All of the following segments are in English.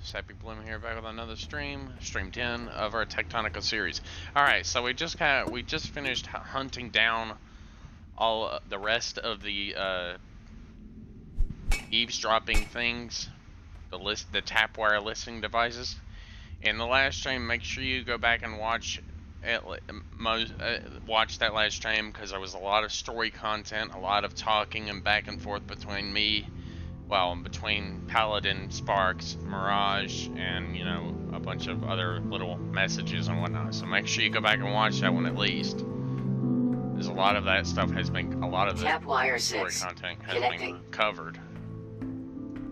SappyBloom here, back with another stream 10 of our TechTonica series. Alright, so we just finished hunting down all the rest of the eavesdropping things, the tapwire listening devices. In the last stream, make sure you go back and watch that last stream, because there was a lot of story content, a lot of talking and back and forth between me, between Paladin, Sparks, Mirage, and, you know, a bunch of other little messages and whatnot. So make sure you go back and watch that one at least. There's a lot of that stuff has been, a lot of the story content has been covered.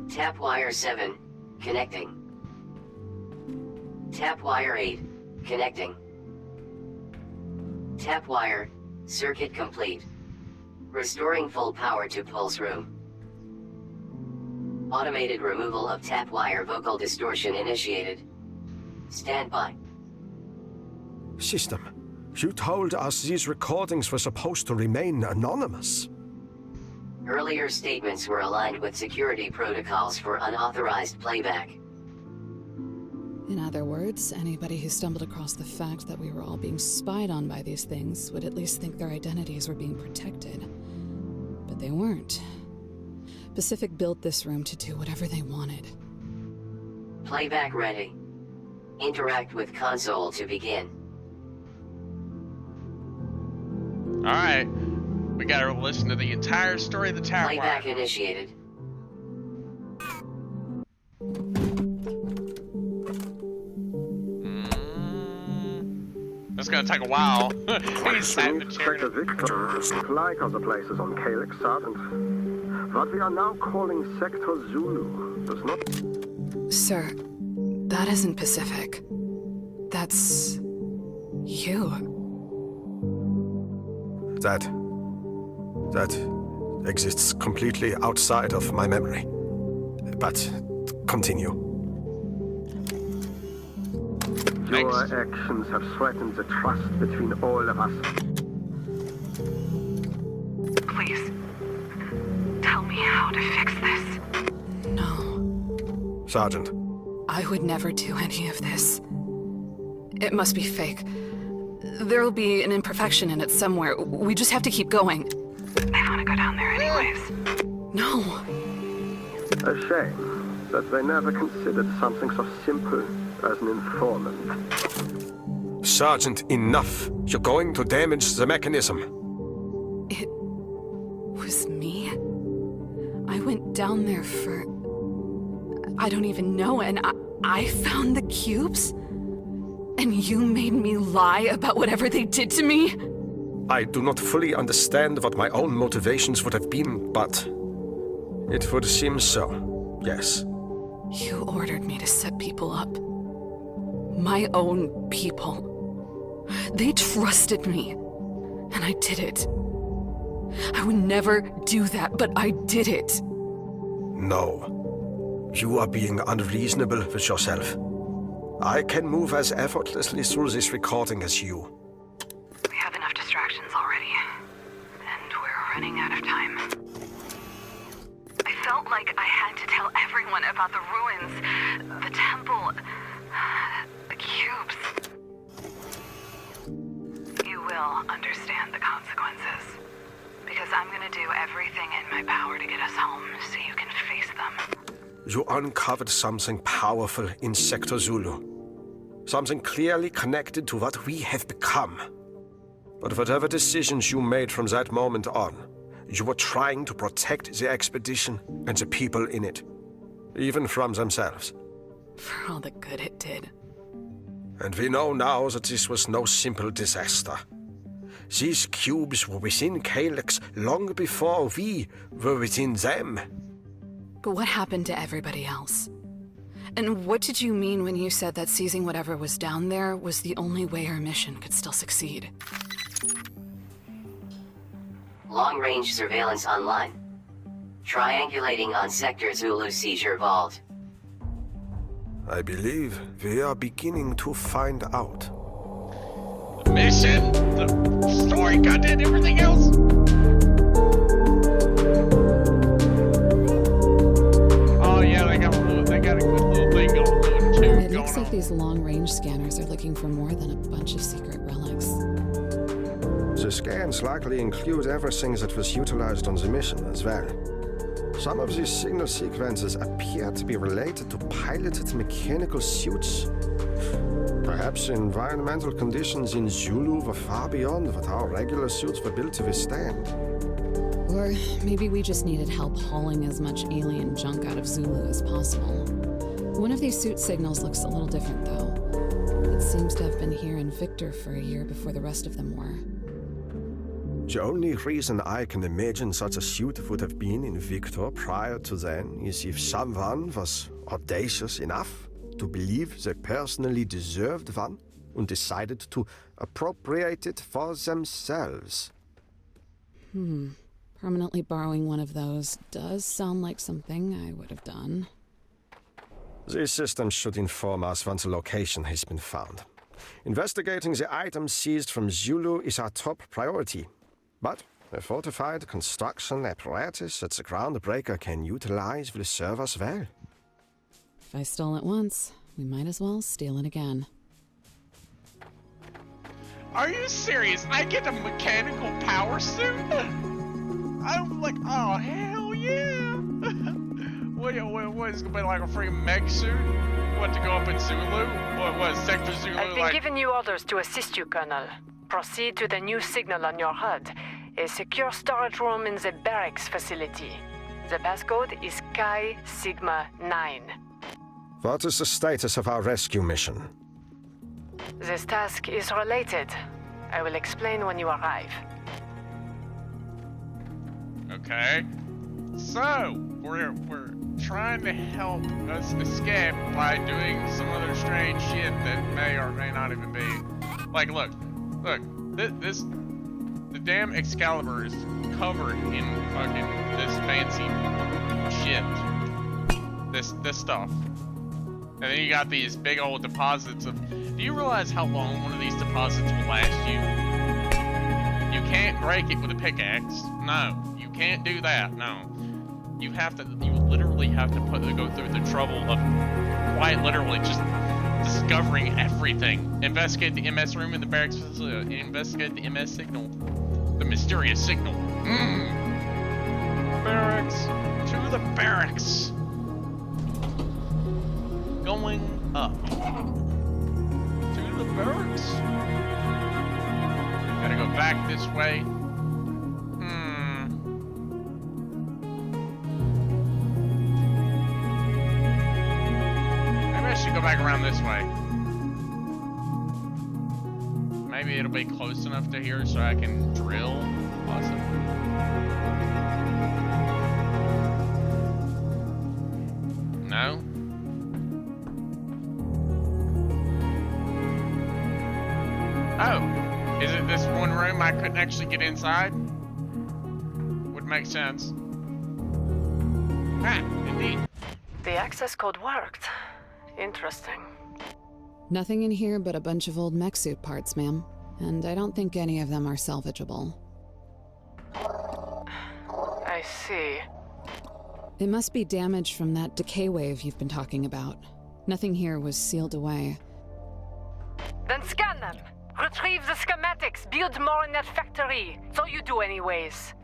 Tapwire 7, connecting. Tapwire 8, connecting. Tapwire, circuit complete. Restoring full power to pulse room. Automated removal of tapwire vocal distortion initiated. Standby. System, you told us these recordings were supposed to remain anonymous. Earlier statements were aligned with security protocols for unauthorized playback. In other words, anybody who stumbled across the fact that we were all being spied on by these things would at least think their identities were being protected. But they weren't. Pacific built this room to do whatever they wanted. Playback ready. Interact with console to begin. Alright, we gotta listen to the entire story of the Tapwire. Playback initiated. It's gonna take a while. He's sat in the chair. Sector Victor is like other places on Calyx, Sergeant. What we are now calling Sector Zulu does not... Sir, that isn't Pacific. That's... you. That exists completely outside of my memory. But continue. Your actions have threatened the trust between all of us. Please, tell me how to fix this. No. Sergeant. I would never do any of this. It must be fake. There'll be an imperfection in it somewhere. We just have to keep going. I want to go down there anyways. No. A shame that they never considered something so simple as an informant. Sergeant, enough. You're going to damage the mechanism. It was me? I went down there for... I don't even know, and I found the cubes? And you made me lie about whatever they did to me? I do not fully understand what my own motivations would have been, but it would seem so, yes. You ordered me to set people up. My own people. They trusted me, and I did it. I would never do that, but I did it. No. You are being unreasonable with yourself. I can move as effortlessly through this recording as you. We have enough distractions already, and we're running out of time. I felt like I had to tell everyone about the ruins, the temple, the cubes. You will understand the consequences, because I'm gonna do everything in my power to get us home so you can face them. You uncovered something powerful in Sector Zulu. Something clearly connected to what we have become. But whatever decisions you made from that moment on, you were trying to protect the expedition and the people in it, even from themselves. For all the good it did. And we know now that this was no simple disaster. These cubes were within Calyx long before we were within them. But what happened to everybody else? And what did you mean when you said that seizing whatever was down there was the only way our mission could still succeed? Long-range surveillance online. Triangulating on Sector Zulu seizure vault. I believe we are beginning to find out. Mission, the story content, everything else. Oh yeah, they got a good little thing going. Looks like these long-range scanners are looking for more than a bunch of secret relics. The scans likely include everything that was utilized on the mission as well. Some of these signal sequences appear to be related to piloted mechanical suits. Perhaps the environmental conditions in Zulu were far beyond what our regular suits were built to withstand. Or maybe we just needed help hauling as much alien junk out of Zulu as possible. One of these suit signals looks a little different, though. It seems to have been here in Victor for a year before the rest of them were. The only reason I can imagine such a suit would have been in Victor prior to then is if someone was audacious enough to believe they personally deserved one and decided to appropriate it for themselves. Permanently borrowing one of those does sound like something I would have done. These systems should inform us once a location has been found. Investigating the items seized from Zulu is our top priority. But a fortified construction apparatus that the Groundbreaker can utilize will serve us well. If I stole it once, we might as well steal it again. Are you serious? I get a mechanical power suit? I'm like, oh, hell yeah! What is it gonna be like a freaking mech suit? What, to go up in Zulu? What, Sector Zulu? I've been giving you orders to assist you, Colonel. Proceed to the new signal on your HUD. A secure storage room in the barracks facility. The passcode is Chi Sigma 9. What is the status of our rescue mission? This task is related. I will explain when you arrive. Okay. So, we're trying to help us escape by doing some other strange shit that may or may not even be. Like, look, the damn Excalibur is covered in fucking this fancy shit. This stuff. And then you got these big old deposits of... Do you realize how long one of these deposits will last you? You can't break it with a pickaxe. No. You can't do that. No. You literally have to go through the trouble of quite literally just discovering everything. Investigate the MS room in the barracks facility. Investigate the MS signal. The mysterious signal. Barracks. To the barracks. Going up. To the barracks. Gotta go back this way. Maybe I should go back around this way. Maybe it'll be close enough to here so I can drill. Awesome. No? Oh, is it this one room I couldn't actually get inside? Would make sense. Ah, indeed. The access code worked. Interesting. Nothing in here but a bunch of old mech suit parts, ma'am. And I don't think any of them are salvageable. I see. It must be damage from that decay wave you've been talking about. Nothing here was sealed away. Then scan them! Retrieve the schematics! Build more in that factory! So you do anyways.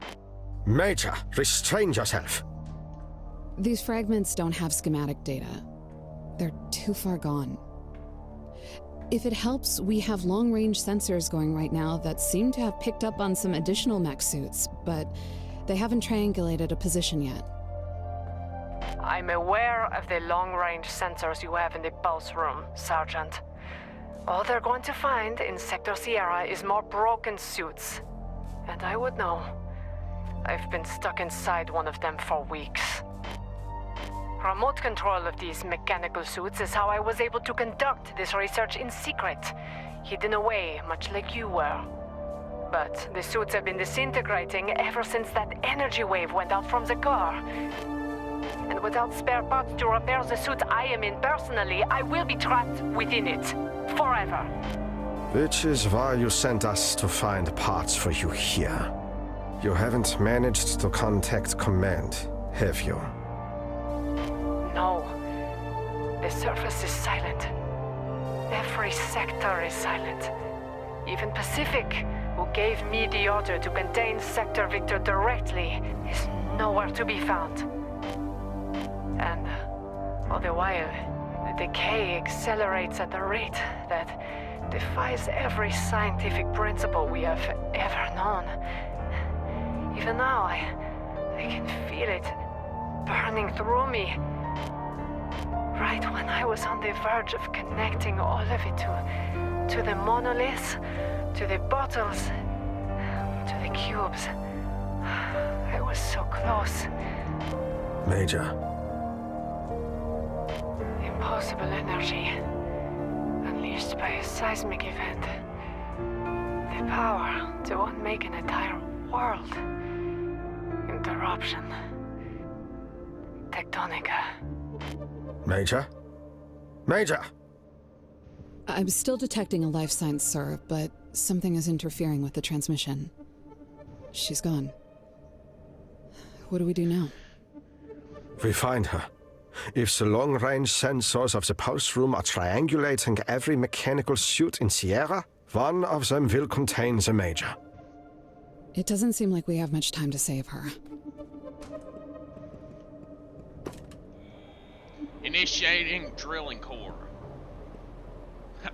Major, restrain yourself. These fragments don't have schematic data. They're too far gone. If it helps, we have long-range sensors going right now that seem to have picked up on some additional mech suits, but they haven't triangulated a position yet. I'm aware of the long-range sensors you have in the pulse room, Sergeant. All they're going to find in Sector Sierra is more broken suits. And I would know. I've been stuck inside one of them for weeks. Remote control of these mechanical suits is how I was able to conduct this research in secret, hidden away, much like you were. But the suits have been disintegrating ever since that energy wave went out from the core. And without spare parts to repair the suit I am in personally, I will be trapped within it. Forever. Which is why you sent us to find parts for you here. You haven't managed to contact command, have you? No. The surface is silent. Every sector is silent. Even Pacific, who gave me the order to contain Sector Victor directly, is nowhere to be found. And all the while, the decay accelerates at a rate that defies every scientific principle we have ever known. Even now, I can feel it burning through me. Right when I was on the verge of connecting all of it to the monoliths, to the bottles, to the cubes. I was so close. Major. Impossible energy, unleashed by a seismic event. The power to unmake an entire world. Interruption. TechTonica. Major? Major! I'm still detecting a life sign, sir, but something is interfering with the transmission. She's gone. What do we do now? We find her. If the long-range sensors of the pulse room are triangulating every mechanical suit in Sierra, one of them will contain the Major. It doesn't seem like we have much time to save her. Initiating drilling core.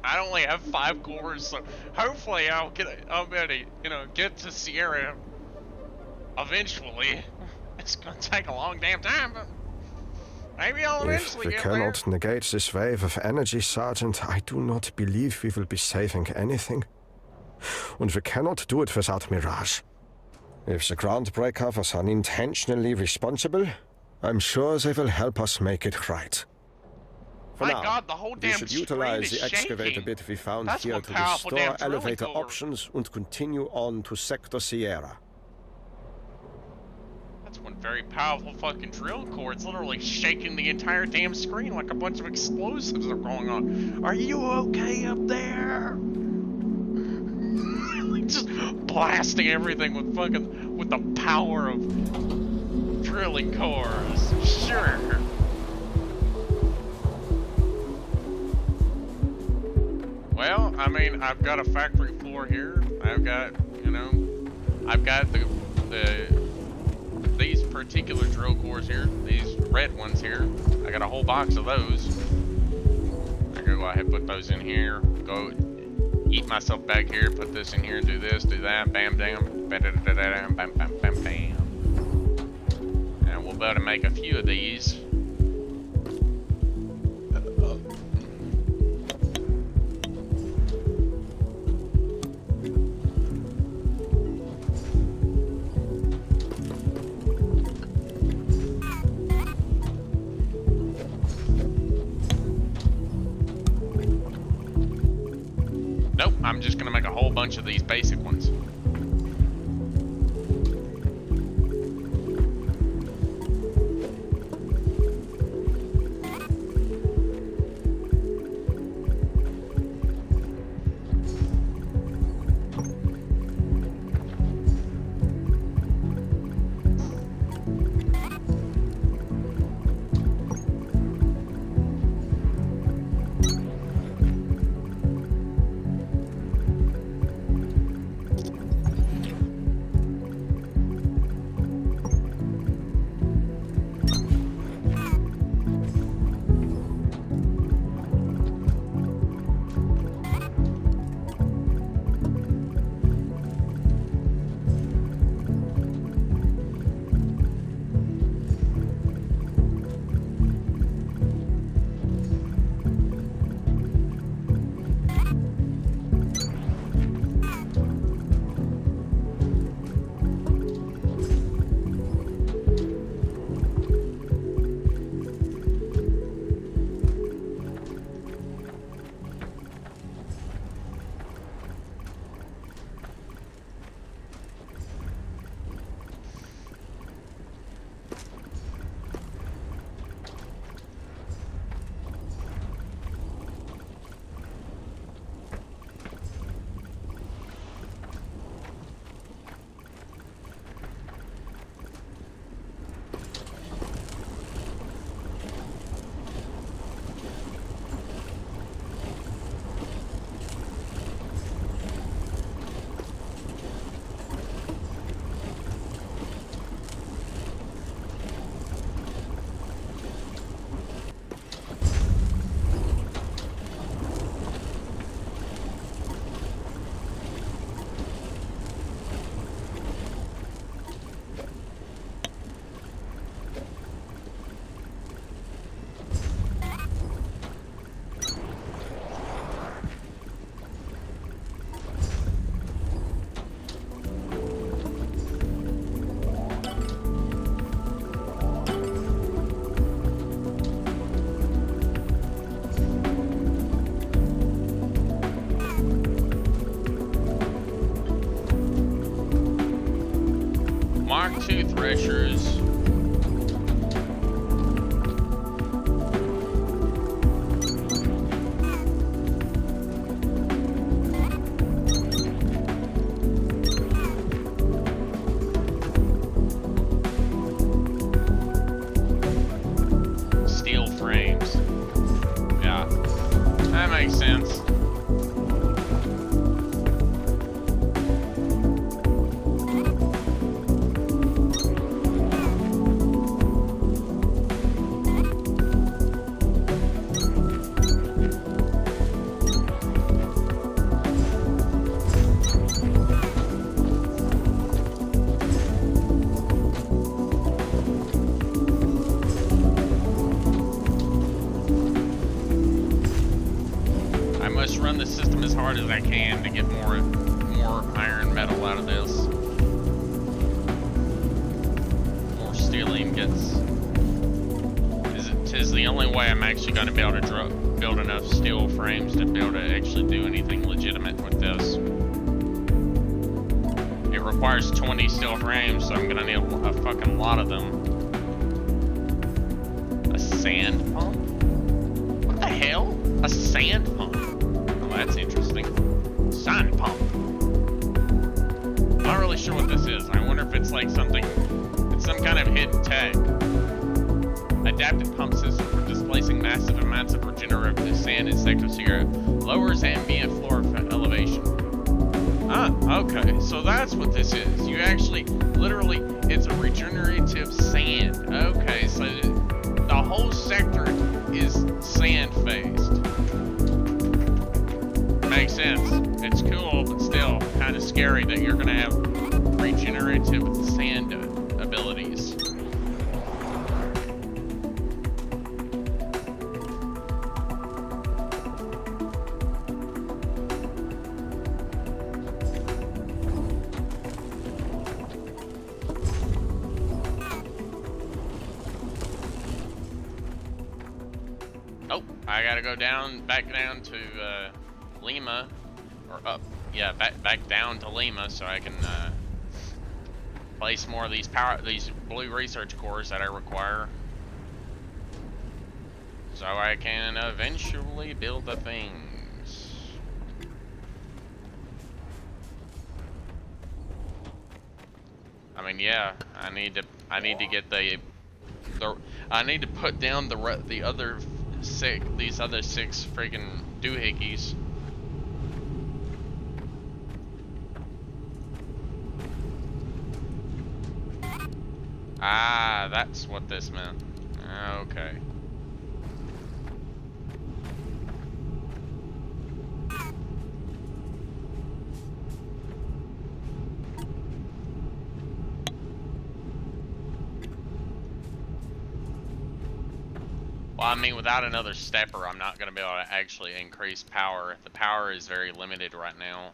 I only have 5 cores, so hopefully I'll be able to, get to Sierra eventually. It's gonna take a long damn time, but maybe I'll eventually get there. If we cannot negate this wave of energy, Sergeant, I do not believe we will be saving anything. And we cannot do it without Mirage. If the Groundbreaker was unintentionally responsible, I'm sure they will help us make it right. For My now, God, the whole damn we should screen utilize is the excavator shaking. bit we found That's here one to powerful restore damn drilling elevator core. options and continue on to Sector Sierra. That's one very powerful fucking drill core. It's literally shaking the entire damn screen like a bunch of explosives are going on. Are you okay up there? Like just blasting everything with the power of drilling cores. Sure. Well, I mean, I've got a factory floor here. I've got, I've got these particular drill cores here, these red ones here. I got a whole box of those. I can go ahead and put those in here. Go eat myself back here. Put this in here. Do this. Do that. Bam, bam, bam, bam, bam, bam, bam, bam. And we'll be able to make a few of these. Nope, I'm just gonna make a whole bunch of these basic ones. pressures. Steel frames. Yeah, that makes sense. Run the system as hard as I can to get more iron metal out of this. More steelium gets. Tis the only way I'm actually going to be able to build enough steel frames to be able to actually do anything legitimate with this. It requires 20 steel frames, so I'm going to need a fucking lot of them. A sand pump? What the hell? A sand pump? That's interesting. Sand pump. I'm not really sure what this is. I wonder if it's like something. It's some kind of hidden tech. Adapted pump system for displacing massive amounts of regenerative sand in Sector Sierra. Lowers ambient floor elevation. Ah, okay. So that's what this is. You actually, literally, it's a regenerative sand. Okay, so the whole sector is sand-phased. Makes sense. It's cool, but still kind of scary that you're going to have regenerative sand abilities. Oh, I gotta go back down to Lima, or up, yeah, back down to Lima, so I can place more of these blue research cores that I require, so I can eventually build the things. I mean, yeah, I need to get I need to put down these other six freaking doohickeys. Ah, that's what this meant. Okay. Well, I mean, without another stepper, I'm not going to be able to actually increase power. The power is very limited right now.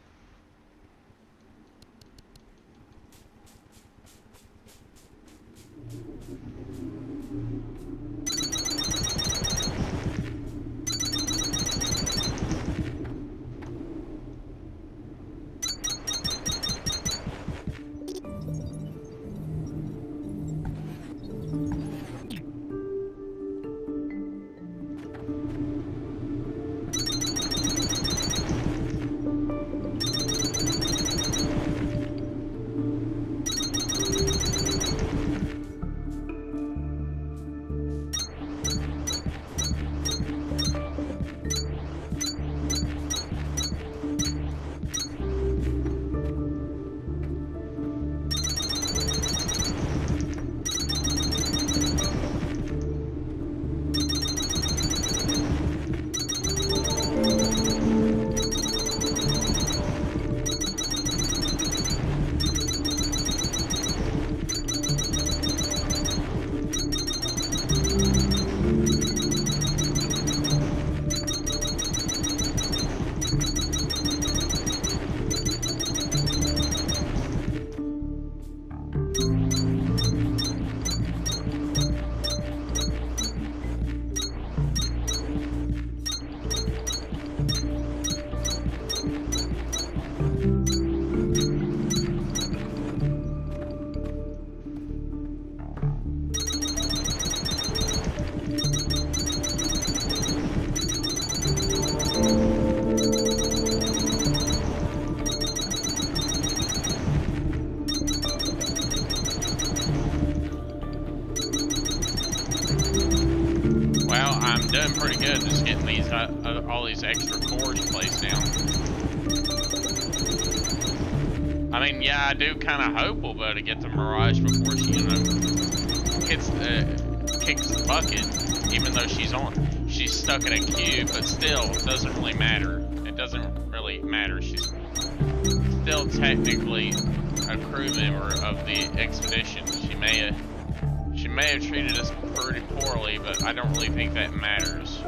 just getting these all these extra cores placed down. I mean, yeah, I do kind of hope we'll be able to get the Mirage before she, you know, kicks the bucket. Even though she's stuck in a cube, but still, it doesn't really matter. It doesn't really matter. She's still technically a crew member of the expedition. She may have treated us pretty poorly, but I don't really think that matters.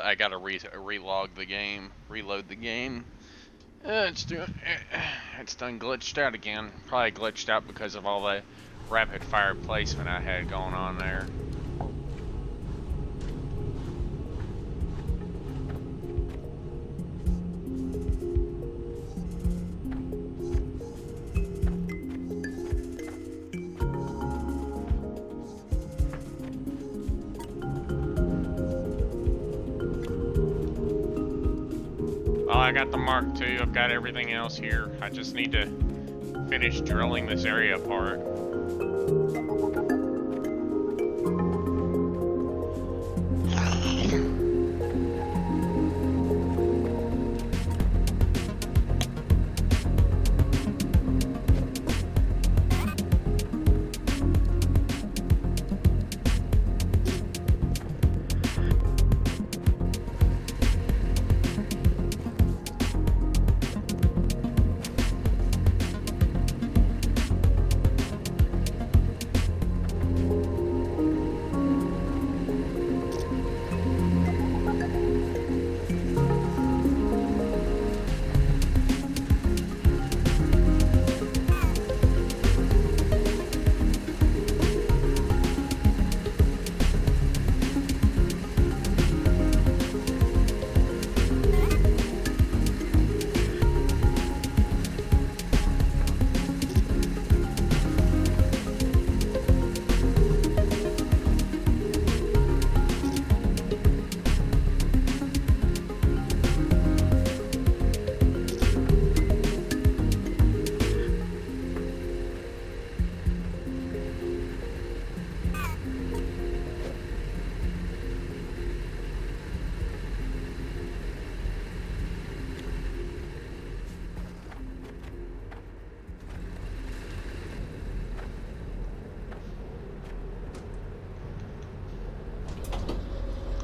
I gotta reload the game. It's done glitched out again. Probably glitched out because of all the rapid fire placement I had going on there. I got the Mark II, I've got everything else here. I just need to finish drilling this area apart.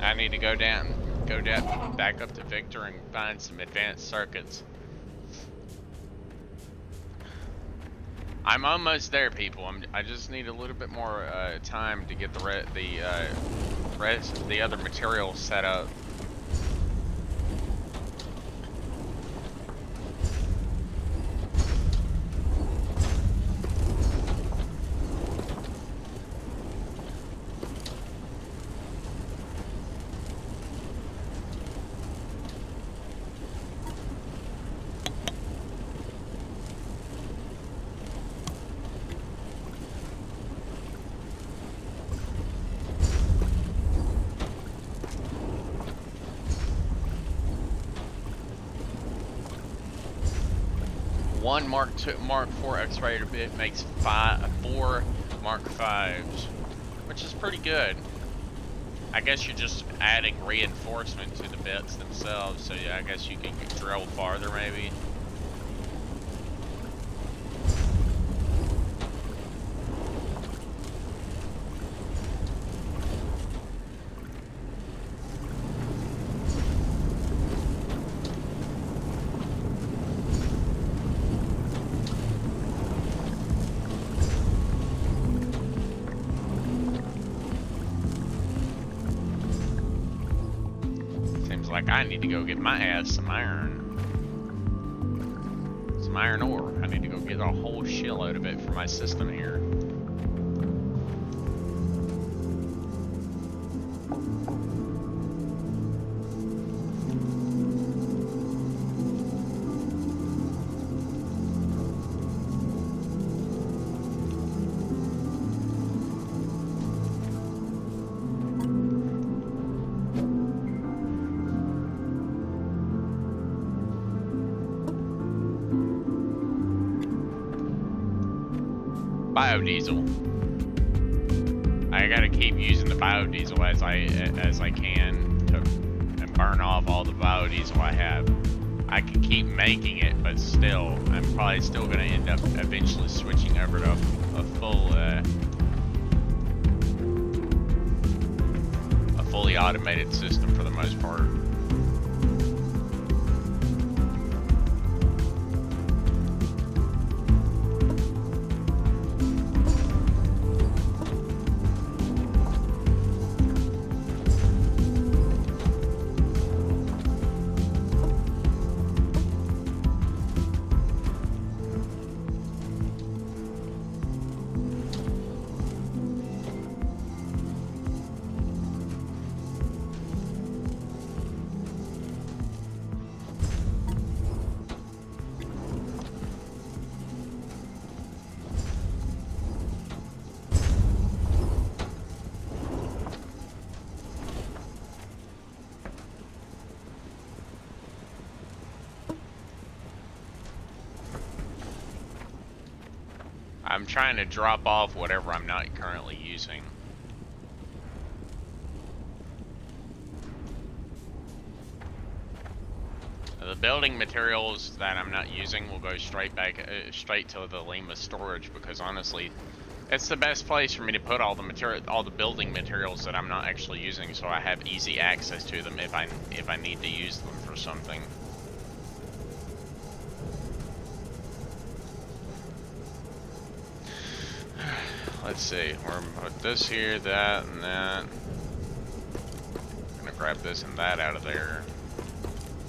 I need to go down, back up to Victor and find some advanced circuits. I'm almost there, people. I just need a little bit more time to get the other materials set up. One Mark IV X-rated bit makes 4 Mark Vs, which is pretty good. I guess you're just adding reinforcement to the bits themselves, so yeah, I guess you can drill farther maybe. Like I need to go get my ass some iron ore. I need to go get a whole shitload of it for my system here. Biodiesel. I gotta keep using the biodiesel as I can to and burn off all the biodiesel I have. I can keep making it, but still, I'm probably still gonna end up eventually switching over to a fully automated system for the most part. I'm trying to drop off whatever I'm not currently using. The building materials that I'm not using will go straight to the Lima storage, because honestly, it's the best place for me to put all the building materials that I'm not actually using, so I have easy access to them if I need to use them for something. Let's see, we're gonna put this here, that, and that. I'm gonna grab this and that out of there.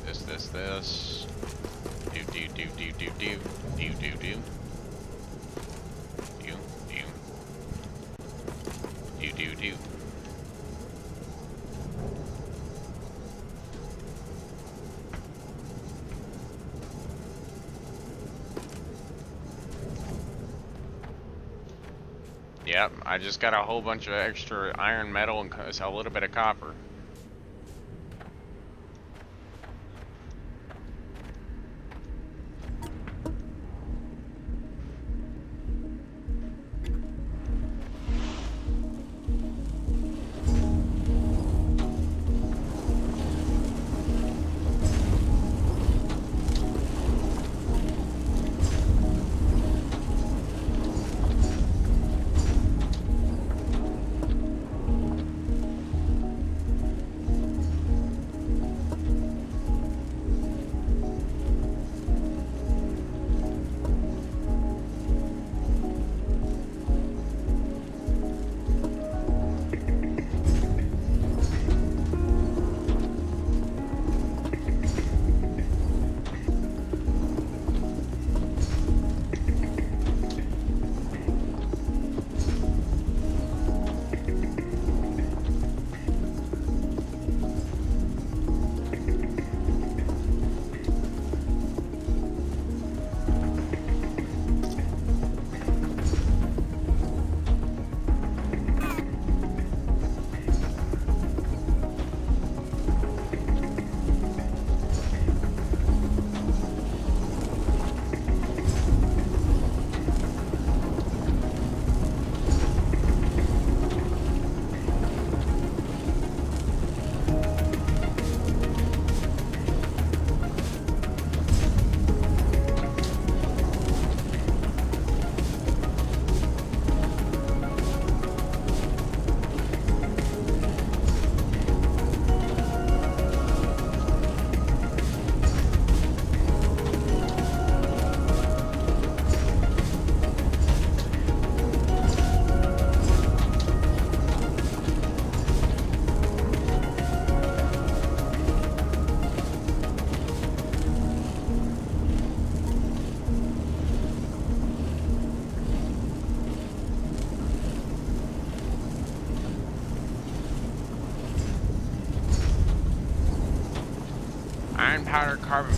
This. Do. Yep, I just got a whole bunch of extra iron, metal, and a little bit of copper.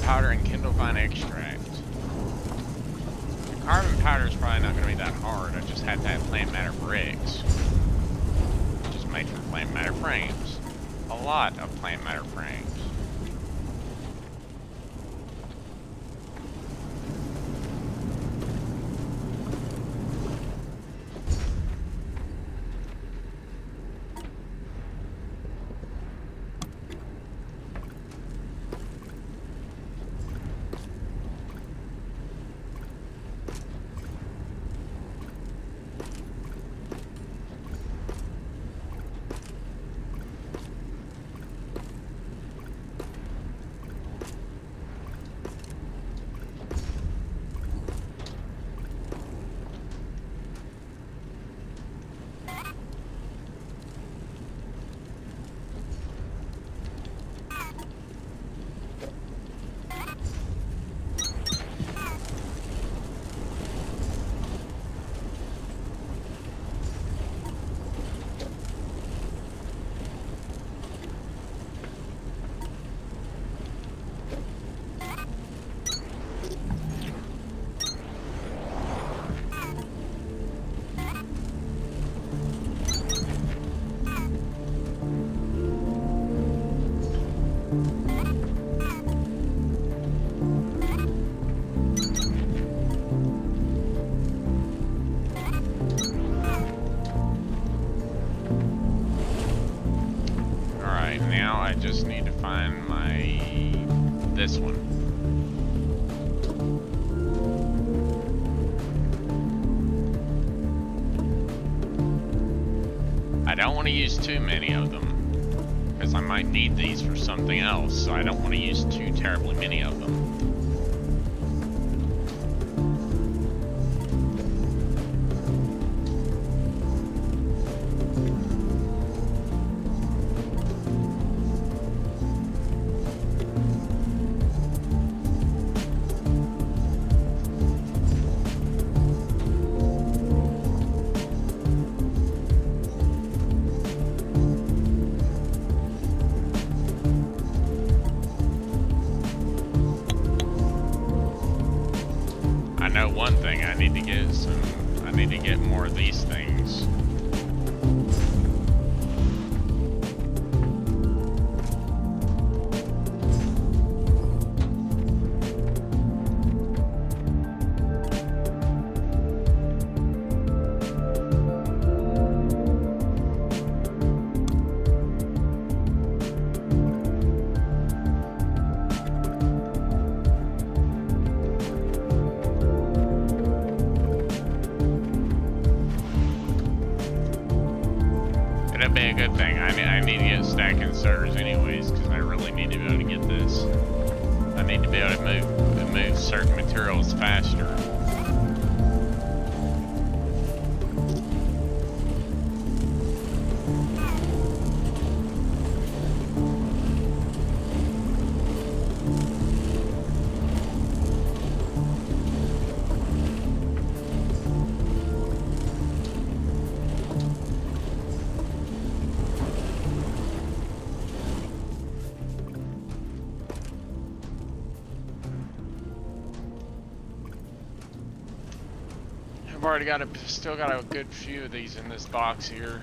powder and kindle vine extract. The carbon powder is probably not going to be that hard. I just had to have plant matter bricks. Which is made from plant matter frames. A lot of plant matter frames. I just need to find this one. I don't want to use too many of them, because I might need these for something else, so I don't want to use too terribly many of them. One thing, I need to get more of these things. It'd be a good thing. I need to get stack inserters anyways, because I really need to be able to get this. I need to be able to move certain materials faster. I've still got a good few of these in this box here.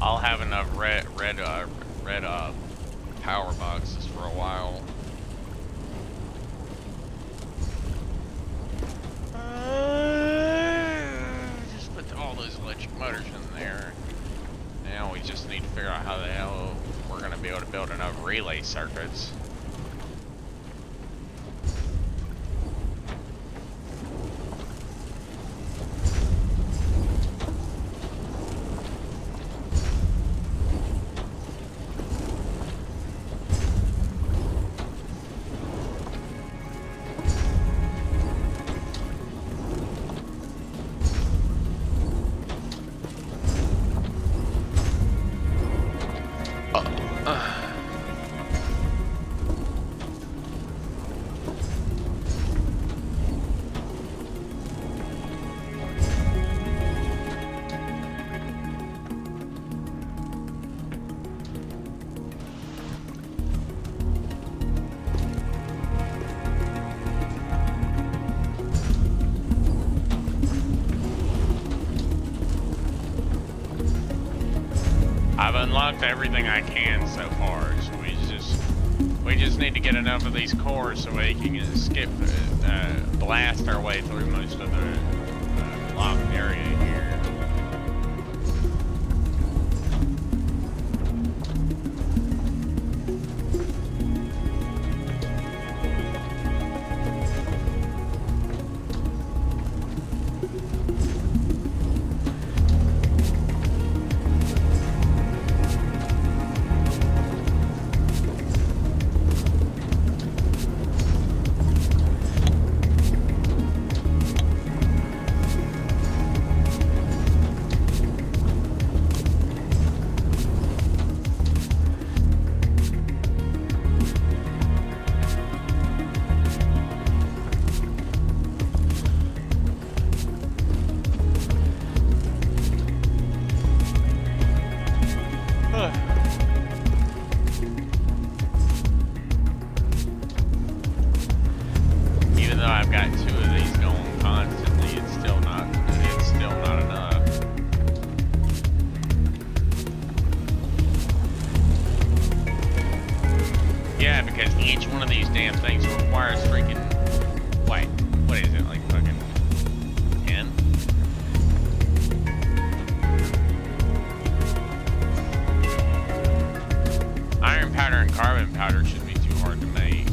I'll have enough red power boxes for a while. Just put all those electric motors in there. Now we just need to figure out how the hell we're going to be able to build enough relay circuits. I've unlocked everything I can so far, so we just need to get enough of these cores so we can skip, blast our way through most of the locked area here. Even though I've got 2 of these going constantly, it's still not enough. Yeah, because each one of these damn things requires freaking, wait, what is it, like fucking 10? Iron powder and carbon powder shouldn't be too hard to make.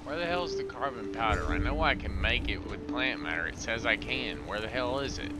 Where the hell is the carbon powder? I know I can make it with plant matter. It says I can. Where the hell is it?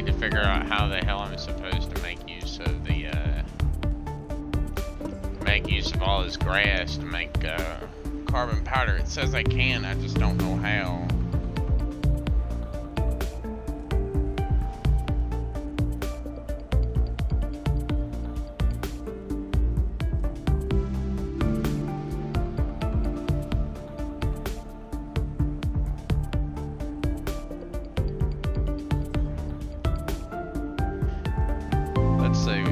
need to figure out how the hell I'm supposed to make use of the, all this grass to make, carbon powder. It says I can, I just don't know how. Let's see.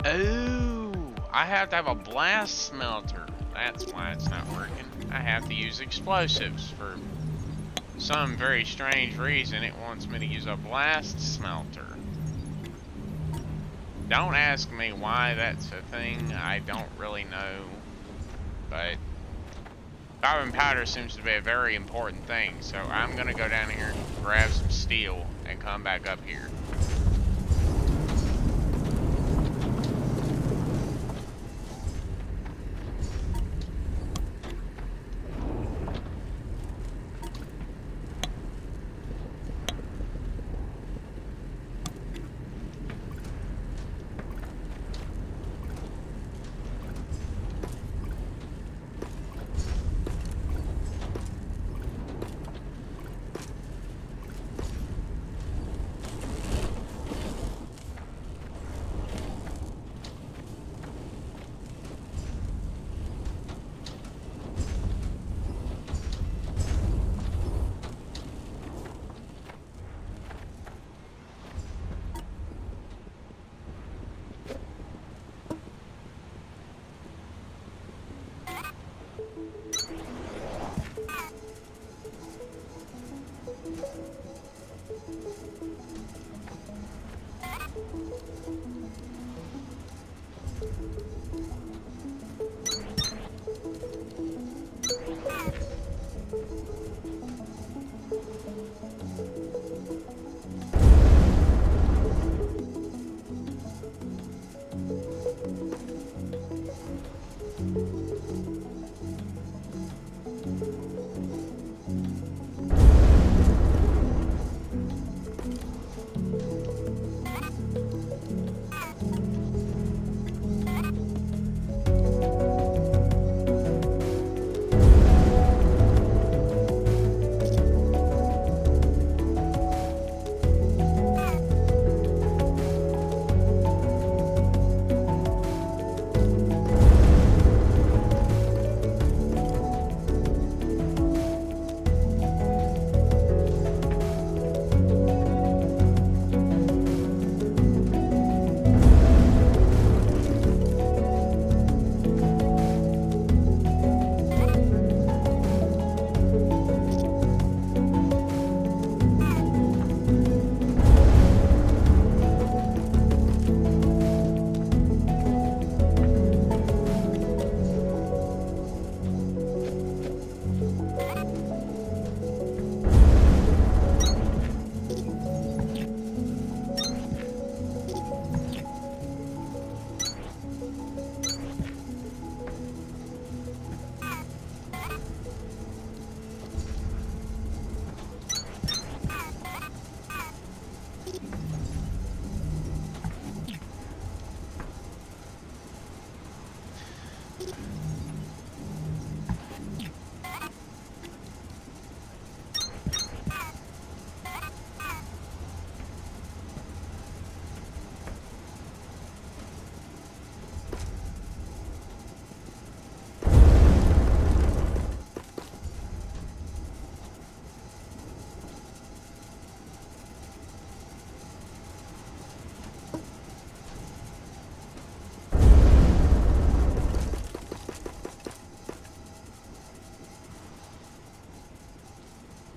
Oh, I have to have a blast smelter. That's why it's not working. I have to use explosives for some very strange reason. It wants me to use a blast smelter. Don't ask me why that's a thing. I don't really know. But carbon powder seems to be a very important thing. So I'm gonna go down here, grab some steel, and come back up here.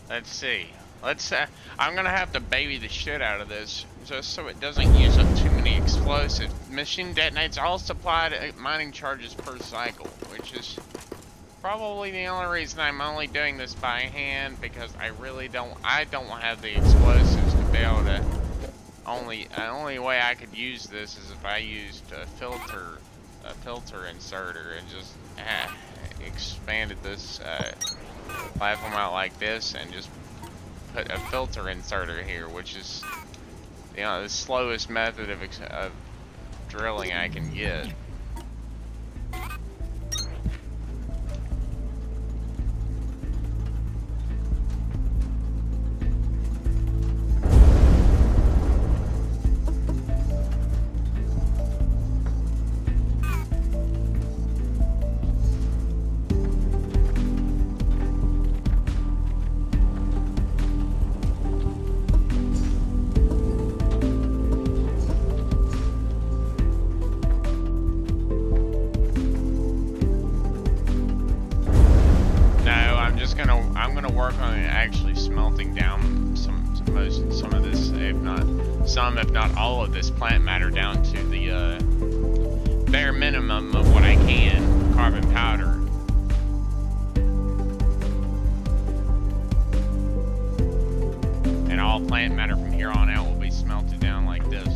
Let's see. I'm gonna have to baby the shit out of this just so it doesn't use up too many explosives. Machine detonates all supplied mining charges per cycle, which is probably the only reason I'm only doing this by hand, because I don't have the explosives to be able to. Only way I could use this is if I used a filter inserter and just expanded this platform out like this and just put a filter inserter here, which is, you know, the slowest method of drilling I can get. I'm gonna work on actually smelting down some of this, if not all of this plant matter down to the bare minimum of what I can, carbon powder. And all plant matter from here on out will be smelted down like this.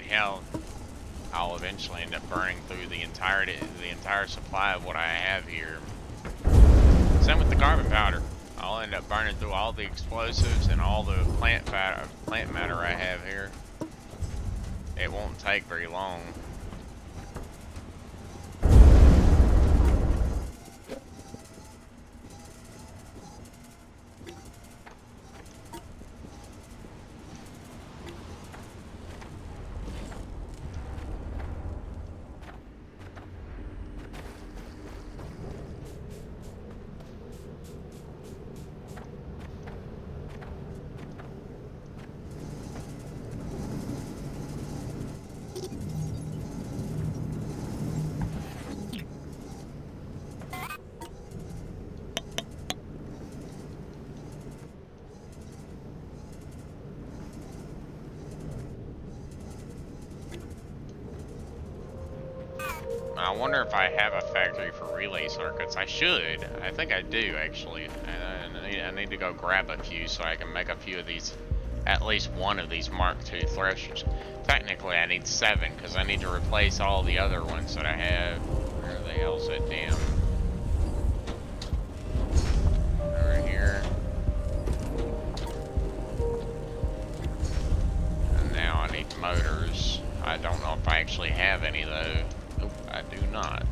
Hell, I'll eventually end up burning through the entire supply of what I have here. Same with the carbon powder. I'll end up burning through all the explosives and all the plant matter I have here. It won't take very long. I wonder if I have a factory for relay circuits. I should. I think I do, actually. I need to go grab a few so I can make a few of these, at least one of these Mark II threshers. Technically, I need 7 because I need to replace all the other ones that I have. Where the hell's that damn? Over here. And now I need motors. I don't know if I actually have any though. Nope, I do not.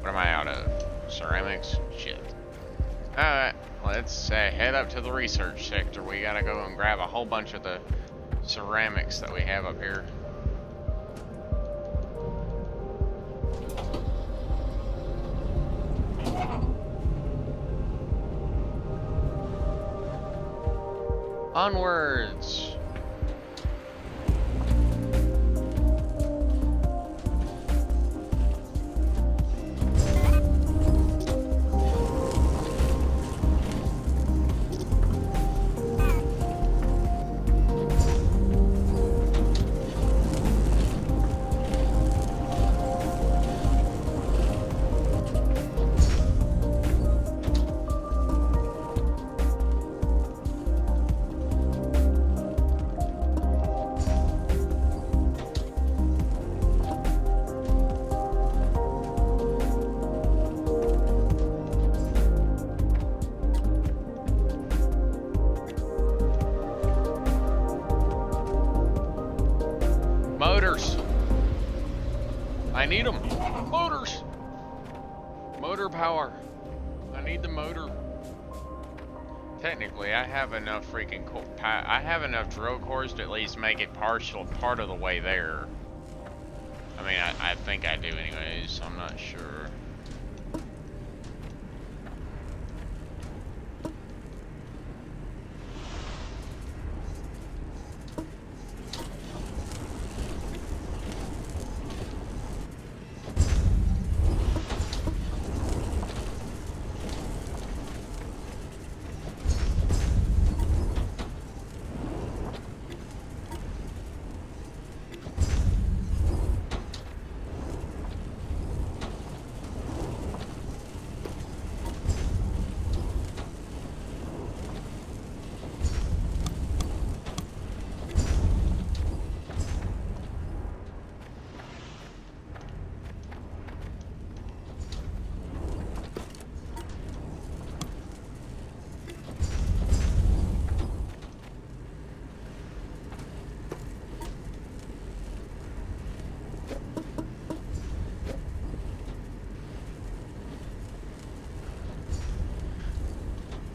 What am I out of? Ceramics? Shit. Alright, let's head up to the research sector. We gotta go and grab a whole bunch of the ceramics that we have up here. Onwards. Motors. I need them. Motors. Motor power. I need the motor. Technically, I have enough freaking I have enough drill cores to at least make it part of the way there. I mean, I think I do anyways, I'm not sure.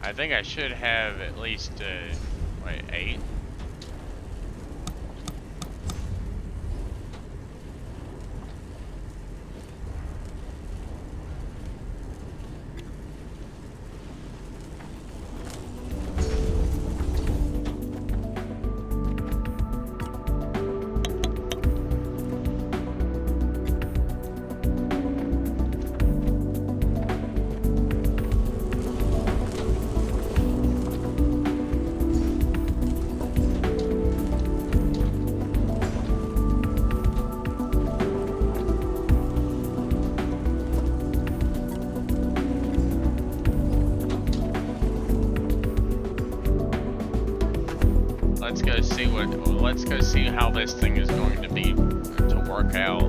I think I should have at least, wait, 8? Let's go see how this thing is going to work out.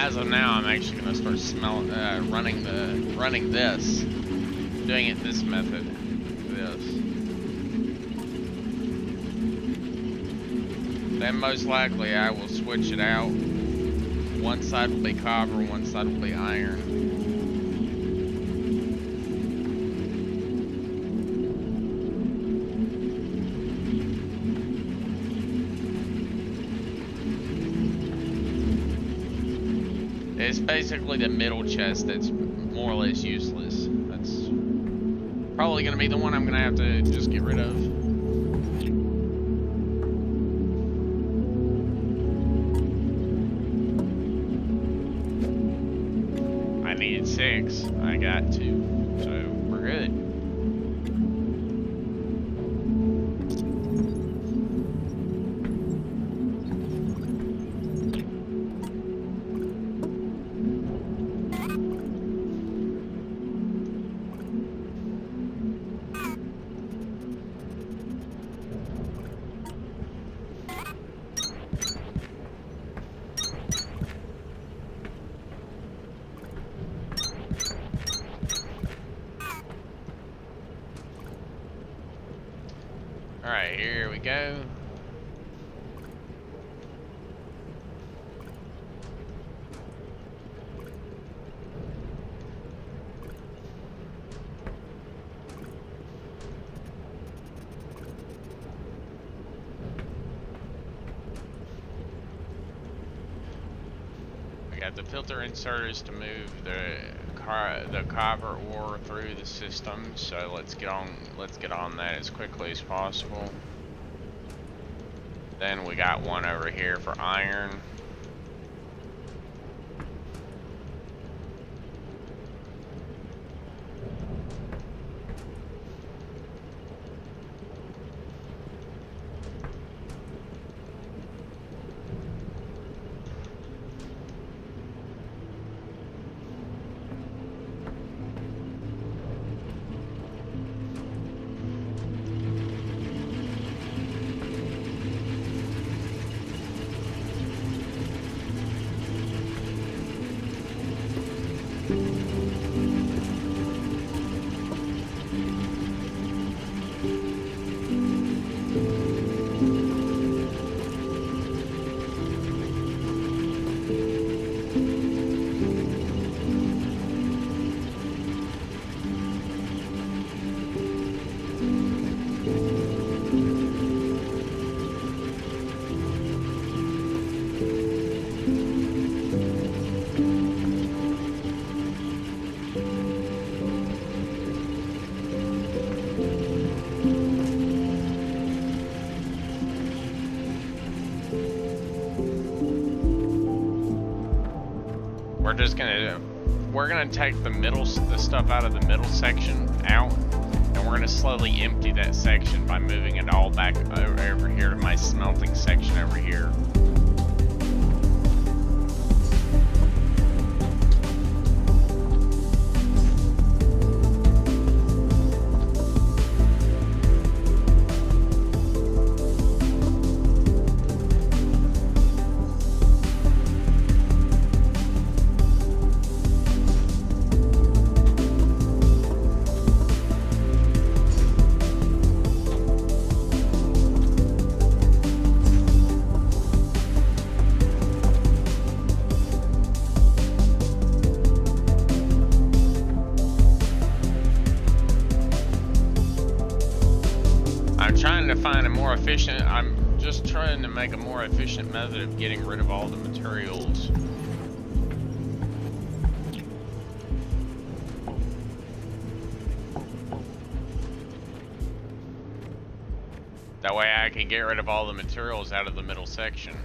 as of now, I'm actually gonna start running this, doing it this method. Then most likely I will switch it out. One side will be copper, one side will be iron. It's basically the middle chest that's more or less useless. That's probably going to be the one I'm going to have to just get rid of. I needed 6. I got 2. So we're good. Alright, here we go. We got the filter inserters to move the copper ore through the system, so let's get on that as quickly as possible. Then we got one over here for iron. We're gonna take the stuff out of the middle section out, and we're gonna slowly empty that section by moving it all back over here to my smelting section over here. I'm just trying to make a more efficient method of getting rid of all the materials. That way I can get rid of all the materials out of the middle section.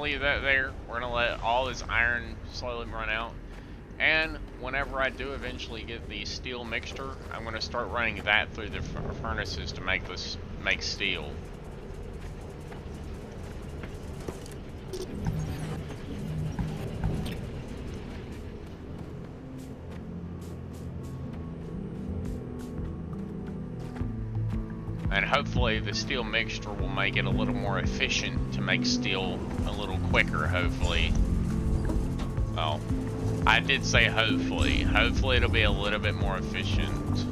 leave that there. We're gonna let all this iron slowly run out. And whenever I do eventually get the steel mixture, I'm gonna start running that through the furnaces to make steel. And hopefully the steel mixture will make it a little more efficient to make steel a little quicker, hopefully. Well, I did say hopefully. Hopefully it'll be a little bit more efficient.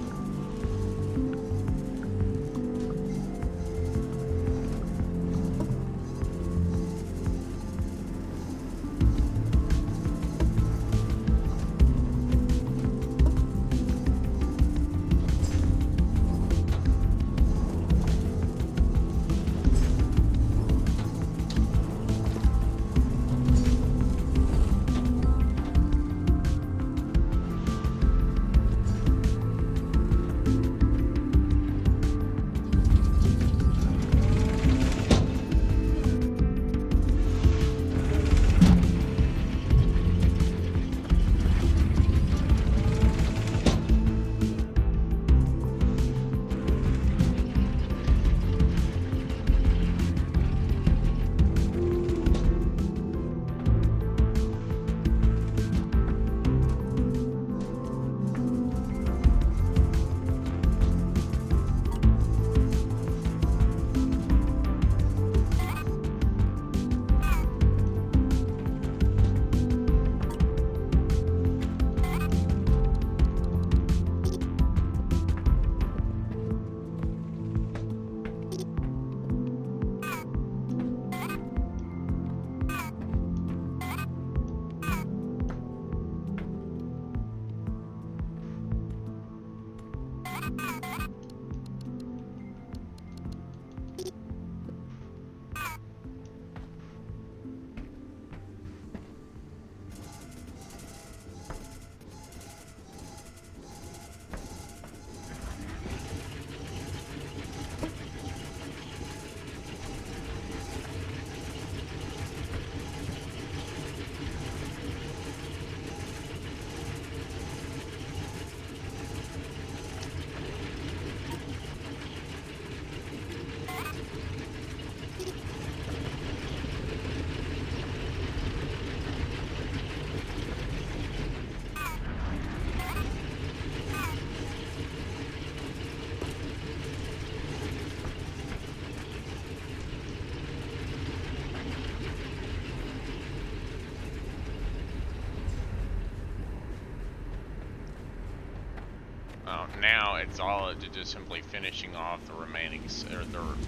Now it's all to just simply finishing off the remaining,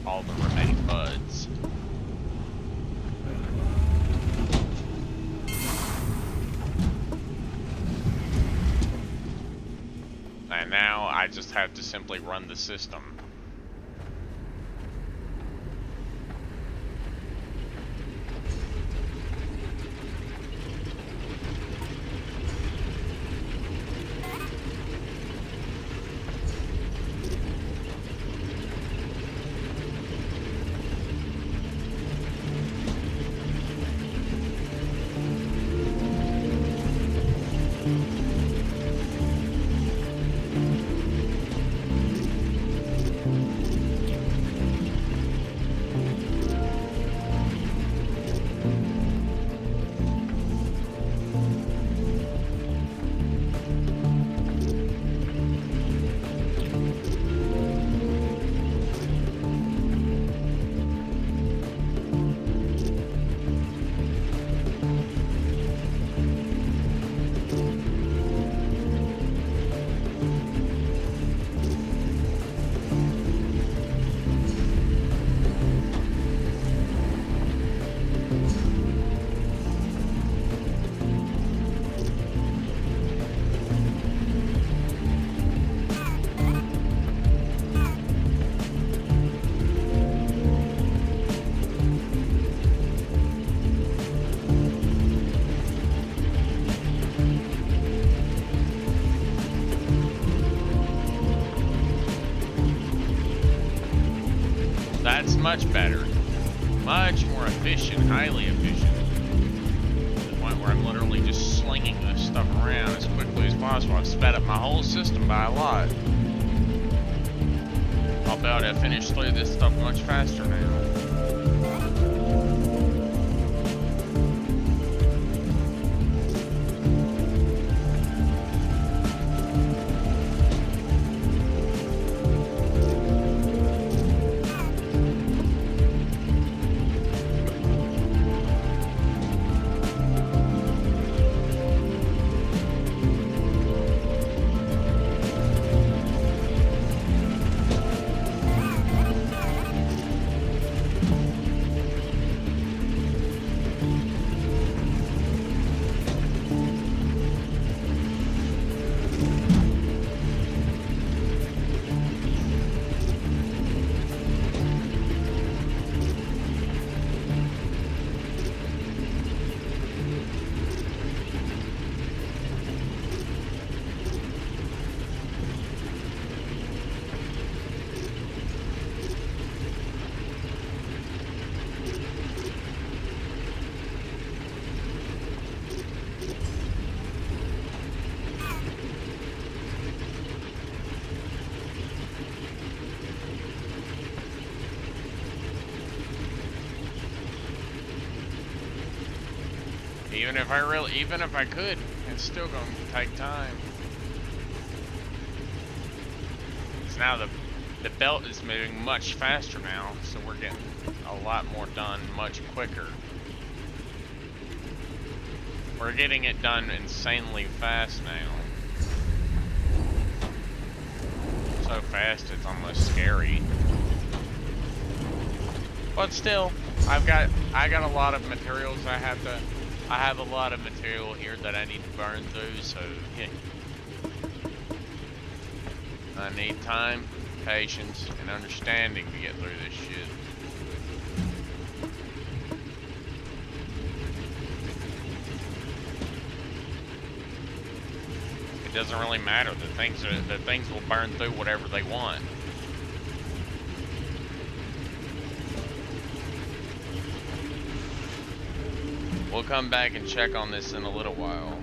all the remaining buds. And now I just have to simply run the system. That's much better. Much more efficient, highly efficient. where I'm literally just slinging this stuff around as quickly as possible. I've sped up my whole system by a lot. I'll be able to finish through this stuff much faster now. Even if I could, it's still going to take time. Because now the belt is moving much faster now, so we're getting a lot more done much quicker. We're getting it done insanely fast now. So fast it's almost scary. But still, I got a lot of materials I have a lot of material here that I need to burn through, so yeah. I need time, patience, and understanding to get through this shit. It doesn't really matter. The things will burn through whatever they want. We'll come back and check on this in a little while.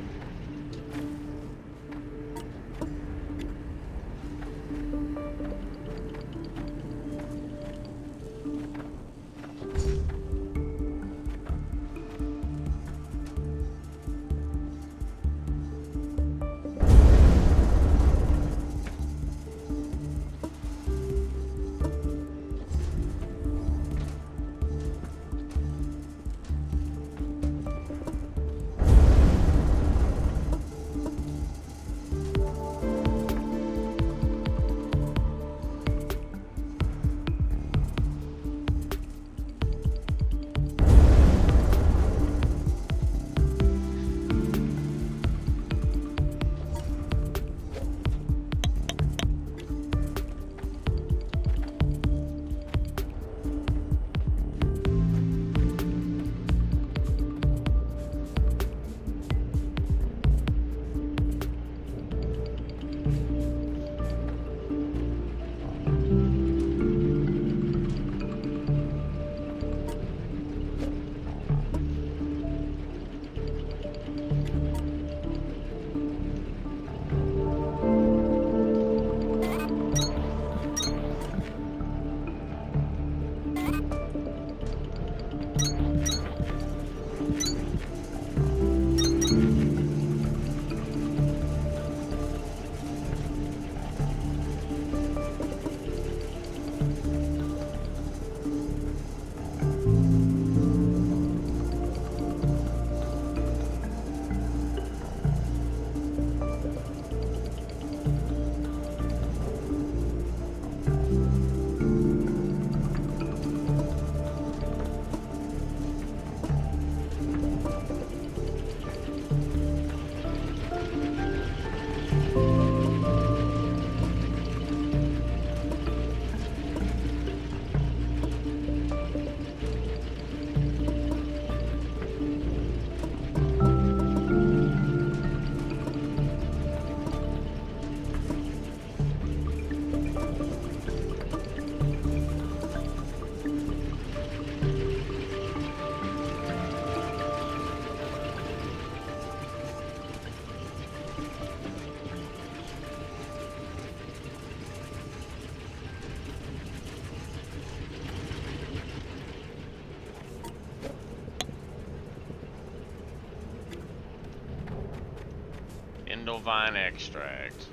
vine extract.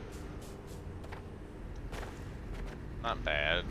Not bad.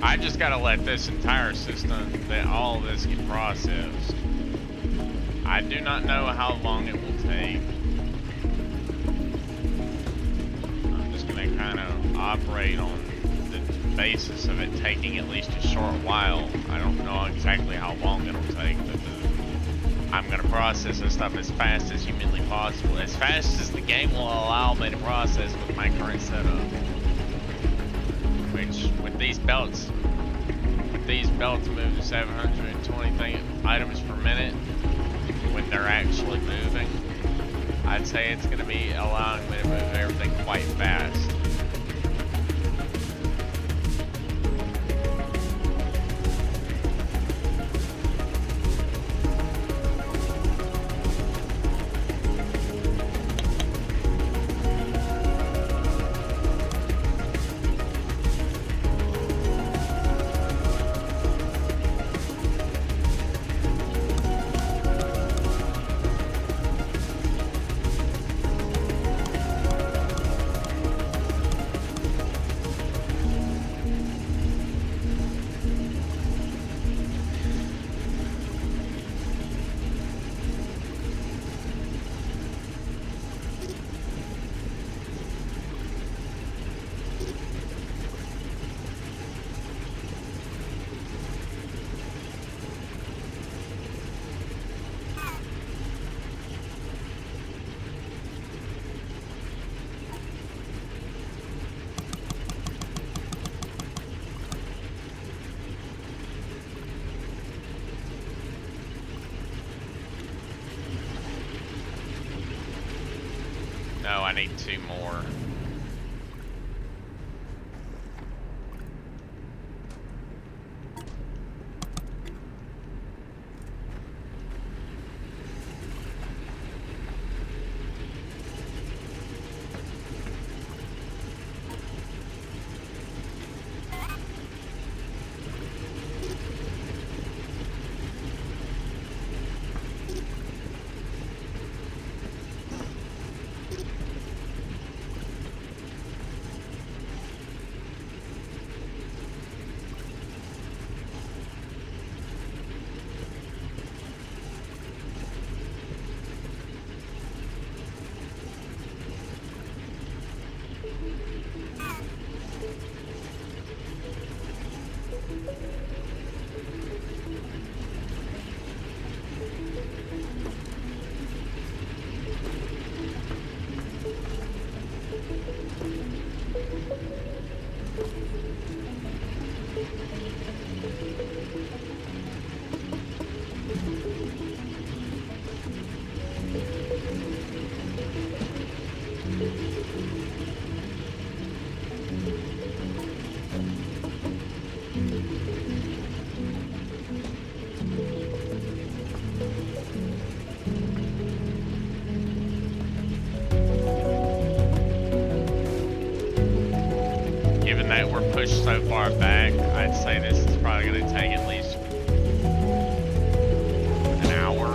I just gotta let this entire system, that all of this get processed. I do not know how long it will take. I'm just gonna kind of operate on the basis of it taking at least a short while. I don't know exactly how long it'll take, but I'm gonna process this stuff as fast as humanly possible. As fast as the game will allow me to process with my current setup. Which, with these belts move to 720 items per minute when they're actually moving, I'd say it's going to be allowing me to move everything quite fast. No, I need 2 more. far back, I'd say this is probably going to take at least an hour,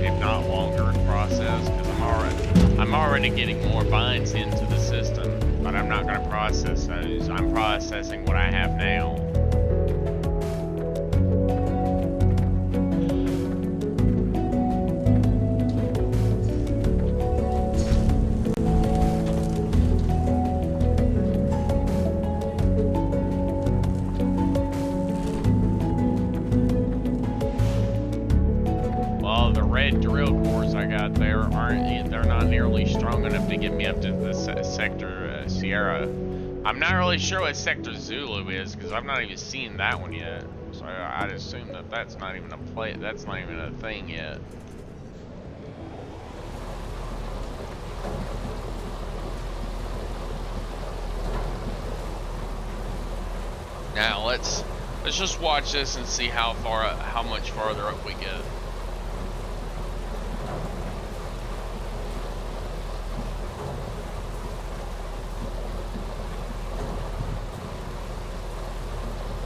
if not longer, to process. Because I'm already getting more binds into the system, but I'm not going to process those. I'm processing what I have now. They're not nearly strong enough to get me up to the Sector Sierra. I'm not really sure what Sector Zulu is because I've not even seen that one yet. So I'd assume that that's not even a thing yet. Now let's just watch this and see how much farther up we get.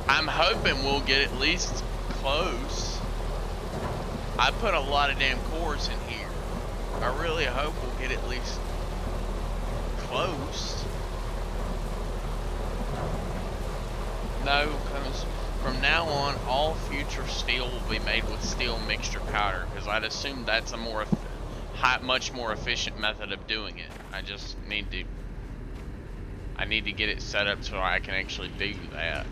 I'm hoping we'll get at least close. I put a lot of damn cores in here. I really hope we'll get at least close. No, because from now on, all future steel will be made with steel mixture powder, because I'd assume that's a much more efficient method of doing it. I just need to get it set up so I can actually do that.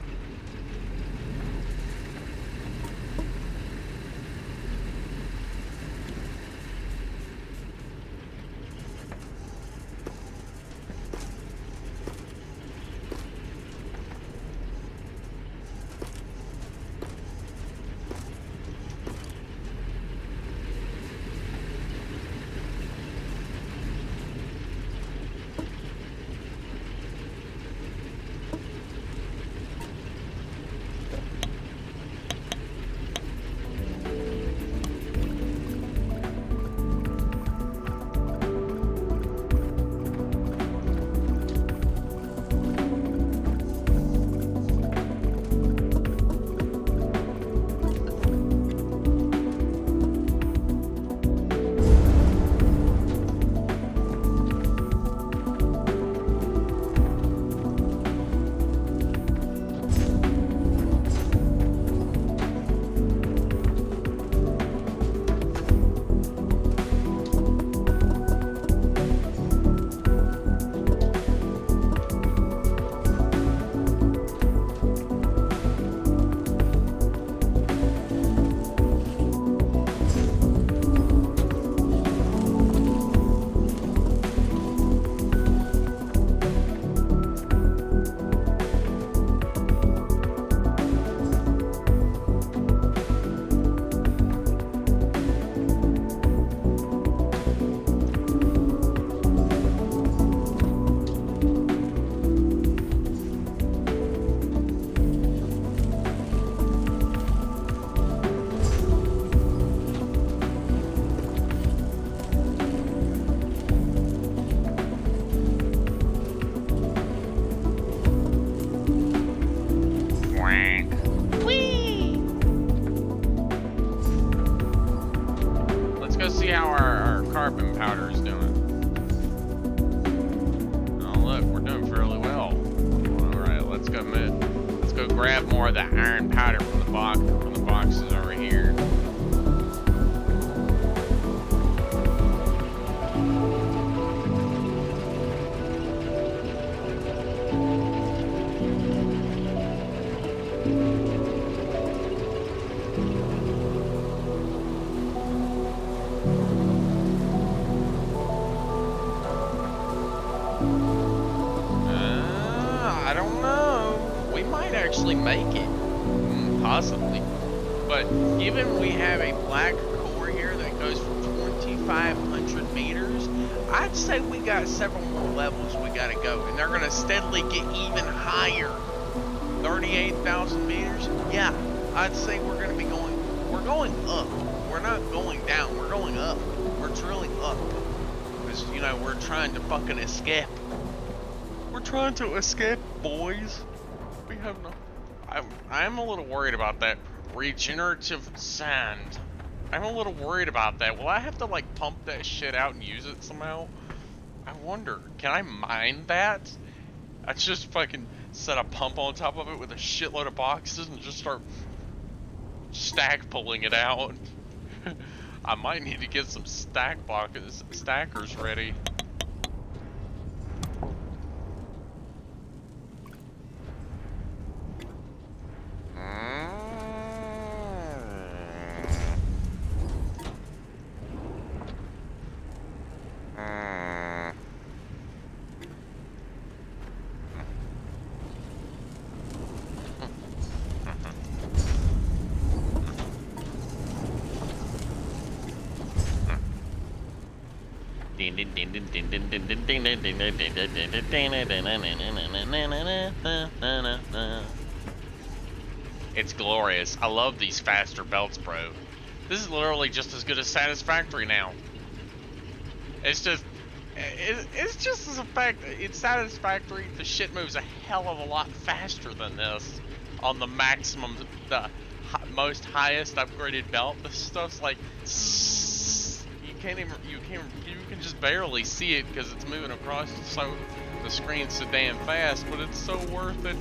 I don't know. We might actually make it. Possibly. But given we have a black core here that goes for 2,500 meters, I'd say we got several more levels we gotta go. And they're gonna steadily get even higher. 38,000 meters? Yeah, I'd say we're going up. We're not going down, we're going up. We're drilling up. Because, you know, we're trying to fucking escape. We're trying to escape, boys. We have no... I'm a little worried about that regenerative sand. I'm a little worried about that. Will I have to, like, pump that shit out and use it somehow? I wonder. Can I mine that? I just fucking set a pump on top of it with a shitload of boxes and just start stack pulling it out. I might need to get some stackers ready. It's glorious. I love these faster belts, bro. This is literally just as good as Satisfactory now. It's just as a fact, it's Satisfactory. The shit moves a hell of a lot faster than this on the maximum, the most highest upgraded belt. This stuff's like you can just barely see it because it's moving across the screen so damn fast, but it's so worth it.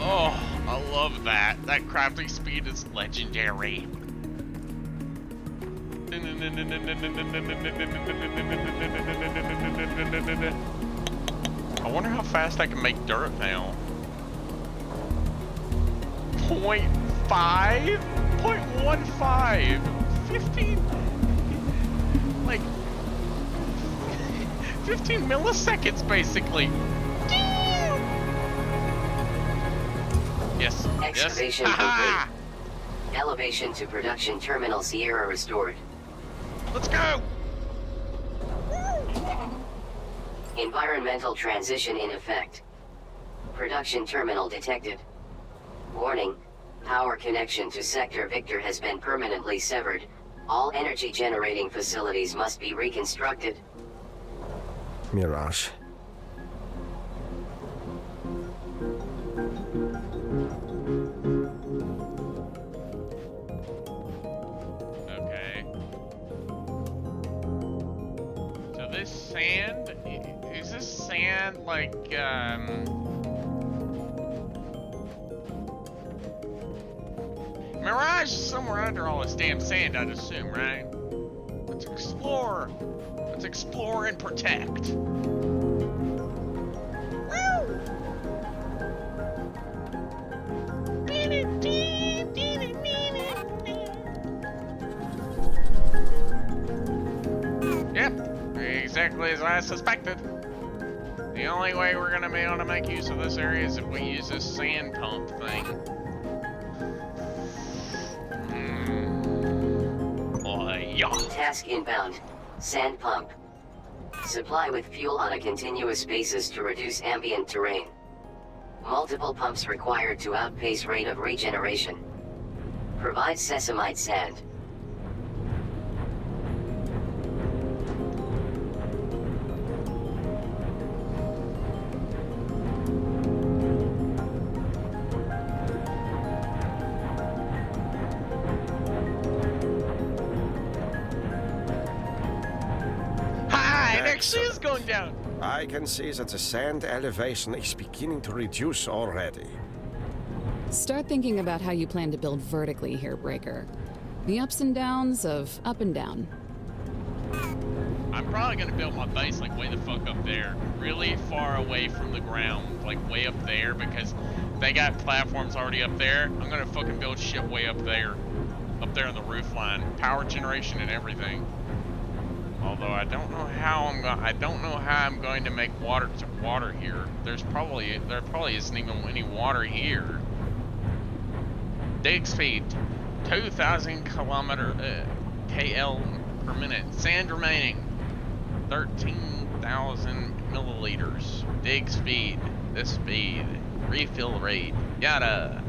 Oh, I love that. That crafting speed is legendary. I wonder how fast I can make dirt now. 0.5? 0.15? 15? Like 15 milliseconds basically. Yes. Excavation complete. Elevation to production terminal Sierra restored. Let's go! Environmental transition in effect. Production terminal detected. Warning. Power connection to Sector Victor has been permanently severed. All energy generating facilities must be reconstructed. Mirage. Okay. So this sand, is this sand like, Mirage is somewhere under all this damn sand, I'd assume, right? Let's explore. Let's explore and protect. Yep, exactly as I suspected. The only way we're gonna be able to make use of this area is if we use this sand pump thing. Task inbound. Sand pump. Supply with fuel on a continuous basis to reduce ambient terrain. Multiple pumps required to outpace rate of regeneration. Provide sesamite sand. She is going down. I can see that the sand elevation is beginning to reduce already. Start thinking about how you plan to build vertically here, Breaker. The ups and downs of up and down. I'm probably gonna build my base like way the fuck up there. Really far away from the ground. Like way up there, because they got platforms already up there. I'm gonna fucking build shit way up there. Up there on the roof line. Power generation and everything. Although I don't know how I'm going to make water here. There probably isn't even any water here. Dig speed, 2,000 kl per minute. Sand remaining, 13,000 milliliters. Dig speed, this speed. Refill rate, yada.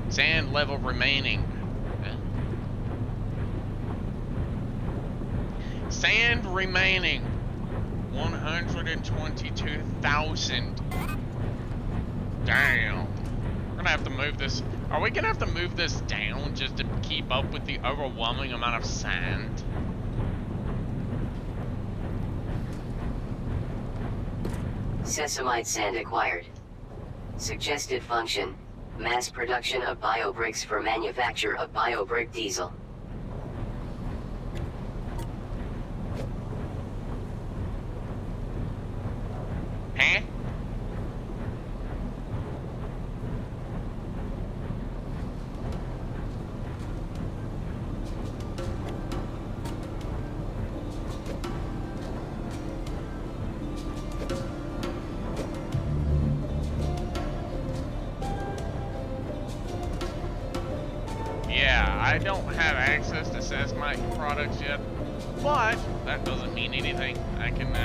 Sand level remaining. Sand remaining. 122,000. Damn. We're gonna have to move this. Are we gonna have to move this down just to keep up with the overwhelming amount of sand? Sesamite sand acquired. Suggested function: mass production of biobricks for manufacture of biobrick diesel. Huh? Yeah, I don't have access to Sesamite products yet, but that doesn't mean anything. I can,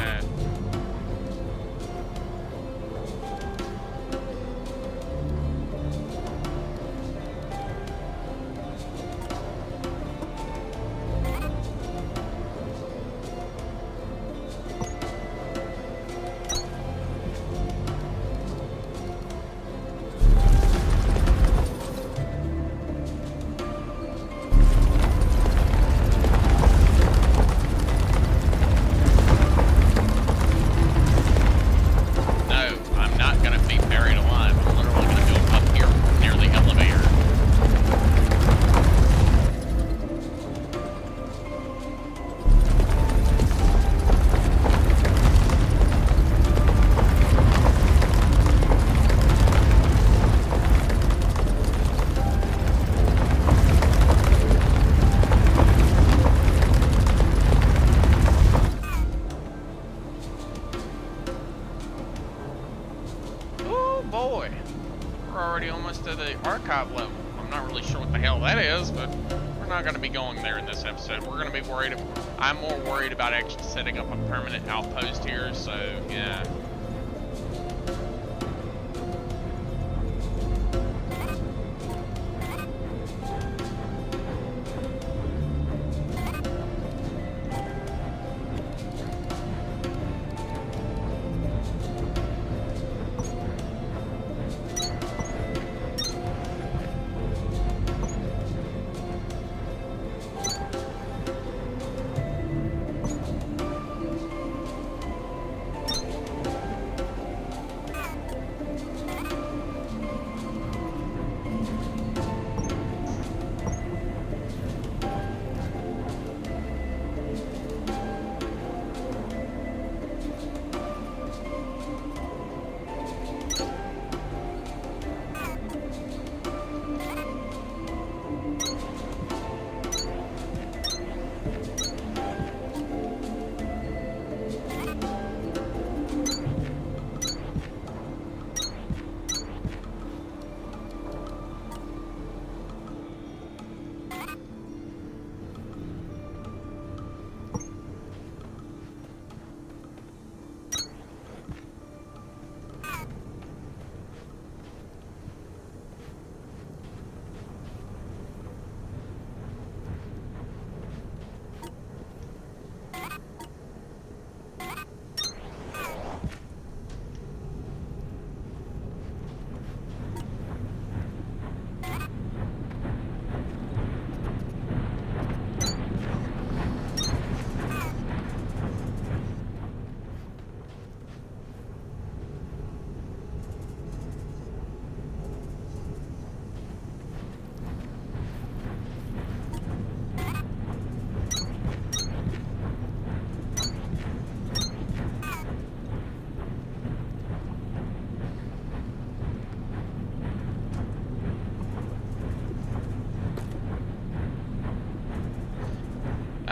archive level. I'm not really sure what the hell that is, but we're not going to be going there in this episode. We're going to be worried. I'm more worried about actually setting up a permanent outpost here, so yeah.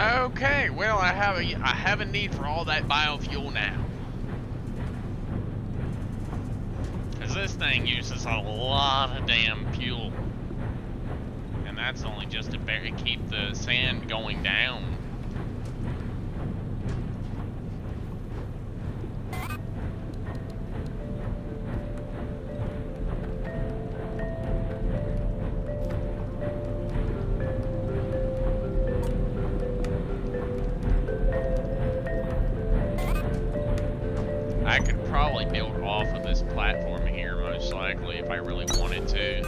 Okay, well, I have a need for all that biofuel now. Because this thing uses a lot of damn fuel. And that's only just to keep the sand going down. probably build off of this platform here, most likely, if I really wanted to.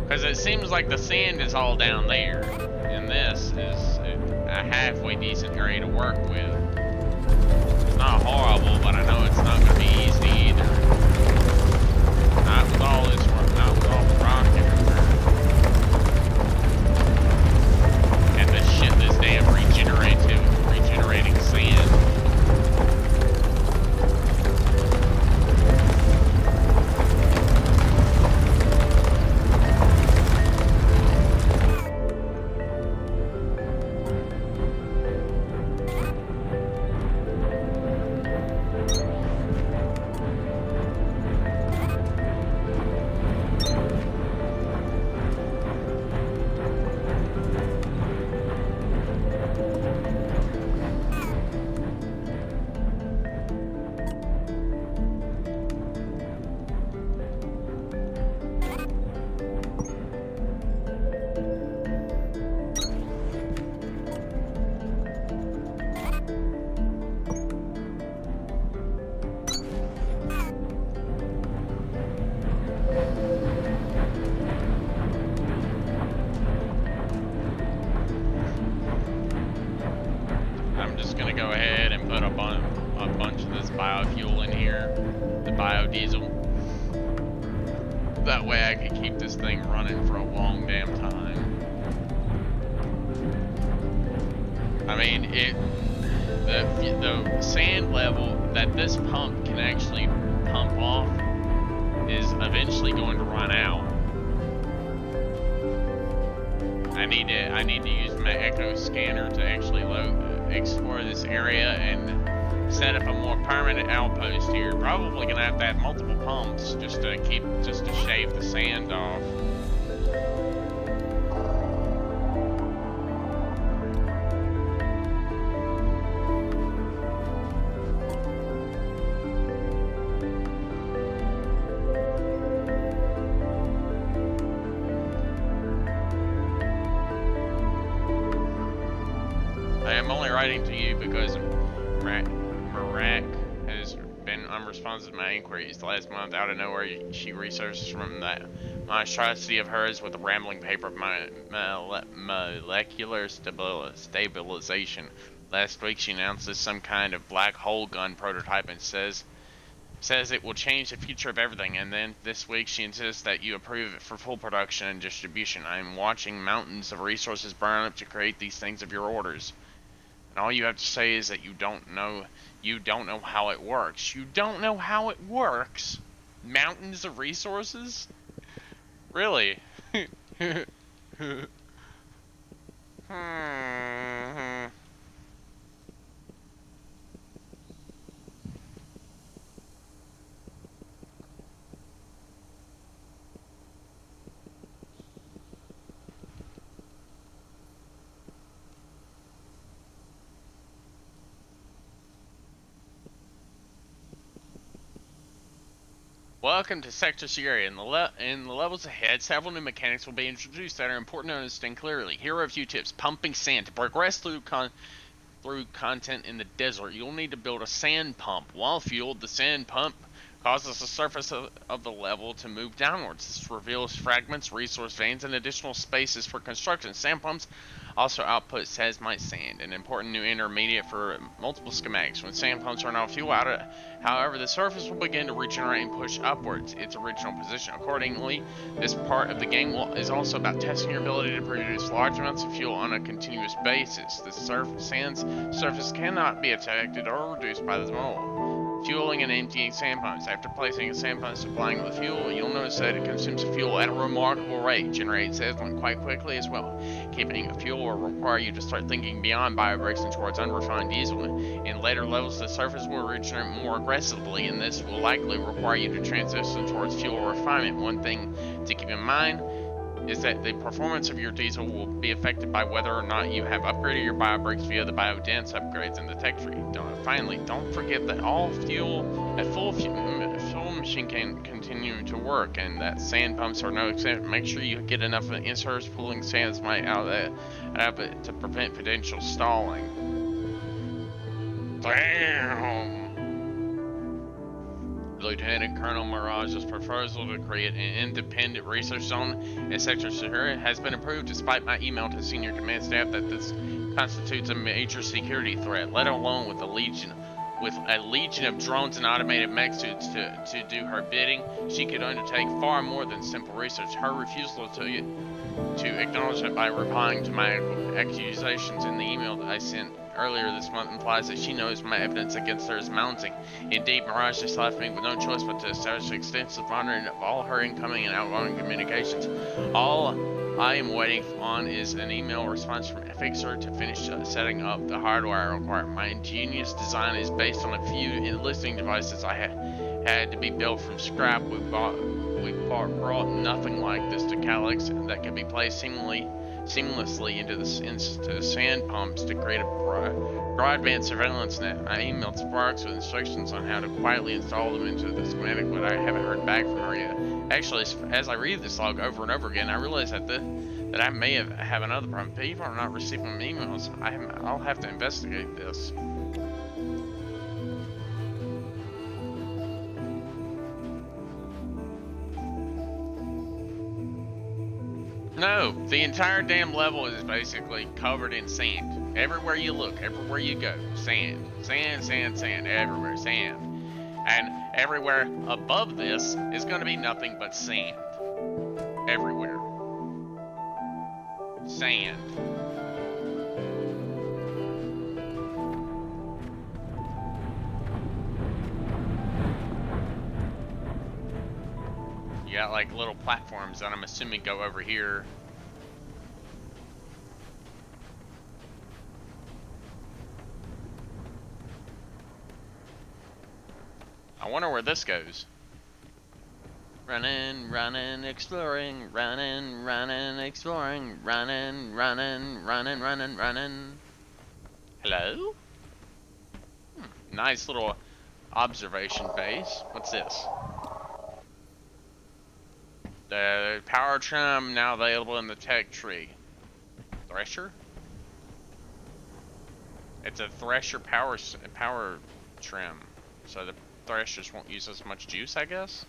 Because it seems like the sand is all down there, and this is a halfway decent area to work with. It's not horrible, but I know it's not going to be easy either. Not with all this work, not with all the rock everywhere. And this shit, this damn regenerating sand. That way I can keep this thing running for a long damn time. I mean, the sand level that this pump can actually pump off is eventually going to run out. I need to use my Echo scanner to actually explore this area and set up a more permanent outpost here. Probably gonna have to have multiple pumps just to shave the sand off. I am only writing to you because Marak has been unresponsive to my inquiries. Last month, out of nowhere, she resurfaced from that monstrosity of hers with a rambling paper of molecular stabilization. Last week, she announced some kind of black hole gun prototype and says it will change the future of everything. And then this week, she insists that you approve it for full production and distribution. I am watching mountains of resources burn up to create these things of your orders. And all you have to say is that you don't know how it works. You don't know how it works? Mountains of resources? Really? Welcome to Sector Sierra. In the levels ahead, several new mechanics will be introduced that are important to understand clearly. Here are a few tips. Pumping sand. To progress through content in the desert, you'll need to build a sand pump. While fueled, the sand pump causes the surface of the level to move downwards. This reveals fragments, resource veins, and additional spaces for construction. Sand pumps also output seismite sand, an important new intermediate for multiple schematics. When sand pumps run out of fuel, however, the surface will begin to regenerate and push upwards its original position. Accordingly, this part of the game is also about testing your ability to produce large amounts of fuel on a continuous basis. The sand's surface cannot be affected or reduced by the mold. Fueling and emptying sand pumps. After placing a sand pump supplying with fuel, you'll notice that it consumes fuel at a remarkable rate, generates seismic quite quickly as well. Keeping the fuel will require you to start thinking beyond biobricks and towards unrefined diesel. In later levels, the surface will regenerate more aggressively, and this will likely require you to transition towards fuel refinement. One thing to keep in mind is that the performance of your diesel will be affected by whether or not you have upgraded your biobricks via the biodense upgrades in the tech tree. Finally, don't forget that full fuel machine can continue to work, and that sand pumps are no exception. Make sure you get enough inserts pulling sands out of it to prevent potential stalling. Damn! Lieutenant Colonel Mirage's proposal to create an independent research zone in Sector Sahara has been approved despite my email to senior command staff that this constitutes a major security threat, let alone with a legion of drones and automated mech suits to do her bidding. She could undertake far more than simple research. Her refusal to acknowledge it by replying to my accusations in the email that I sent earlier this month implies that she knows my evidence against her is mounting. Indeed, Mirage just left me with no choice but to establish extensive monitoring of all her incoming and outgoing communications. All I am waiting on is an email response from Fixer to finish setting up the hardware required. My ingenious design is based on a few enlisting devices I had to be built from scrap. We brought nothing like this to Calyx that can be placed seamlessly into the sand pumps to create a broadband surveillance net. I emailed Sparks with instructions on how to quietly install them into the schematic, but I haven't heard back from her yet. Actually, as I read this log over and over again, I realize that I may have another problem. People are not receiving my emails. I'll have to investigate this. No, the entire damn level is basically covered in sand. Everywhere you look, everywhere you go, sand. Sand, sand, sand, everywhere, sand. And everywhere above this is going to be nothing but sand. Everywhere. Sand. You got like little platforms that I'm assuming go over here. I wonder where this goes. Running, running, exploring, running, running, exploring, running, running, running, running, running. Hello? Nice little observation base. What's this? The power trim now available in the tech tree. Thresher? It's a Thresher power trim, so the Threshers won't use as much juice, I guess.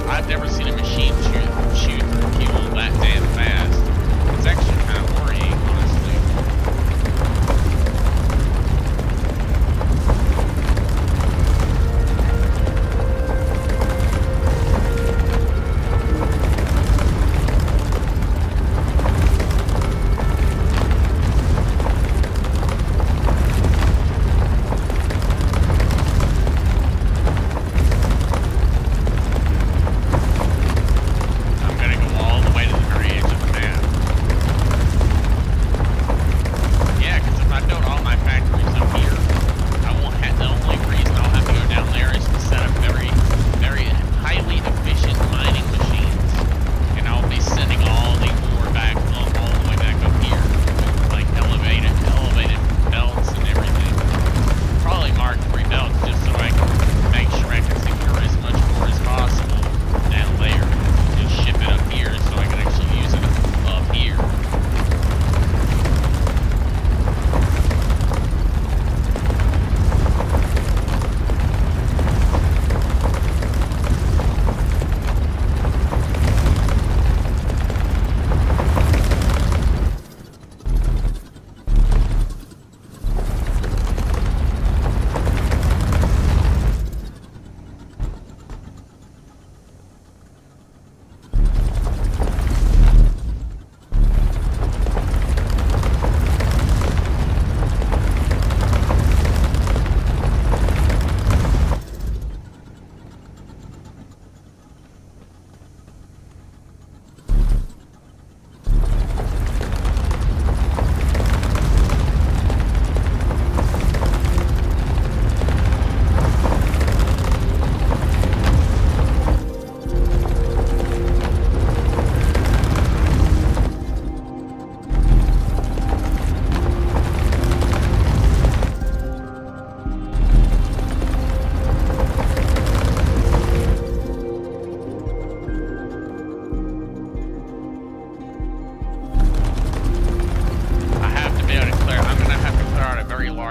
I've never seen a machine shoot through fuel that damn fast. It's actually kind of worrying, honestly.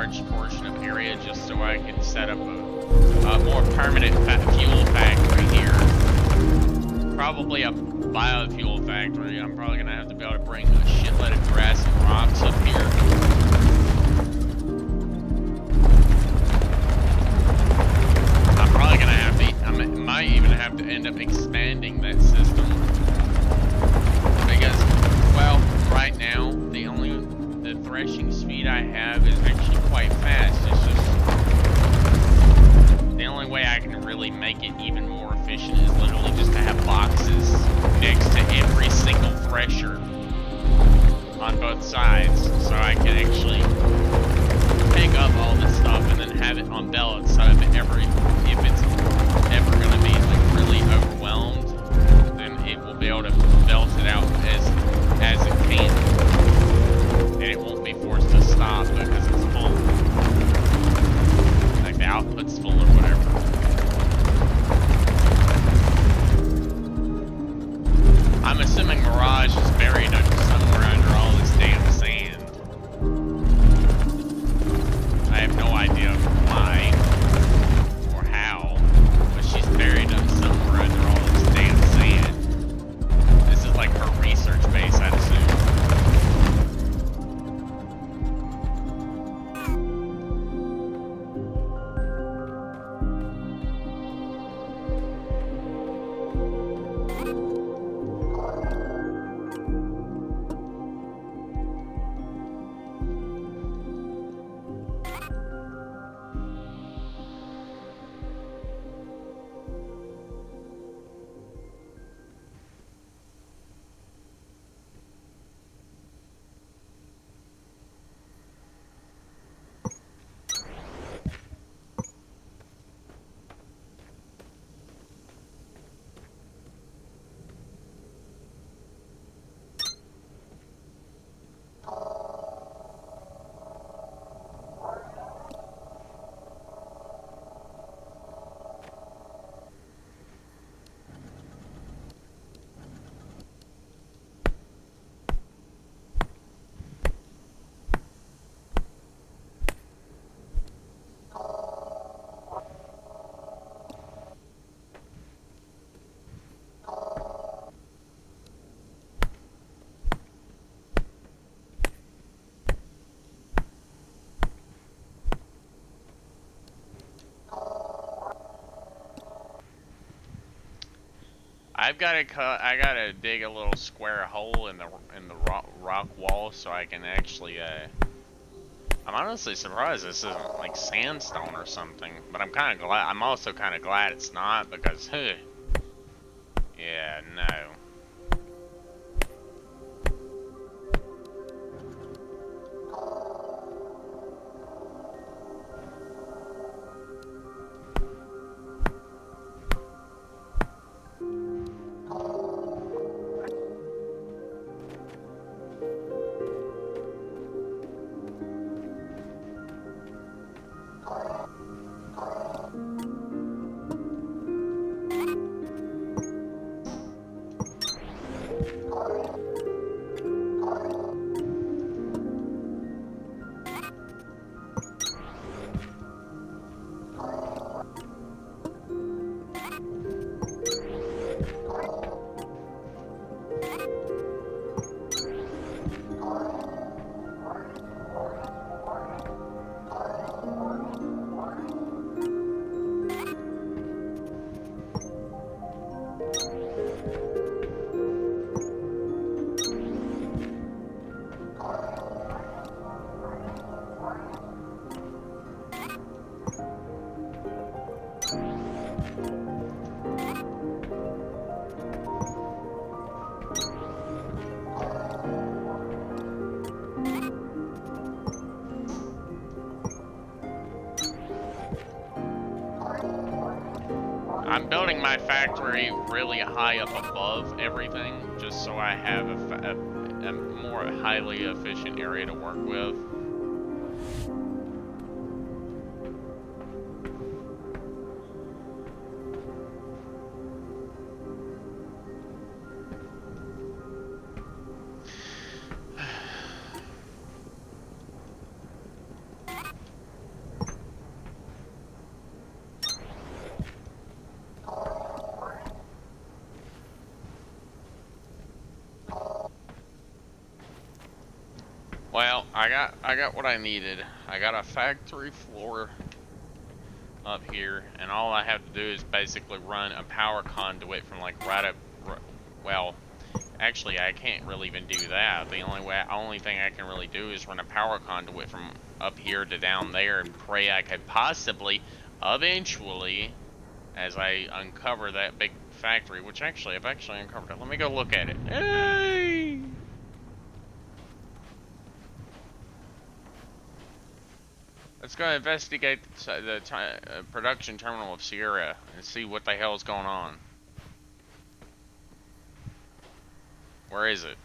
large portion of area just so I can set up a more permanent fuel factory here. Probably a biofuel factory. I'm probably gonna have to be able to bring a shitload of grass and rocks up here. I'm probably gonna have to, I might even have to end up expanding that system. Because, well, right now, the threshing speed I have is actually quite fast. It's just, the only way I can really make it even more efficient is literally just to have boxes next to every single thresher on both sides, so I can actually pick up all this stuff and then have it on belts, so if it's ever gonna be like really overwhelmed, then it will be able to belt it out as it can, and it won't be forced to stop because it's full, like the output's full or whatever. I'm assuming Mirage is buried somewhere under all this damn sand. I have no idea why or how, but she's buried somewhere under all this damn sand. This is like her research base, I'd assume. I gotta dig a little square hole in the rock wall so I can actually, I'm honestly surprised this isn't like sandstone or something, but I'm also kind of glad it's not, because, yeah, no. I'm building my factory really high up above everything, just so I have a more highly efficient area to work with. Well, I got what I needed. I got a factory floor up here, and all I have to do is basically run a power conduit from like right up. Well, actually, I can't really even do that. The only thing I can really do is run a power conduit from up here to down there, and pray I could possibly, eventually, as I uncover that big factory, which actually I've actually uncovered it. Let me go look at it. Hey! Let's go investigate the production terminal of Sierra and see what the hell is going on. Where is it?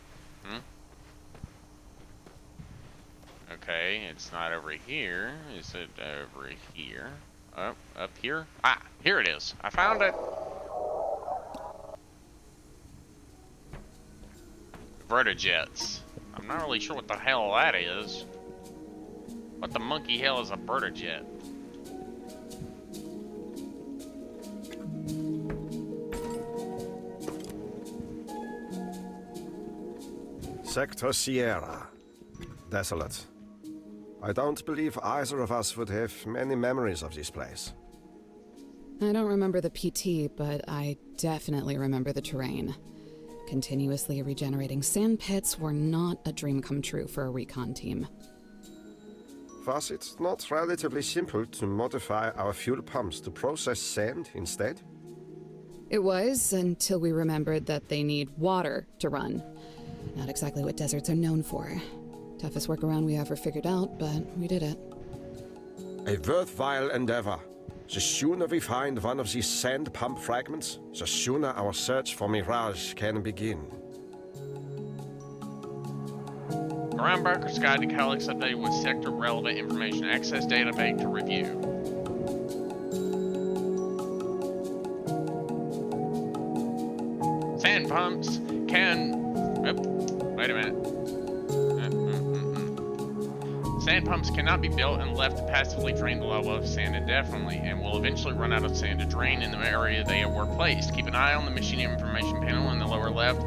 Okay, it's not over here. Is it over here? Oh, up here? Ah, here it is. I found it. Vertijets. I'm not really sure what the hell that is. What the monkey hell is a Vertijet? Sector Sierra. Desolate. I don't believe either of us would have many memories of this place. I don't remember the PT, but I definitely remember the terrain. Continuously regenerating sand pits were not a dream come true for a recon team. Was it not relatively simple to modify our fuel pumps to process sand instead? It was, until we remembered that they need water to run. Not exactly what deserts are known for. Toughest workaround we ever figured out, but we did it. A worthwhile endeavor. The sooner we find one of these sand pump fragments, the sooner our search for Mirage can begin. Groundbreaker's Guide to Calyx updated with sector-relevant information. Access data bank to review. Sand pumps can... wait a minute. Sand pumps cannot be built and left to passively drain the level of sand indefinitely, and will eventually run out of sand to drain in the area they were placed. Keep an eye on the machine information panel in the lower left.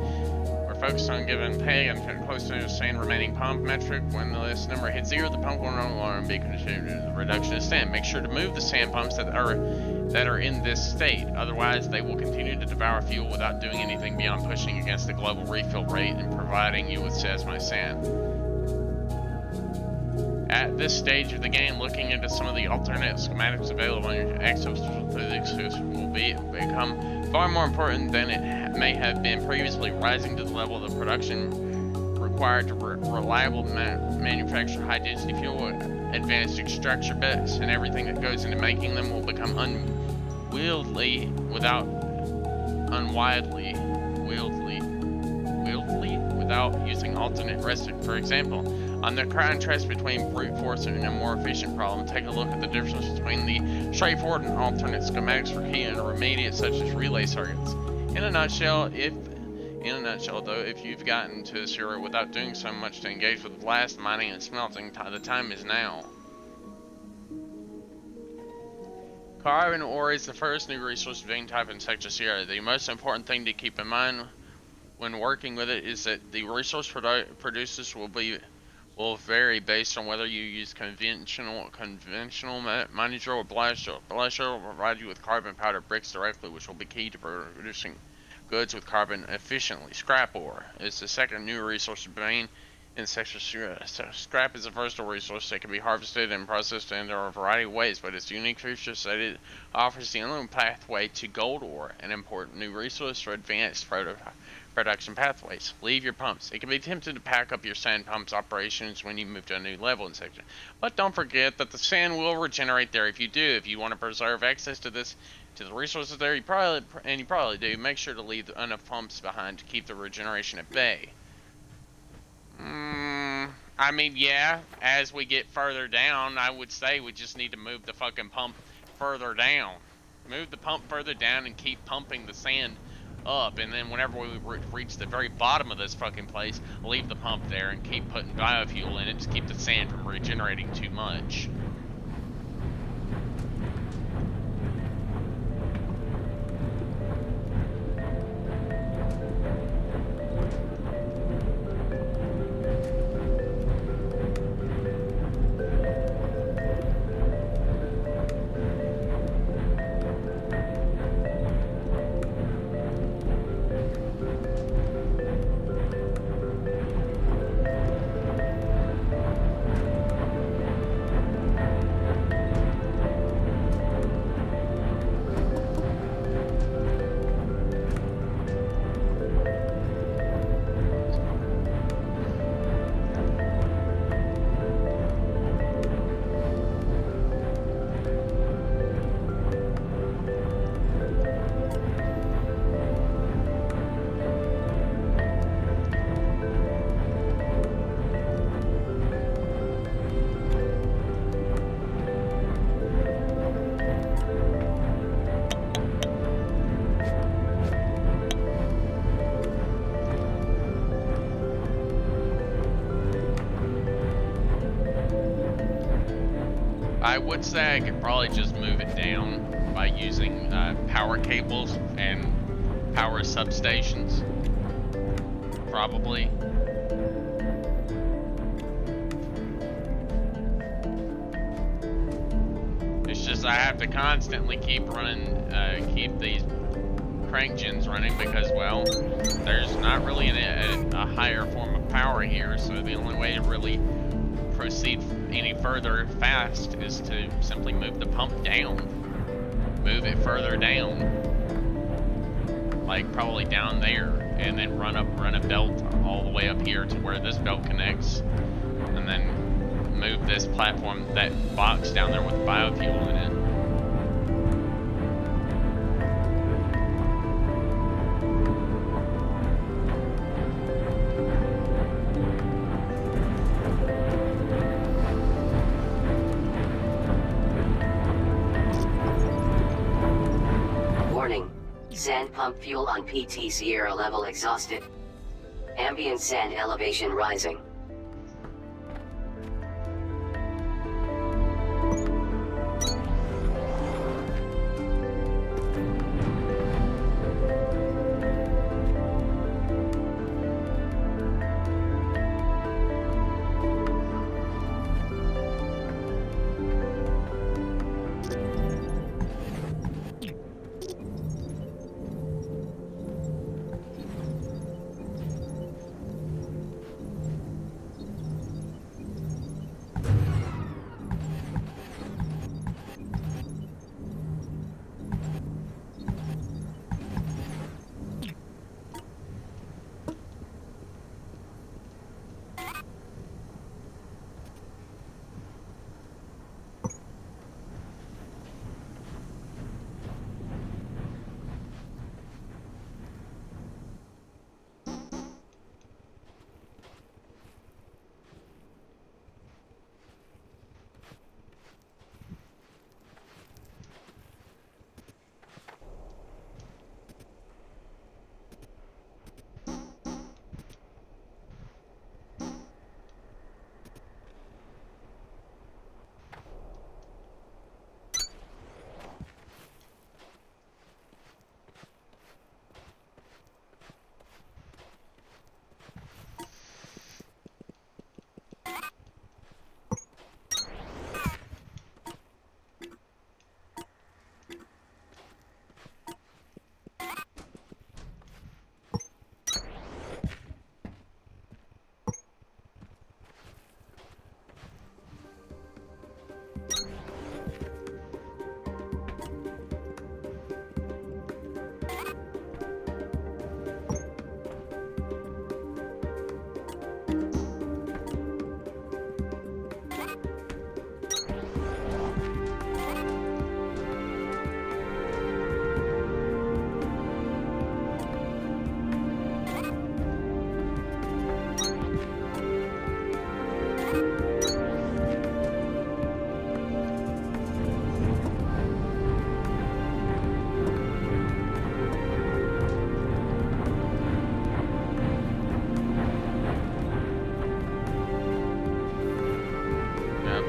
Focused on giving pay and close to the sand remaining pump metric. When this number hits 0, the pump will no longer be contributed to the reduction of sand. Make sure to move the sand pumps that are in this state. Otherwise, they will continue to devour fuel without doing anything beyond pushing against the global refill rate and providing you with sesame sand. At this stage of the game, looking into some of the alternate schematics available in your exophysics will become far more important than it may have been previously. Rising to the level of the production required to reliable manufacture high-density fuel, advanced extraction bits, and everything that goes into making them will become unwieldy without using alternate recipe. For example, on the contrast between brute force and a more efficient problem, take a look at the difference between the straightforward and alternate schematics for key and intermediate such as relay circuits. In a nutshell, though, if you've gotten to Sierra without doing so much to engage with blast, mining, and smelting, the time is now. Carbon ore is the first new resource being type in Sector Sierra. The most important thing to keep in mind when working with it is that the resource producers will vary based on whether you use conventional mining drill or blast drill. Blast drill will provide you with carbon powder bricks directly, which will be key to producing goods with carbon efficiently. Scrap ore is the second new resource being in Sector Sierra. So scrap is a versatile resource that can be harvested and processed in a variety of ways, but its unique feature is that it offers the only pathway to gold ore, an important new resource for advanced production pathways. Leave your pumps. It can be tempting to pack up your sand pumps operations when you move to a new level in Sector, but don't forget that the sand will regenerate there. If you want to preserve access to the resources there, you probably do, make sure to leave enough pumps behind to keep the regeneration at bay. I mean, yeah, as we get further down, I would say we just need to move the fucking pump further down. Move the pump further down and keep pumping the sand up, and then whenever we reach the very bottom of this fucking place, leave the pump there and keep putting biofuel in it to keep the sand from regenerating too much. I would say I could probably just move it down by using power cables and power substations. Probably. It's just I have to constantly keep running, keep these crank gens running because, well, there's not really a higher form of power here, so the only way to really proceed any further fast is to simply move the pump down. Move it further down. Like probably down there, and then run a belt all the way up here to where this belt connects, and then move this platform, that box down there with biofuel in it. Sand pump fuel on PT Sierra level exhausted. Ambient sand elevation rising.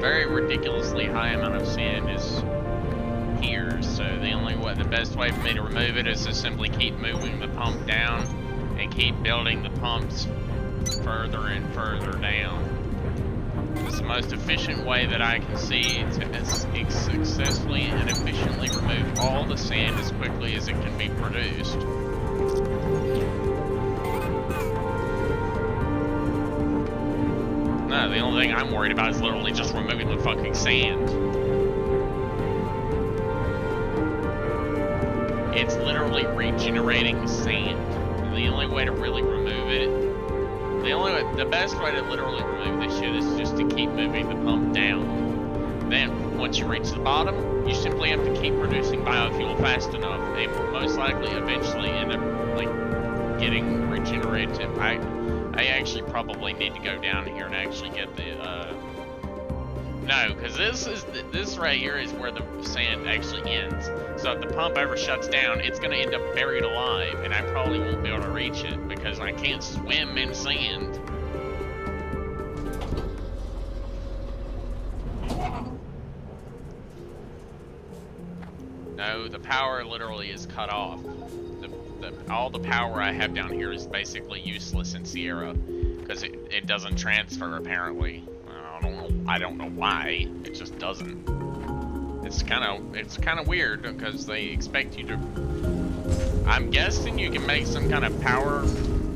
Very ridiculously high amount of sand is here, so the best way for me to remove it is to simply keep moving the pump down and keep building the pumps further and further down. It's the most efficient way that I can see to successfully and efficiently remove all the sand as quickly as it can be produced. No, the only thing I'm worried about is literally just removing the fucking sand. It's literally regenerating sand. The only way to really remove it, the best way to literally remove this shit is just to keep moving the pump down. Then, once you reach the bottom, you simply have to keep producing biofuel fast enough. It will most likely eventually end up, like, getting regenerated. I actually probably need to go down here and actually get the, no, because this right here is where the sand actually ends. So if the pump ever shuts down, it's going to end up buried alive, and I probably won't be able to reach it because I can't swim in sand. No, the power literally is cut off. All the power I have down here is basically useless in Sierra because it doesn't transfer apparently. I don't know why. It just doesn't. It's kind of weird because they expect you to. I'm guessing you can make some kind of power,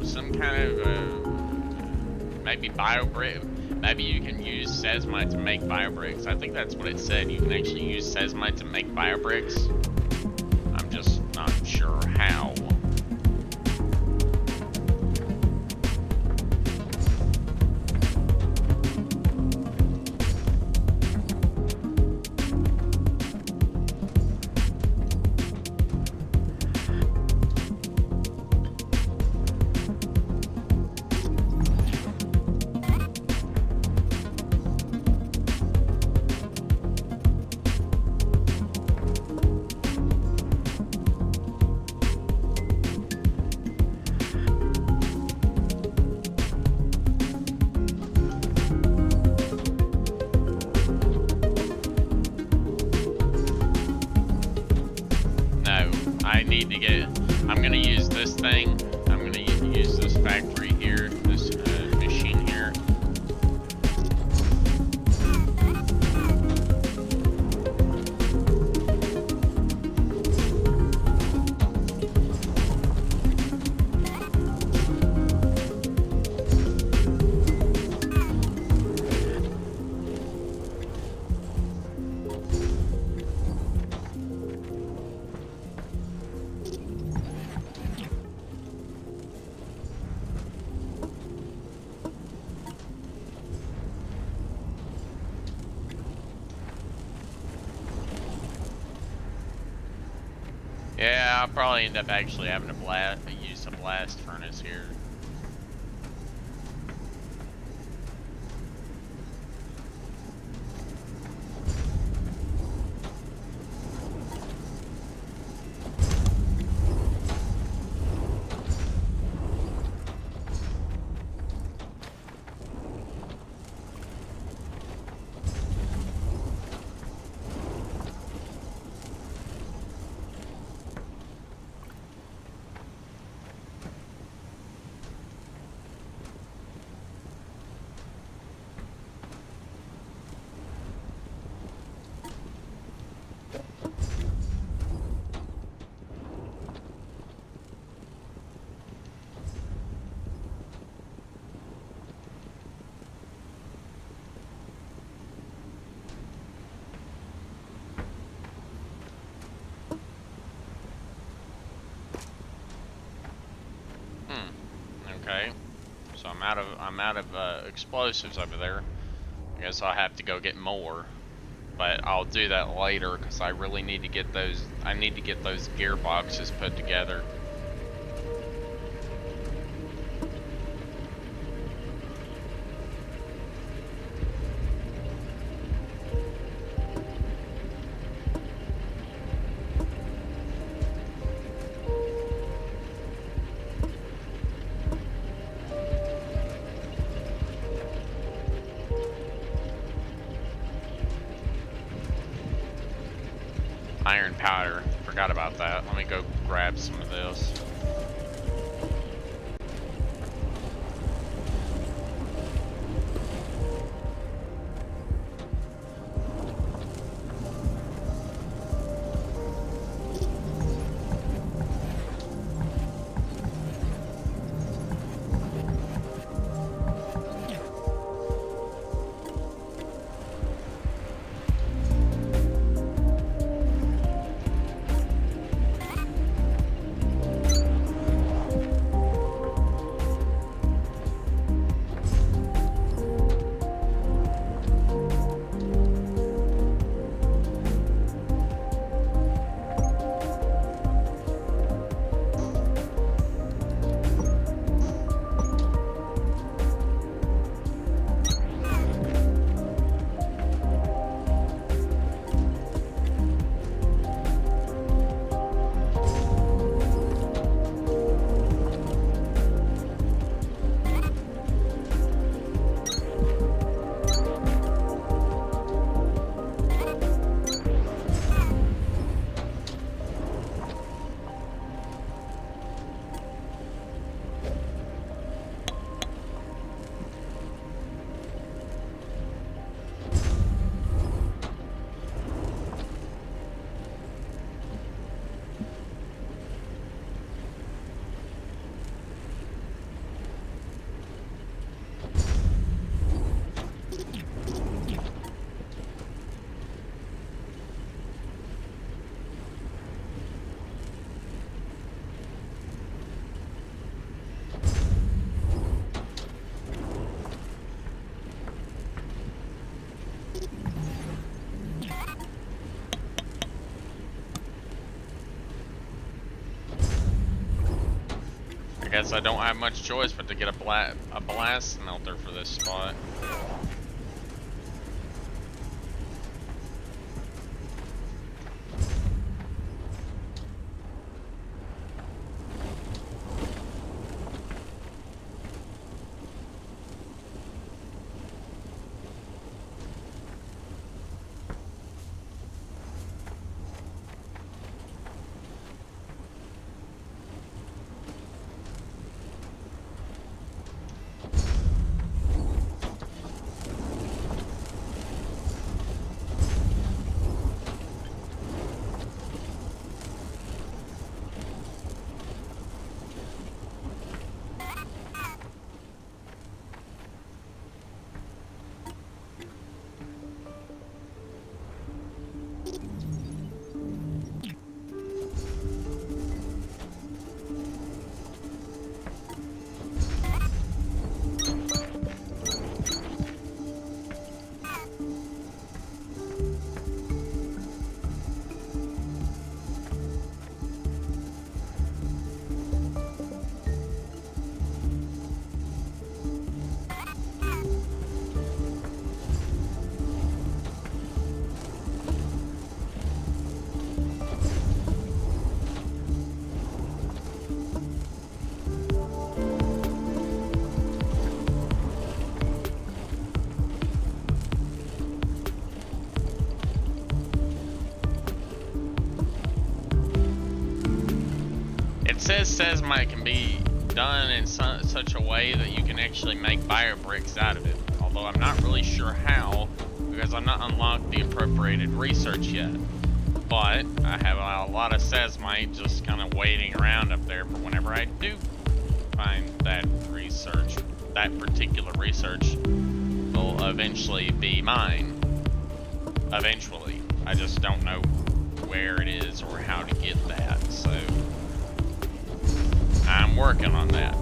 some kind of maybe biobrick. Maybe you can use seismite to make biobricks. I think that's what it said. You can actually use seismite to make biobricks. I'm just not sure how. I'm gonna use this thing. I'm gonna use this factory here, this machine here. Yeah, I'll probably end up actually having to use a blast furnace here. Okay, so I'm out of explosives over there. I guess I'll have to go get more, but I'll do that later because I really need to get those. I need to get those gearboxes put together. Iron powder. Forgot about that. Let me go grab some of this. guess I don't have much choice but to get a blast smelter for this spot. It says Seismite can be done in such a way that you can actually make bio bricks out of it. Although I'm not really sure how, because I've not unlocked the appropriated research yet. But I have a lot of Seismite just kind of waiting around up there for whenever I do find that research. That particular research will eventually be mine. Eventually. I just don't know where it is or how to get that, so I'm working on that.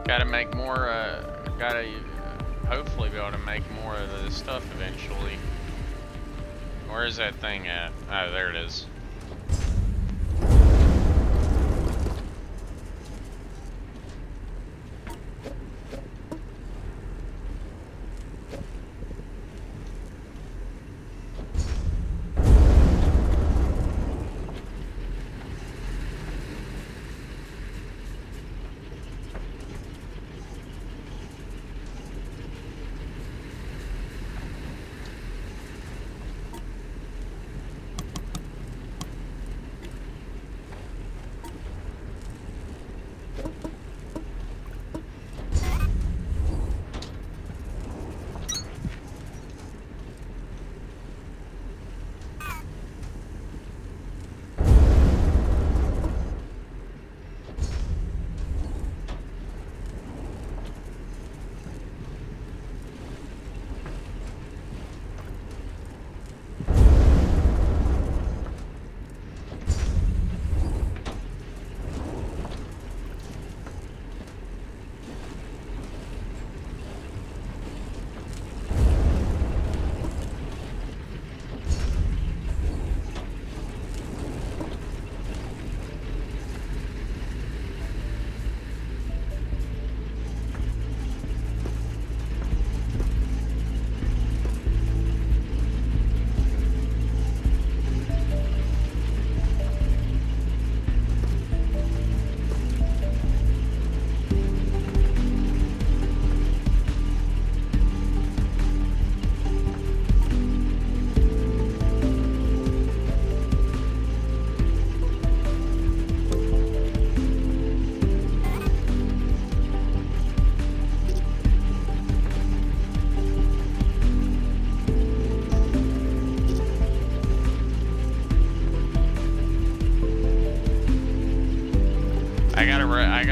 Gotta make more, gotta hopefully be able to make more of this stuff eventually. Where's that thing at? Oh, there it is.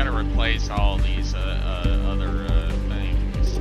gotta replace all these other things.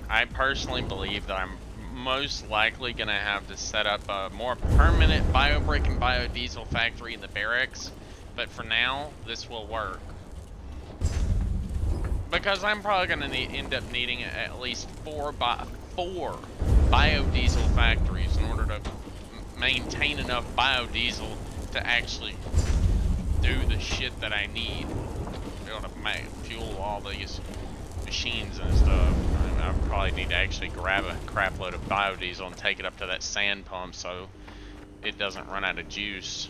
I personally believe that I'm most likely going to have to set up a more permanent biobrick and biodiesel factory in the barracks, but for now, this will work. Because I'm probably going to end up needing at least four biodiesel factories in order to maintain enough biodiesel to actually do the shit that I need. Be able to fuel all these machines and stuff. I probably need to actually grab a crap load of biodiesel and take it up to that sand pump so it doesn't run out of juice.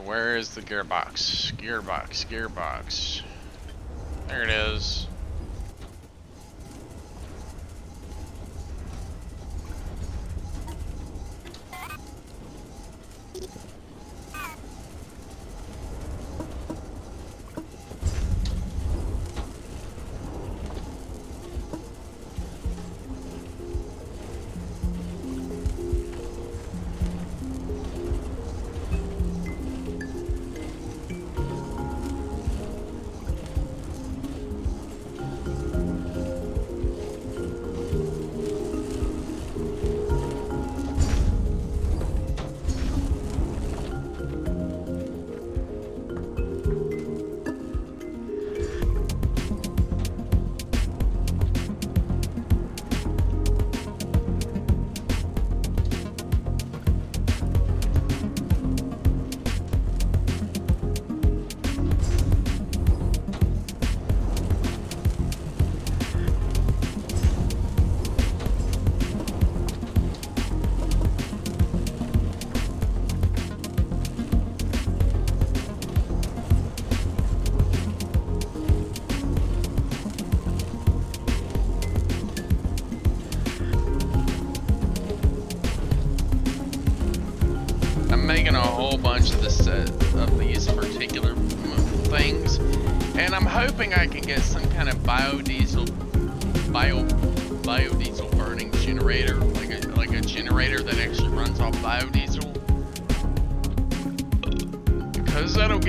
Where is the gearbox? Gearbox. There it is. Making a whole bunch of these particular things, and I'm hoping I can get some kind of biodiesel burning generator, like a generator that actually runs off biodiesel, because that'll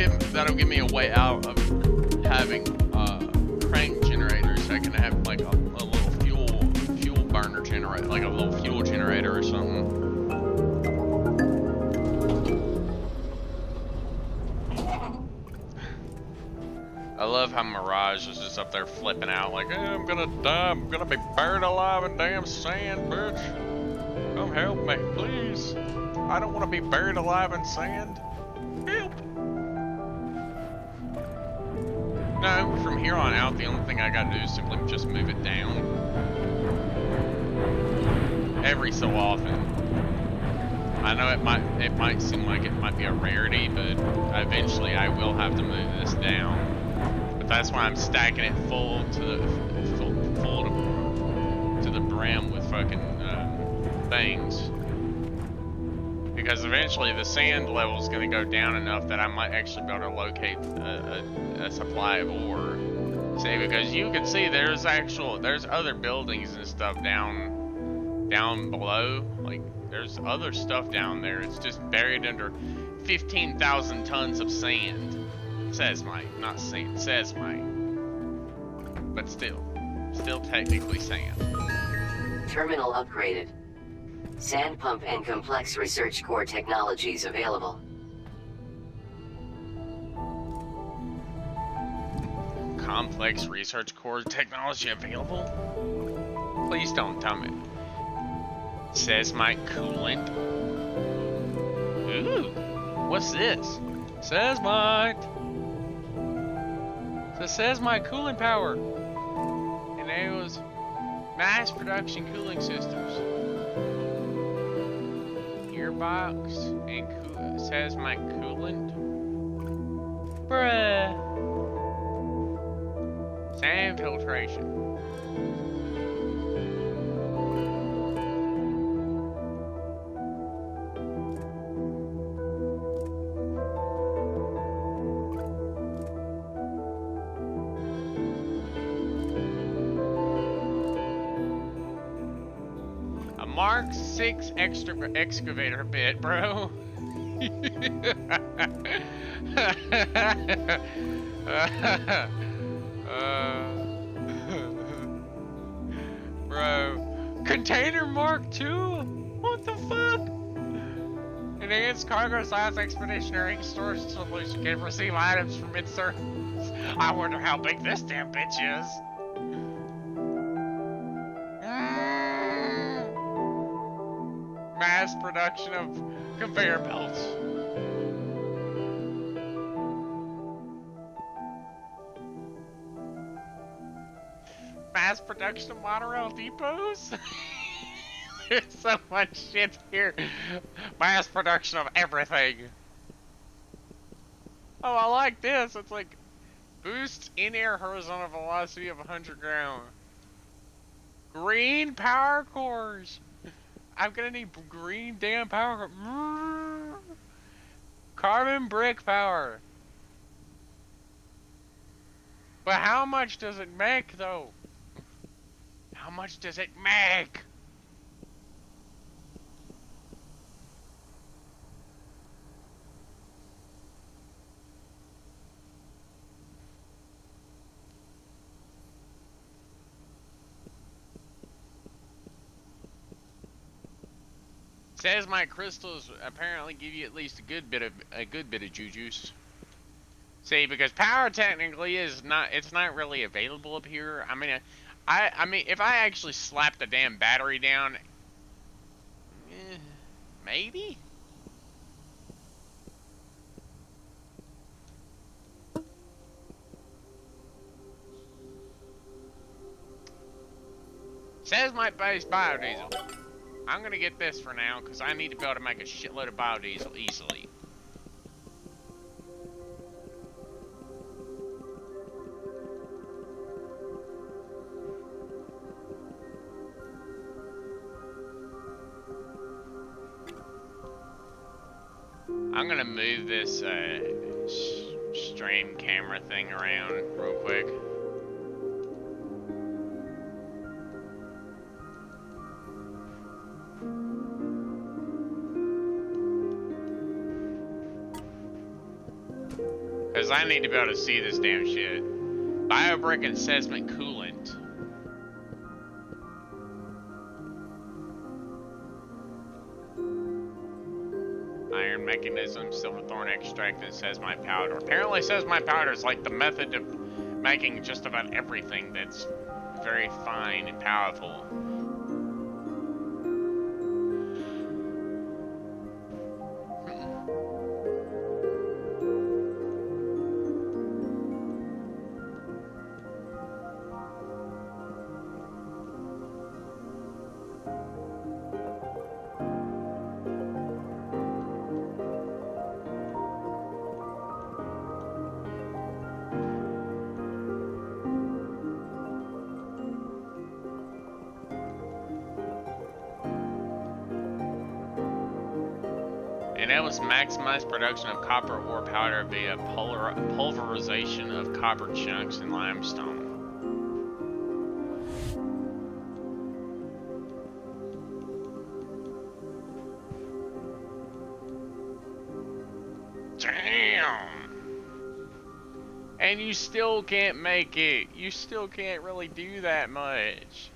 give me a way out of having crank generators. I can have like a little fuel burner generator, like a little fuel generator or something. I love how Mirage is just up there flipping out like, hey, I'm gonna die, I'm gonna be buried alive in damn sand, bitch. Come help me, please. I don't want to be buried alive in sand. Help. No, from here on out, the only thing I gotta do is simply just move it down. Every so often. I know it might seem like it might be a rarity, but eventually I will have to move this down. But that's why I'm stacking it full to the to the brim with fucking things. Because eventually the sand level is going to go down enough that I might actually be able to locate a supply of ore. See, because you can see there's other buildings and stuff down below. Like, there's other stuff down there. It's just buried under 15,000 tons of sand. Seismite, not sand, seismite. But still technically sand. Terminal upgraded. Sand pump and complex research core technologies available. Complex research core technology available? Please don't tell me. Seismite coolant. Ooh, what's this? Seismite. It says seismite cooling power. Enables mass production cooling systems. Gearbox and seismite coolant. Bruh. Sand filtration. A Mark 6 excavator bit, bro. Bro, container Mark II? What the fuck? Enhanced cargo size expeditionary storage solution can receive items from its surface. I wonder how big this damn bitch is. Mass production of conveyor belts. Mass production of monorail depots? There's so much shit here. Mass production of everything. Oh, I like this. It's like boosts in-air horizontal velocity of 100 ground. Green power cores. I'm gonna need green damn power core. Carbon brick power. But how much does it make though? How much does it make? Says my crystals apparently give you at least a good bit of jujuice. See, because power technically it's not really available up here. I mean, I mean, if I actually slap the damn battery down, maybe. Says my base biodiesel. I'm gonna get this for now because I need to be able to make a shitload of biodiesel easily. I'm gonna move this stream camera thing around real quick. Because I need to be able to see this damn shit. Biobrick and seismic coolant. Iron mechanism, silverthorn extract, and seismite powder. Apparently seismite powder is like the method of making just about everything that's very fine and powerful. enables maximized production of copper ore powder via pulverization of copper chunks in limestone. Damn! And you still can't make it. You still can't really do that much.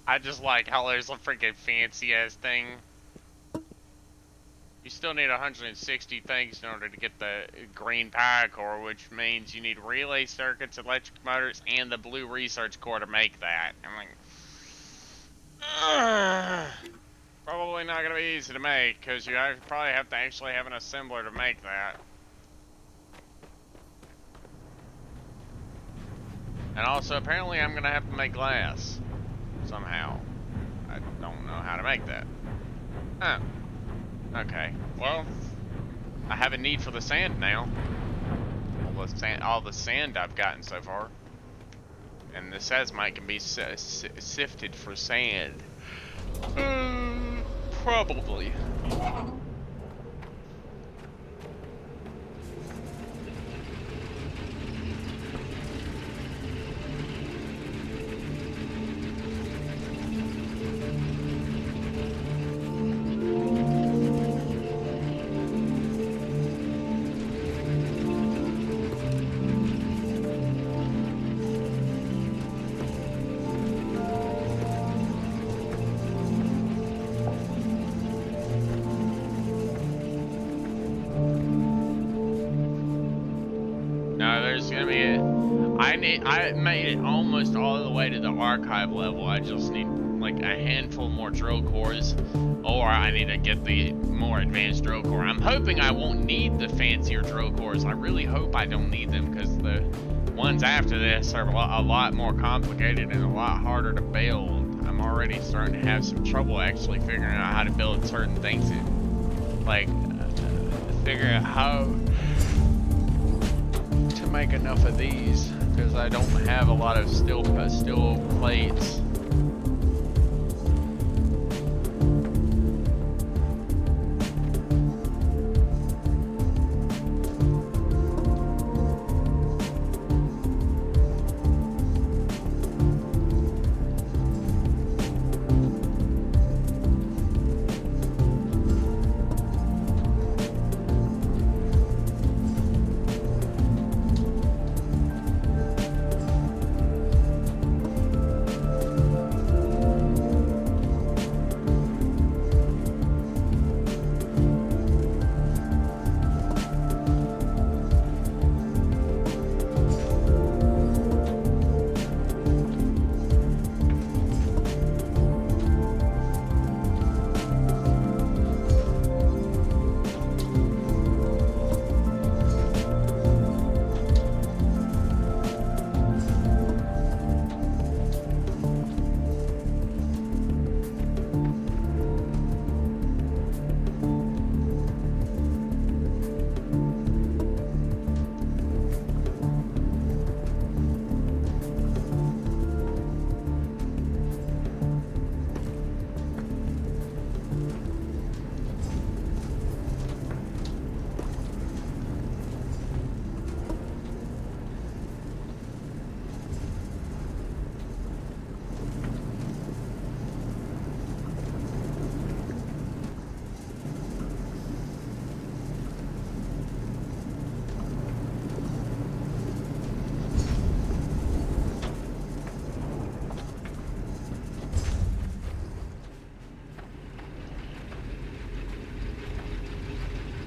I just like how there's a freaking fancy ass thing. You still need 160 things in order to get the green power core, which means you need relay circuits, electric motors, and the blue research core to make that. I'm like, probably not gonna be easy to make, because you probably have to actually have an assembler to make that. And also, apparently I'm gonna have to make glass. Somehow. I don't know how to make that. Huh. Okay. Well, I have a need for the sand now. All the sand I've gotten so far. And the seismite can be sifted for sand. Probably. I made it almost all the way to the archive level. I just need like a handful more drill cores, or I need to get the more advanced drill core. I'm hoping I won't need the fancier drill cores. I really hope I don't need them, because the ones after this are a lot more complicated and a lot harder to build. I'm already starting to have some trouble actually figuring out how to build certain things. Like, figure out how to make enough of these, because I don't have a lot of steel plates.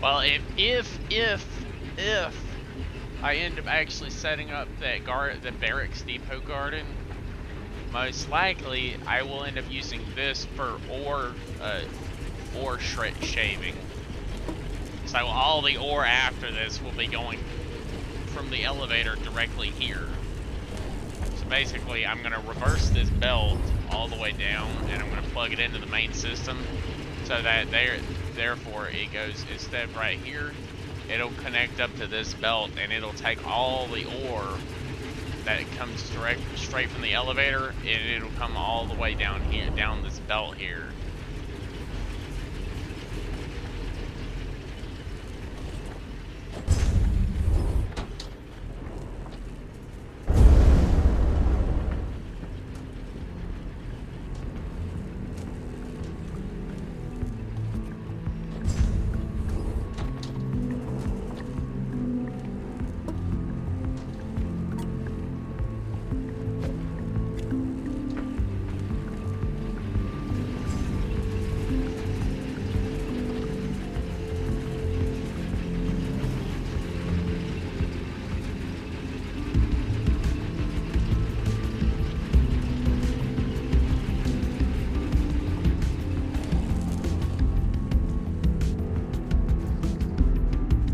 Well, if I end up actually setting up the barracks depot garden, most likely I will end up using this for ore shaving. So all the ore after this will be going from the elevator directly here. So basically, I'm gonna reverse this belt all the way down, and I'm gonna plug it into the main system, so that therefore it goes, instead of right here, it'll connect up to this belt, and it'll take all the ore that comes straight from the elevator, it'll come all the way down here, down this belt here.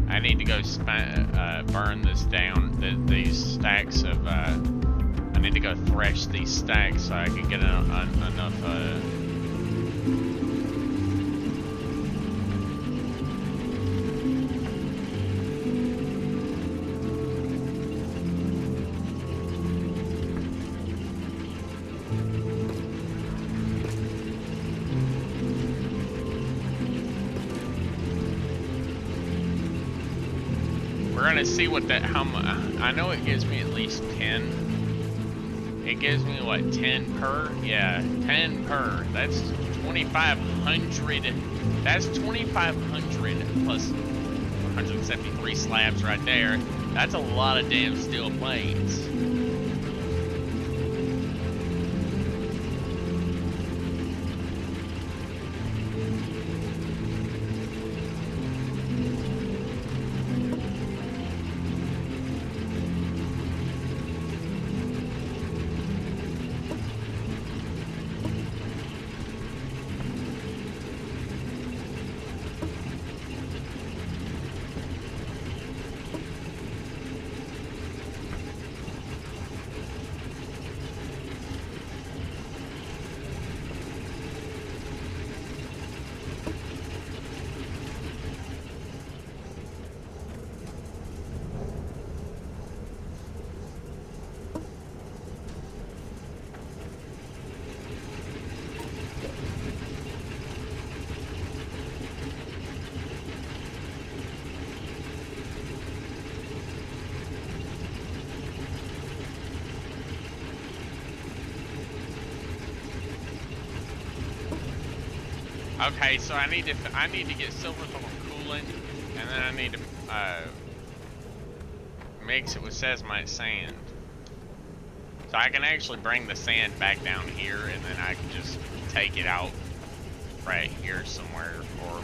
I need to go burn this down, these stacks of, I need to go thresh these stacks so I can get enough, we're gonna see what that, how much, I know it gives me at least 10. It gives me what, 10 per? Yeah, 10 per. That's 2,500. That's 2,500 plus 173 slabs right there. That's a lot of damn steel plates. Okay, so I need to get silver thermal coolant, and then I need to mix it with seismite sand. So I can actually bring the sand back down here, and then I can just take it out right here somewhere, or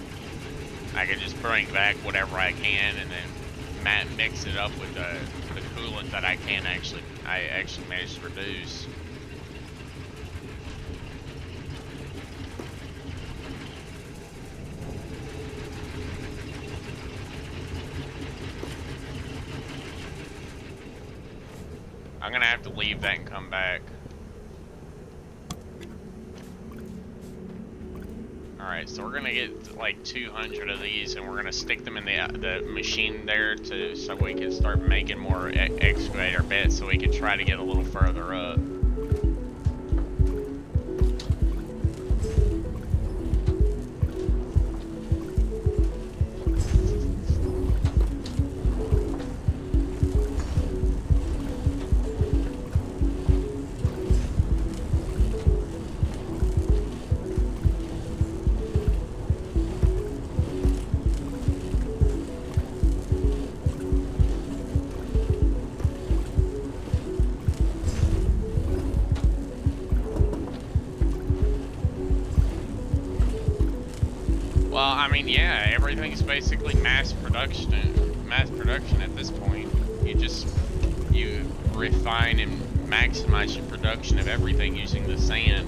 I can just bring back whatever I can, and then mix it up with the coolant that I actually managed to produce. I'm gonna have to leave that and come back. Alright, so we're gonna get like 200 of these, and we're gonna stick them in the machine there so we can start making more excavator beds, so we can try to get a little further up. Well, I mean, yeah, everything's basically mass production at this point. You refine and maximize your production of everything using the sand.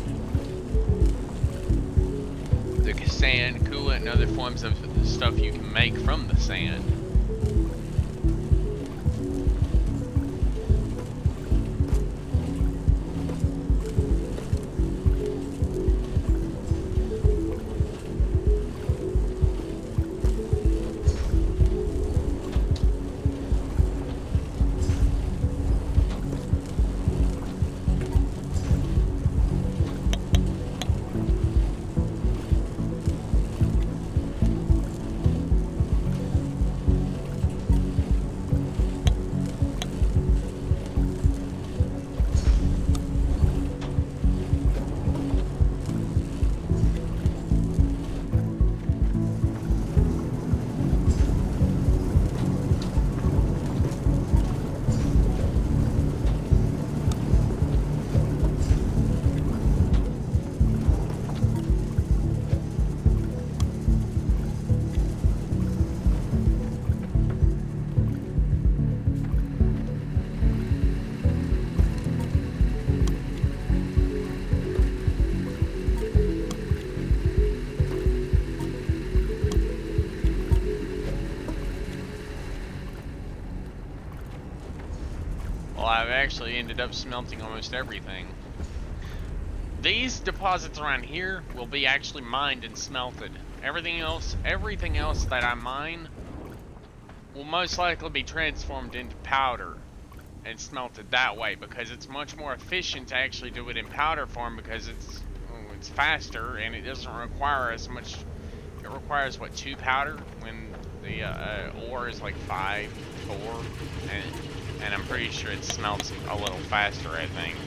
The sand, coolant, and other forms of stuff you can make from the sand. Well, I've actually ended up smelting almost everything. These deposits around here will be actually mined and smelted. Everything else that I mine will most likely be transformed into powder and smelted that way, because it's much more efficient to actually do it in powder form, because it's faster and it doesn't require as much. It requires what, 2 powder when the ore is like 5, 4, and I'm pretty sure it smelts a little faster, I think.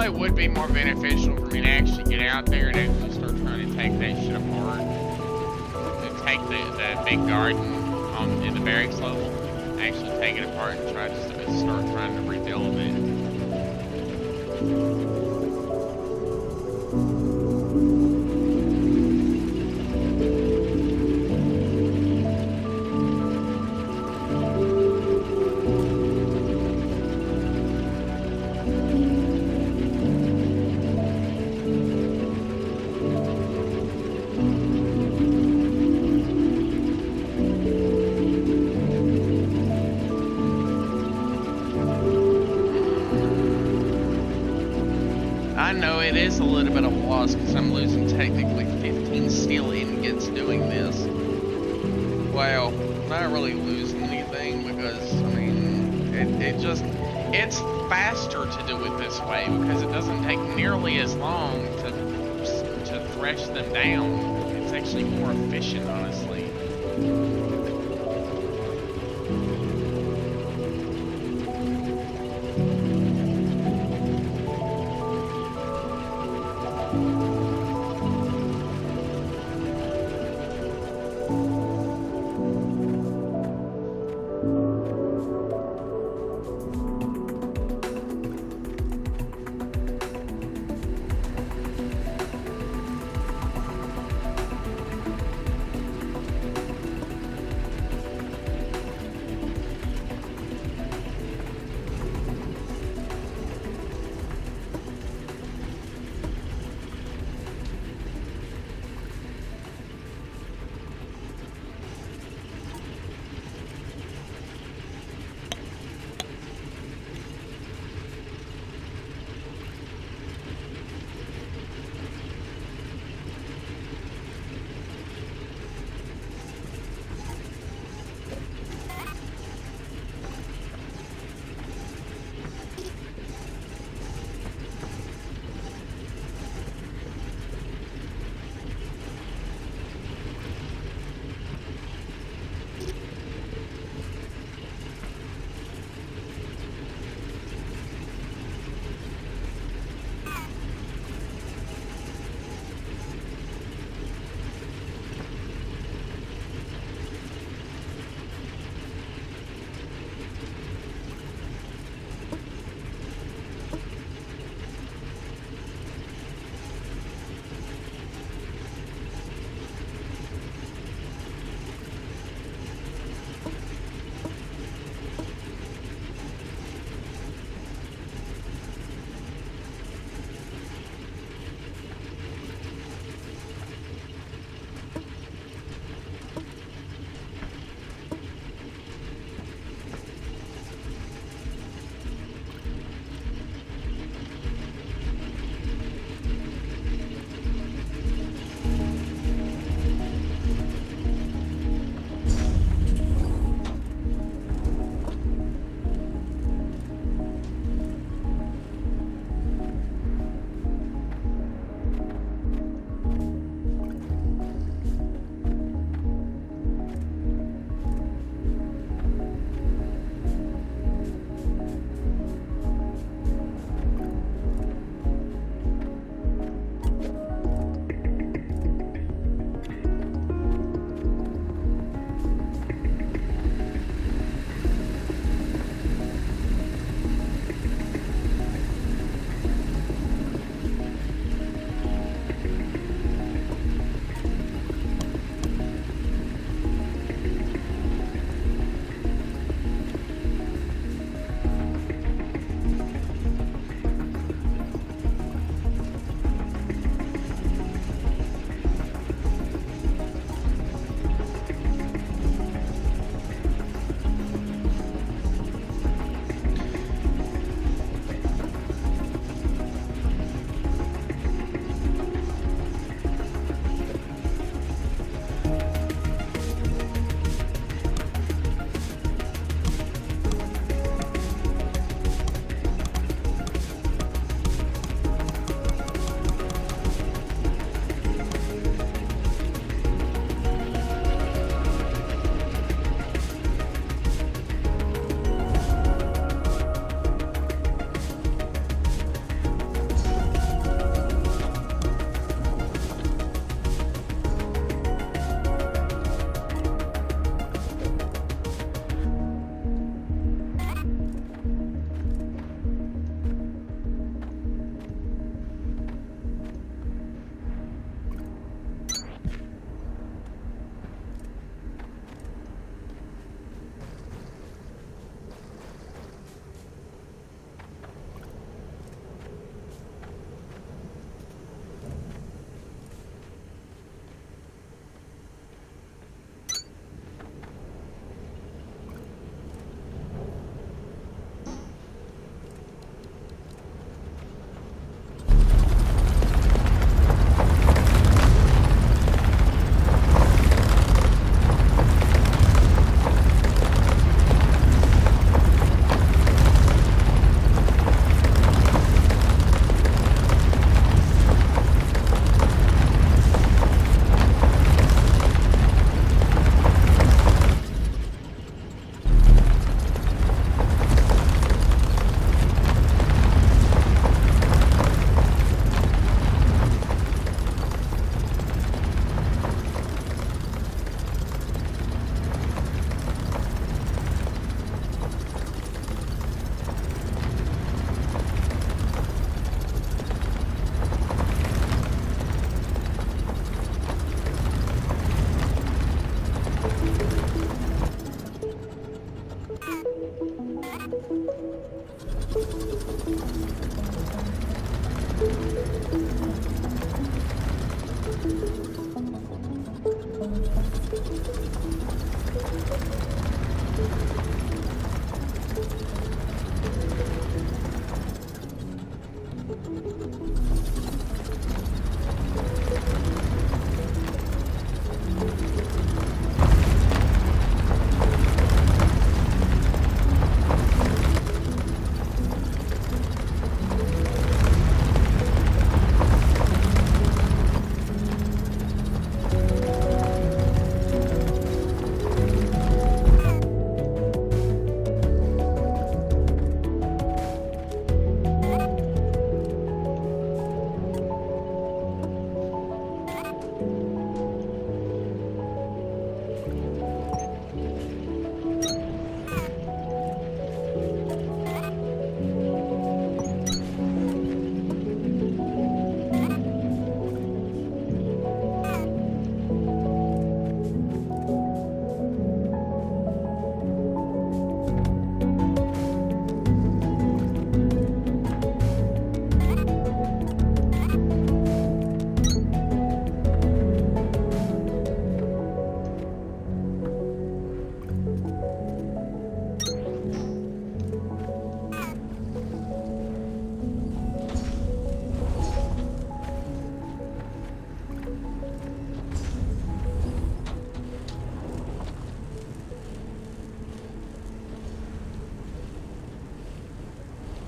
Would be more beneficial for me to actually get out there and actually start trying to take that shit apart. And take the big garden in the barracks level, actually take it apart and try to start trying to rebuild it. I know it is a little bit of a loss because I'm losing technically 15 steel ingots doing this. Well, not really losing anything because, I mean, it's faster to do it this way because it doesn't take nearly as long to thresh them down. It's actually more efficient, honestly.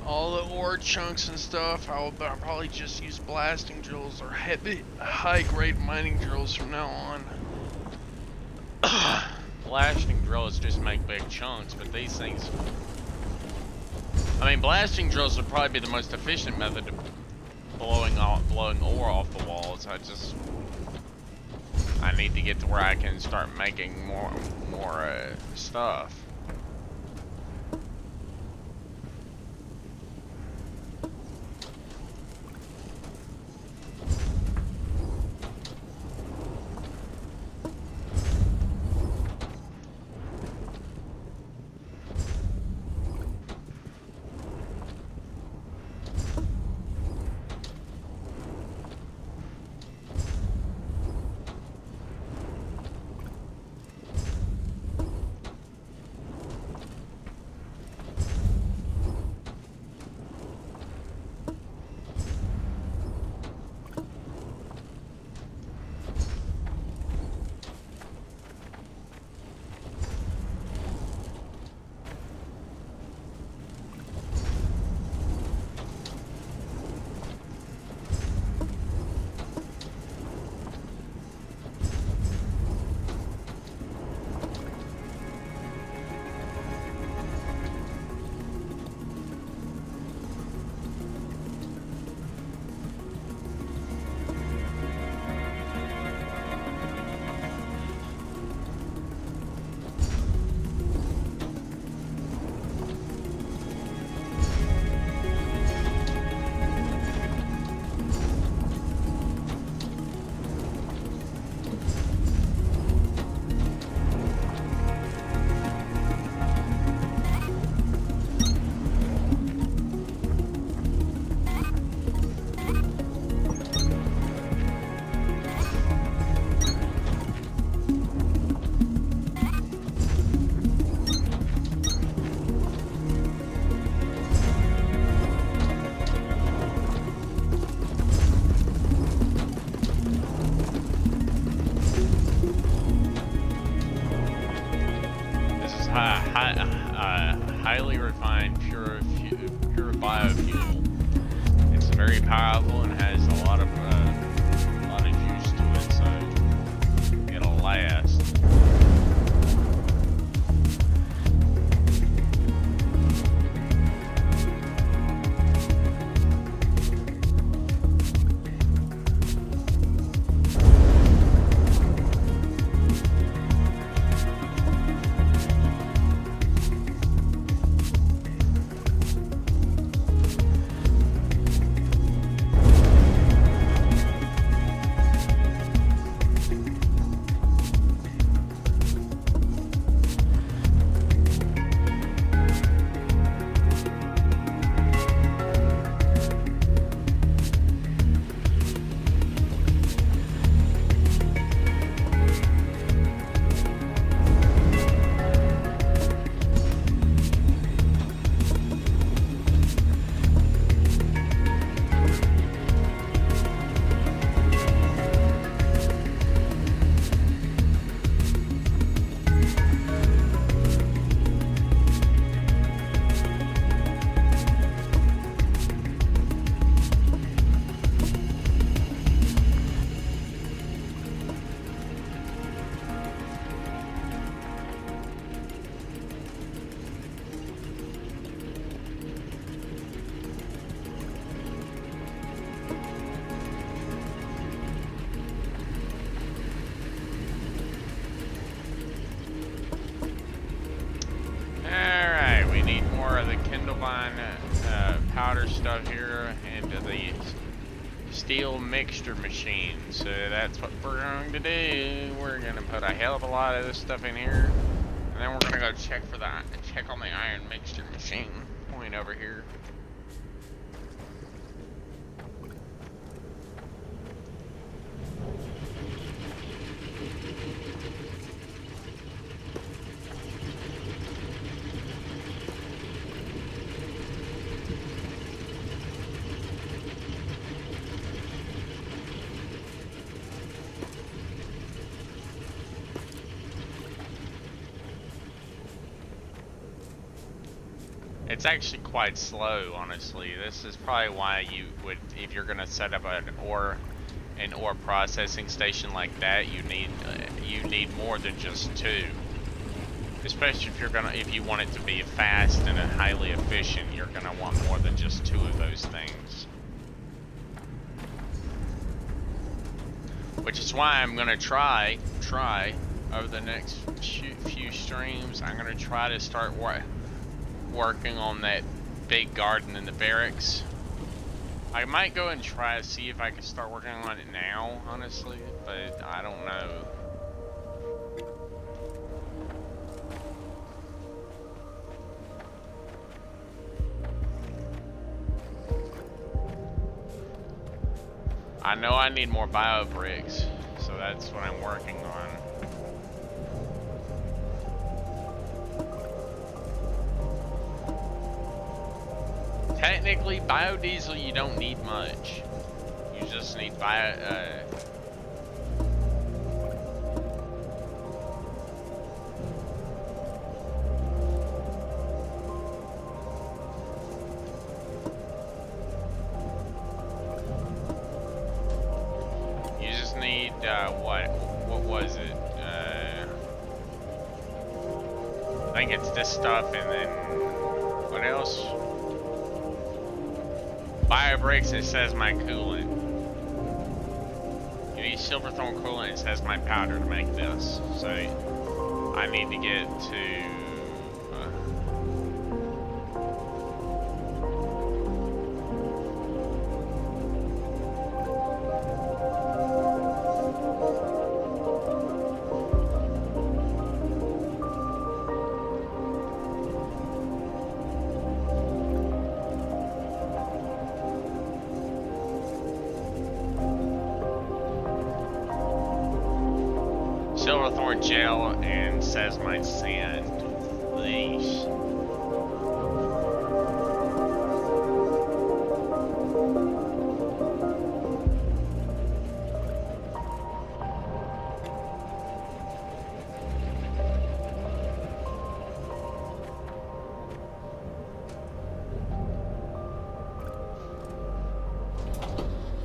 All the ore chunks and stuff, I'll probably just use blasting drills or heavy, high-grade mining drills from now on. Blasting drills just make big chunks, but these things... I mean, blasting drills would probably be the most efficient method of blowing ore off the walls. I need to get to where I can start making more stuff. Highly refined, pure biofuel. It's very powerful and has a lot of juice to it, so it'll last. combine powder stuff here into the steel mixture machine. So that's what we're going to do. We're going to put a hell of a lot of this stuff in here, and then we're going to go check on the iron mixture machine point over here. It's actually quite slow, honestly. This is probably why you would, if you're gonna set up an ore processing station like that, you need more than just two. Especially if you want it to be fast and highly efficient, you're gonna want more than just two of those things. Which is why I'm gonna try over the next few streams. I'm gonna try to start working on that big garden in the barracks. I might go and try to see if I can start working on it now, honestly, but I don't know. I know I need more bio bricks, so that's what I'm working on. Technically, biodiesel, you don't need much. You just need you just need, what was it? I think it's this stuff, and then, what else? BioBricks, it says my coolant. You need silverthorn coolant, it says my powder to make this. So I need to get to silverthorn gel and says my sand, please.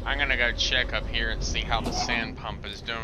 I'm gonna go check up here and see how the sand pump is doing.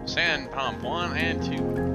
Sand pump 1 and 2.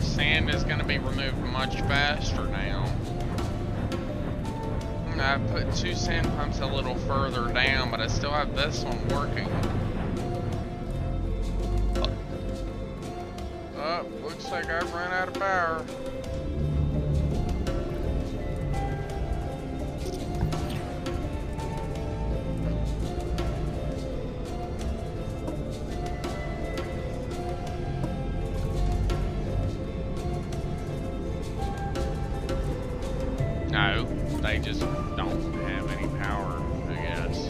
sand is going to be removed much faster now. I put 2 sand pumps a little further down, but I still have this one working. Oh, looks like I've run out of power. No, they just don't have any power, I guess.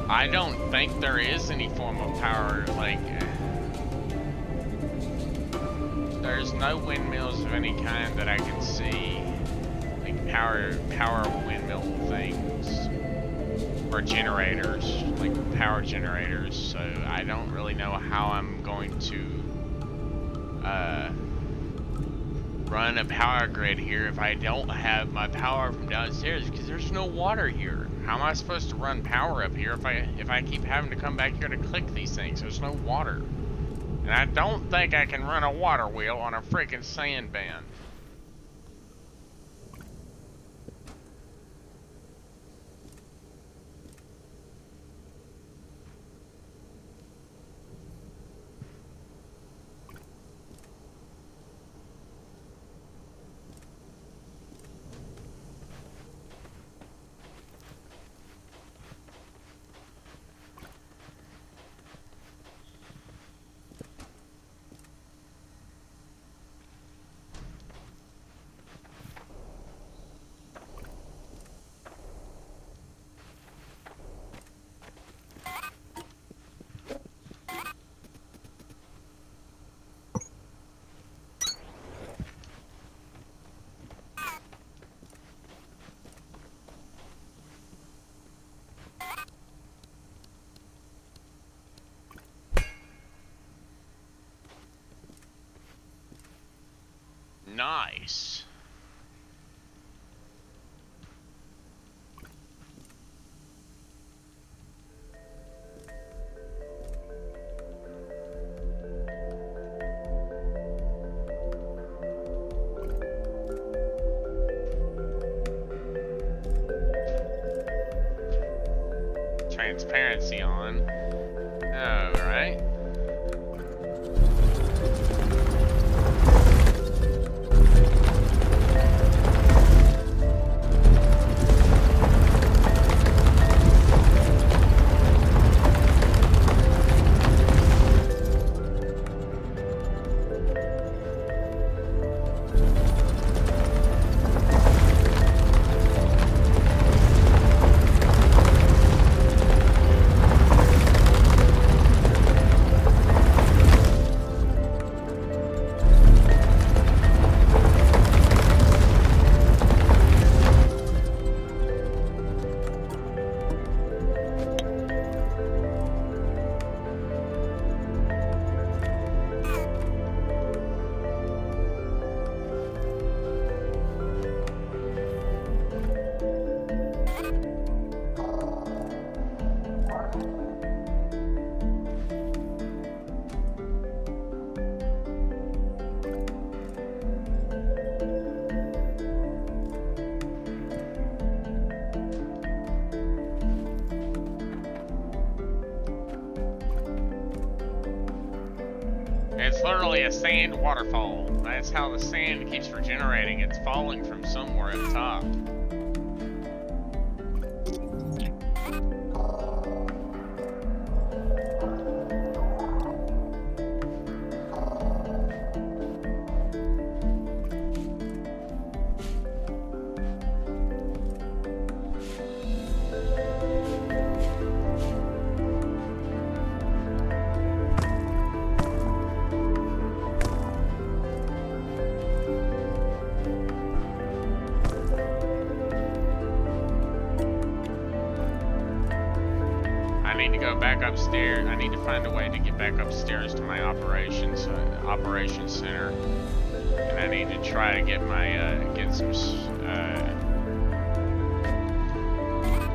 I don't think there is any form of power, like, there's no windmills of any kind that I can see, like power windmill things, or generators, like power generators. So I don't really know how I'm going to run a power grid here if I don't have my power from downstairs, because there's no water here. How am I supposed to run power up here if I keep having to come back here to click these things? There's no water. And I don't think I can run a water wheel on a freaking sand band. Nice. Transparency on. All right. It's literally a sand waterfall. That's how the sand keeps regenerating. It's falling from somewhere at the top. Back upstairs. I need to find a way to get back upstairs to my operations center, and I need to try to get my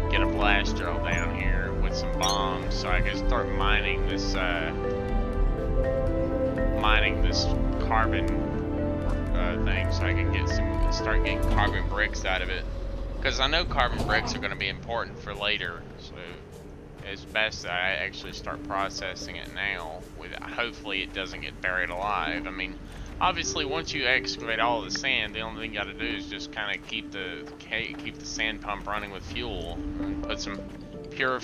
get a blast drill down here with some bombs, so I can start mining this carbon thing, so I can start getting carbon bricks out of it, because I know carbon bricks are going to be important for later. So it's best that I actually start processing it now. Hopefully it doesn't get buried alive. I mean, obviously once you excavate all the sand, the only thing you got to do is just kind of keep the sand pump running with fuel, and put some pure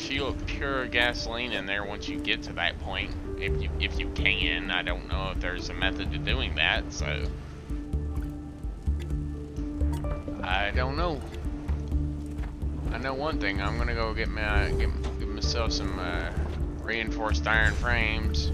gasoline in there once you get to that point. If you can. I don't know if there's a method to doing that, so I don't know. I know one thing. I'm gonna go get myself some reinforced iron frames.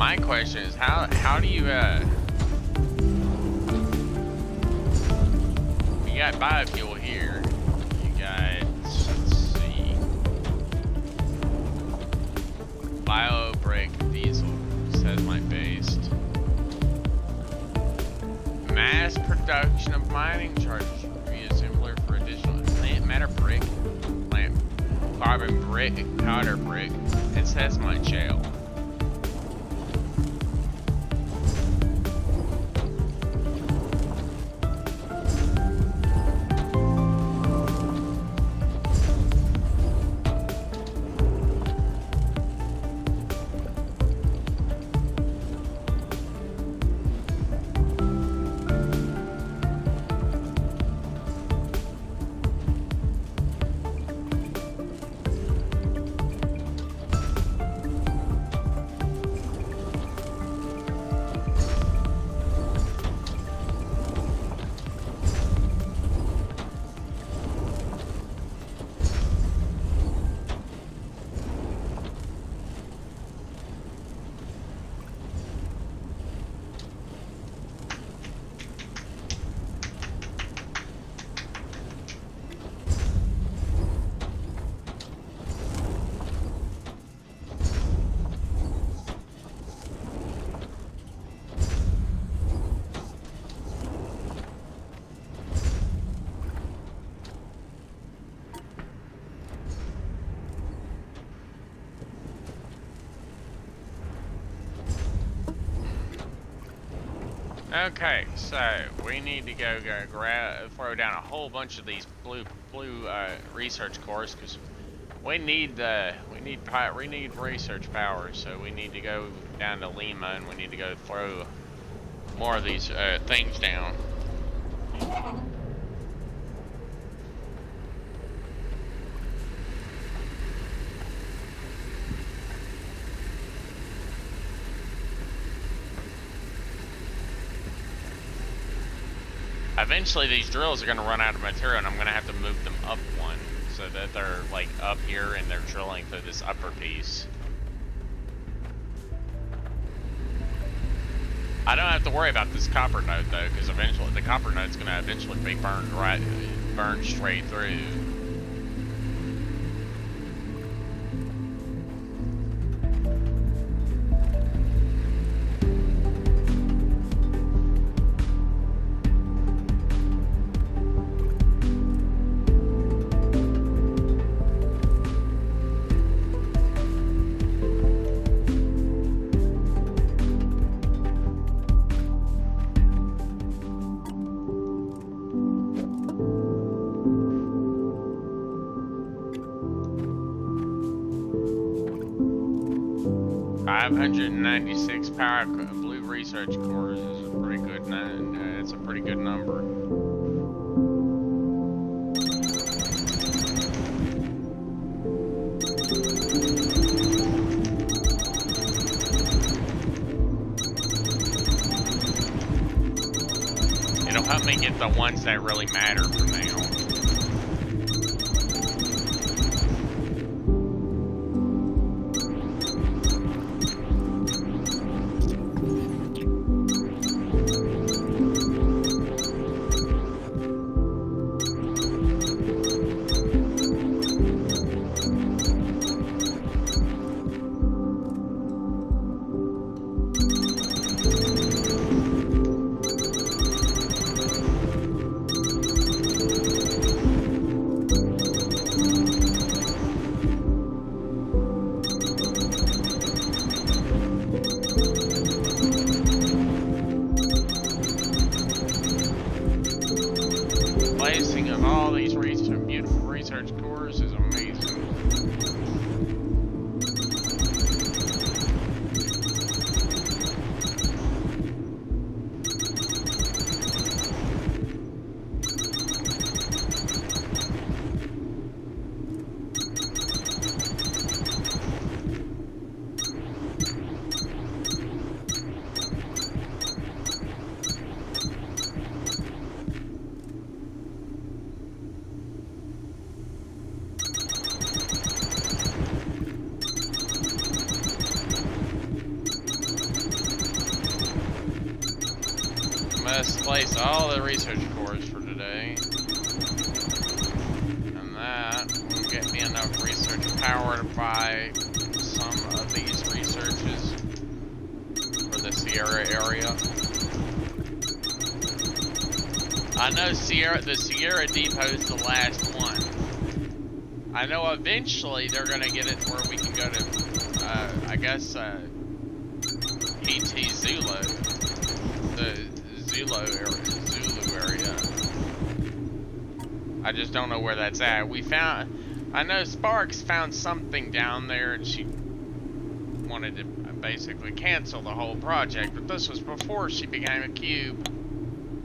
my question is, how do you got biofuel here. You got, let's see, bio brick diesel, says my based. Mass production of mining charges reassembler for additional plant matter brick, plant carbon brick, powder brick. It says my shell. Okay, so we need to go throw down a whole bunch of these blue research cores because we need research power. So we need to go down to Lima and we need to go throw more of these things down. Eventually these drills are going to run out of material and I'm going to have to move them up one so that they're like up here and they're drilling through this upper piece. I don't have to worry about this copper node though, because eventually the copper node's going to eventually be burned straight through. 596 power blue research cores is a pretty good. It's a pretty good number. It'll help me get the ones that really matter for now. Placing of all these beautiful research cores is amazing. misplace all the research cores for today. And that will get me enough research power to buy some of these researches for the Sierra area. I know the Sierra Depot is the last one. I know eventually they're gonna get it where we can go to, I guess, ET Zulu, the Zulu area. I just don't know where that's at. I know Sparks found something down there, and she wanted to basically cancel the whole project, but this was before she became a cube.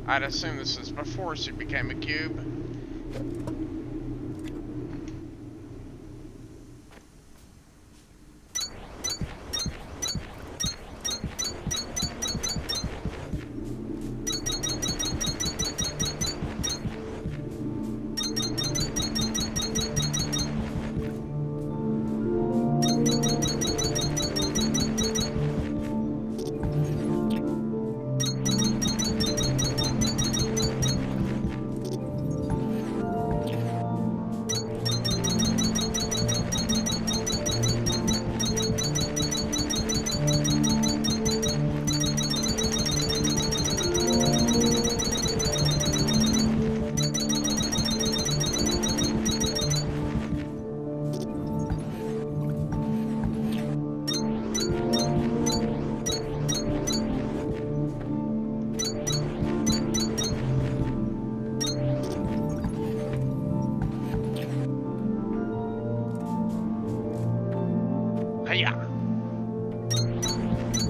I'd assume this was before she became a cube.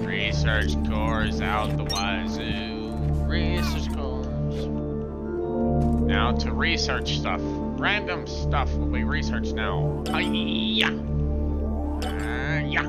Research cores out the wazoo. Research cores. Now to research stuff. Random stuff will be researched now. Yeah. Yeah.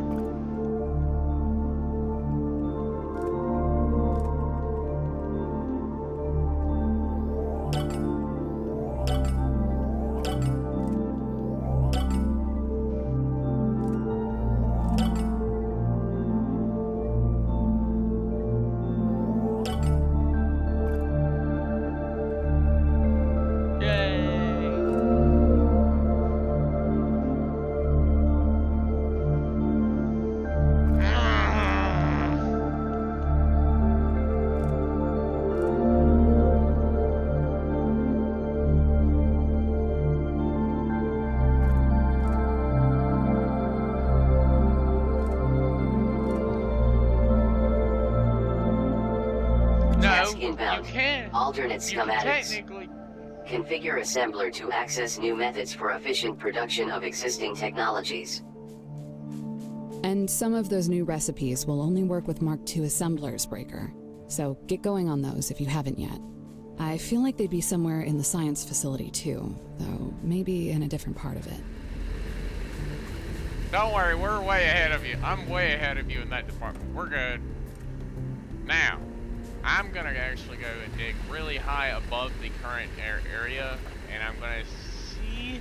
Inbound. Alternate schematics. Configure assembler to access new methods for efficient production of existing technologies. And some of those new recipes will only work with Mark II assemblers, Breaker. So get going on those if you haven't yet. I feel like they'd be somewhere in the science facility too, though maybe in a different part of it. Don't worry, we're way ahead of you. I'm way ahead of you in that department. We're good. Now, I'm gonna actually go and dig really high above the current area, and I'm gonna see,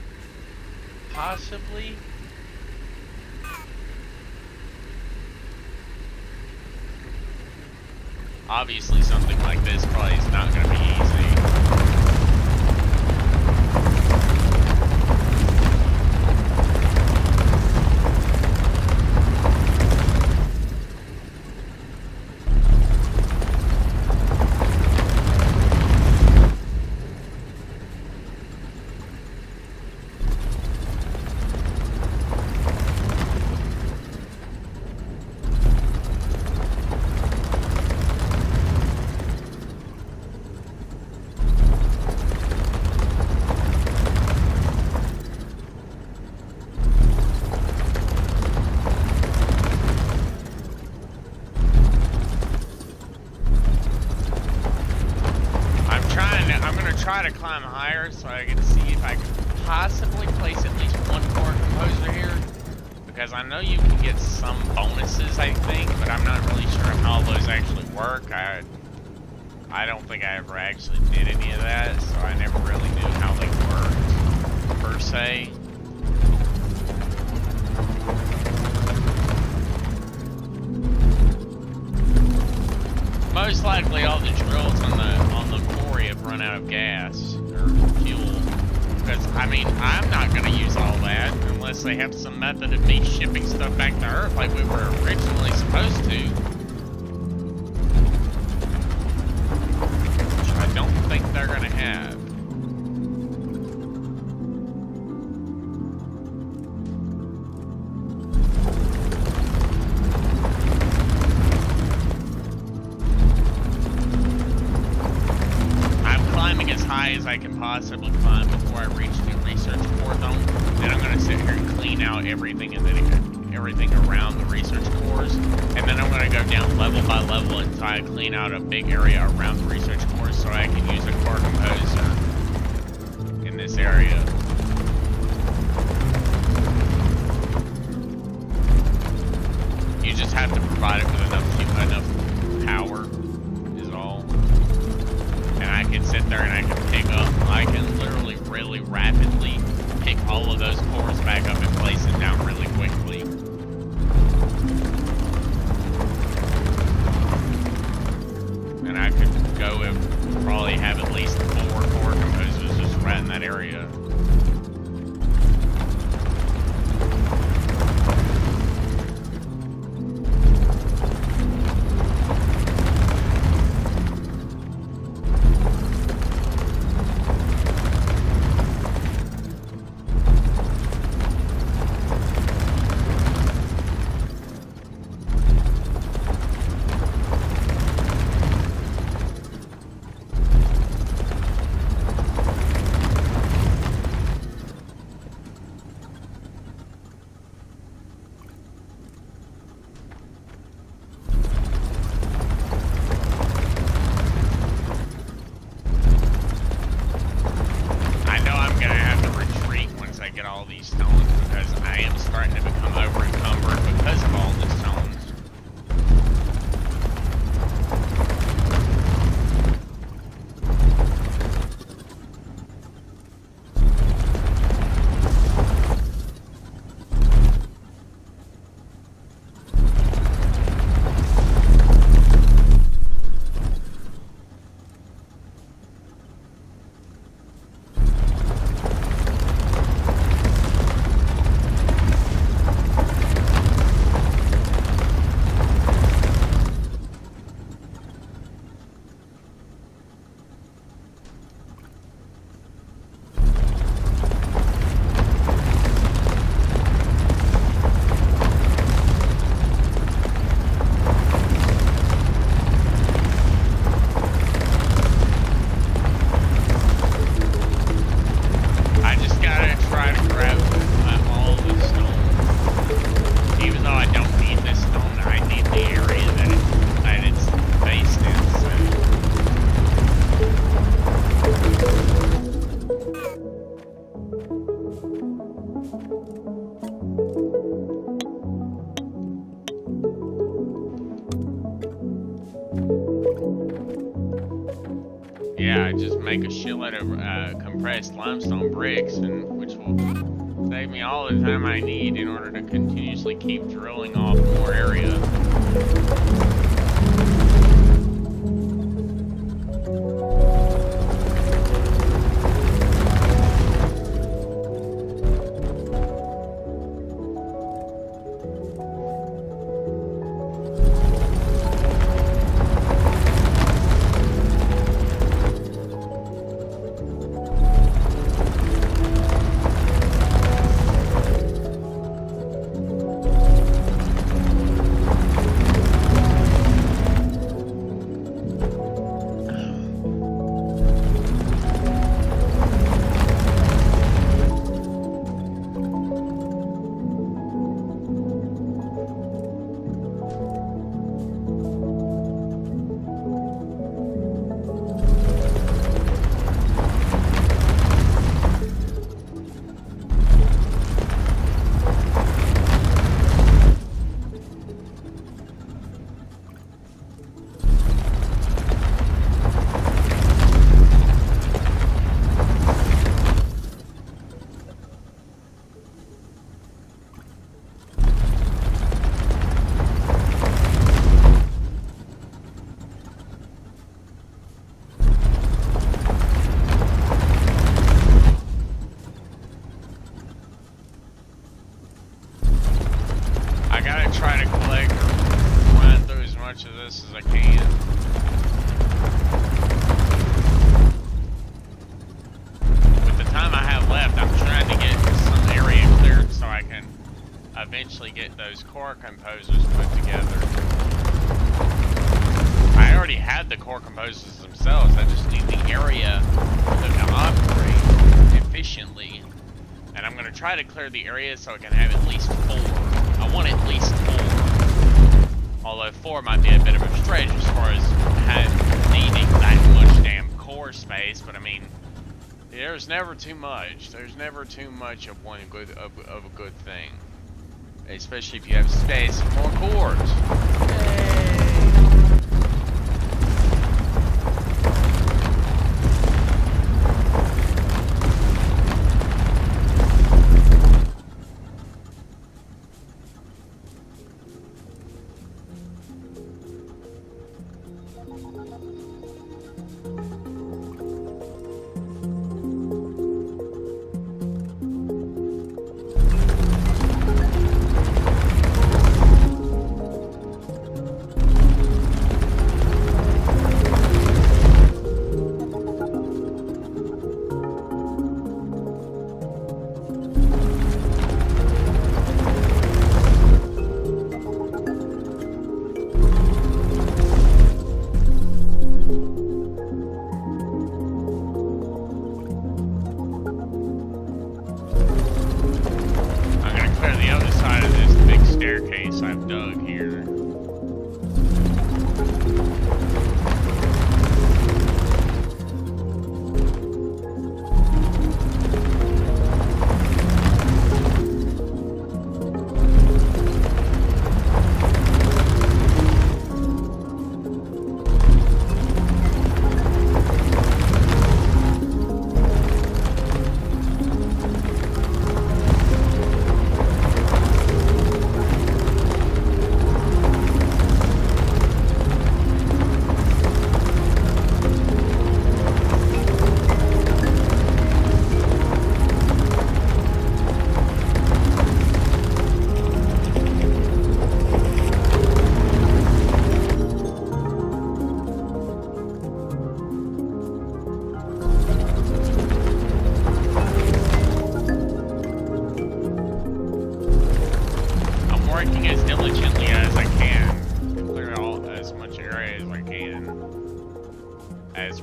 possibly, obviously something like this probably is not gonna be easy. Try to climb higher so I can see if I can possibly place at least one core composer here, because I know you can get some bonuses, I think, but I'm not really sure how those actually work. I don't think I ever actually did any of that, so I never really knew how they worked per se. Most likely all the drills on the quarry have run out of gas or fuel. Because I mean, I'm not gonna use all that unless they have some method of me shipping stuff back to Earth like we were originally supposed to. Which I don't think they're gonna have. As high as I can possibly climb before I reach the research core though. Then I'm gonna sit here and clean out everything everything around the research cores. And then I'm gonna go down level by level until I clean out a big area around the research cores so I can use a core composer in this area. You just have to provide it with enough power. And I can sit there and I can I can literally really rapidly pick all of those cores back up and place it down really quickly. And I could go and probably have at least 4 core composers just right in that area. Yeah, I just make a shitload of compressed limestone bricks, and which will save me all the time I need in order to continuously keep drilling off more area. composers put together. I already had the core composers themselves. I just need the area for them to operate efficiently. And I'm going to try to clear the area so I can have at least 4. I want at least 4. Although 4 might be a bit of a stretch as far as needing that much damn core space. But I mean, there's never too much. There's never too much of a good thing. Especially if you have space for more cores. Yay!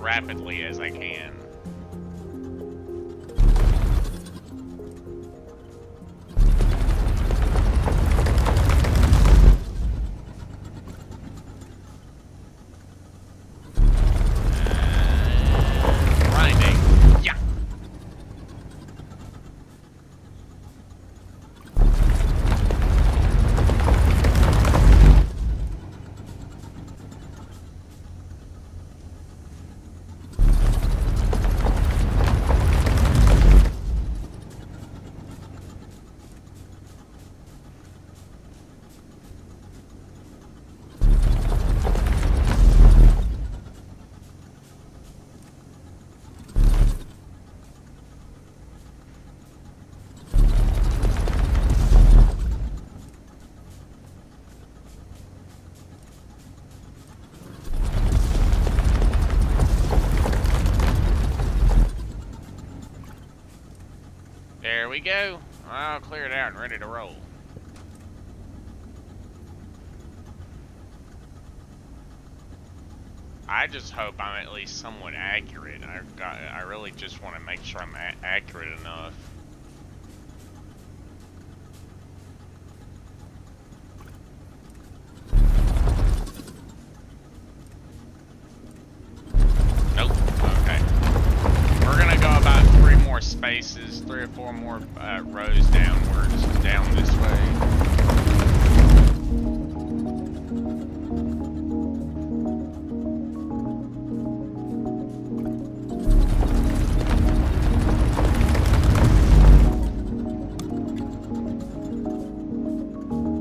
Rapidly as I can. Grinding. Yeah. There we go. I'll clear it out and ready to roll. I just hope I'm at least somewhat accurate. I really just want to make sure I'm accurate enough. Nope. Okay. We're gonna go about 3 more spaces, 3 or 4 more rows downwards, down this way.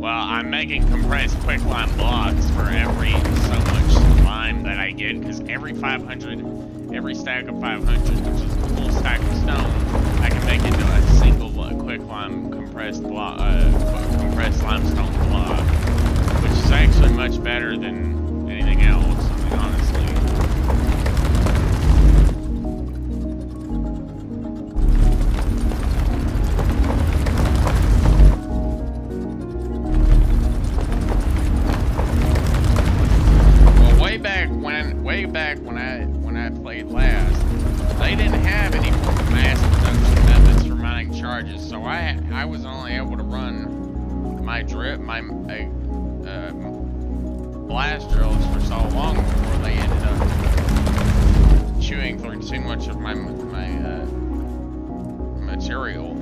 I'm making compressed quicklime blocks for every so much lime that I get, because every stack of 500, which is a full stack of stone, I can make into a single quicklime compressed limestone block, which is actually much better than anything else, I mean, honestly. back when I played last, they didn't have any mass production methods for mining charges, so I was only able to run my blast drills for so long before they ended up chewing through too much of my material.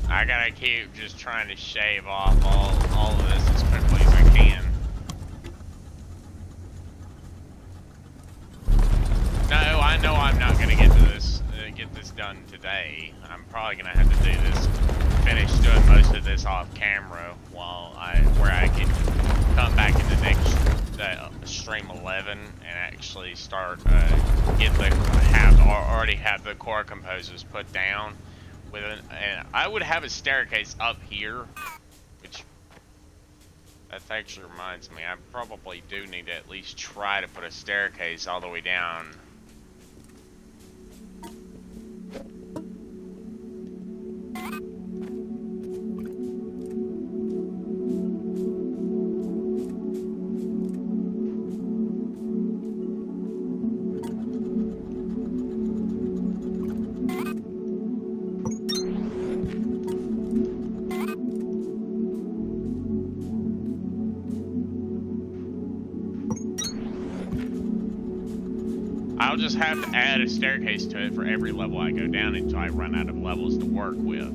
I gotta keep just trying to shave off all of this as quickly as I can. No, I know I'm not gonna get this done today. I'm probably gonna have to do this, finish doing most of this off camera where I can come back in the next stream 11 and actually start already have the core composers put down. And I would have a staircase up here, which that actually reminds me, I probably do need to at least try to put a staircase all the way down. I'll just have to add a staircase to it for every level I go down until I run out of levels to work with.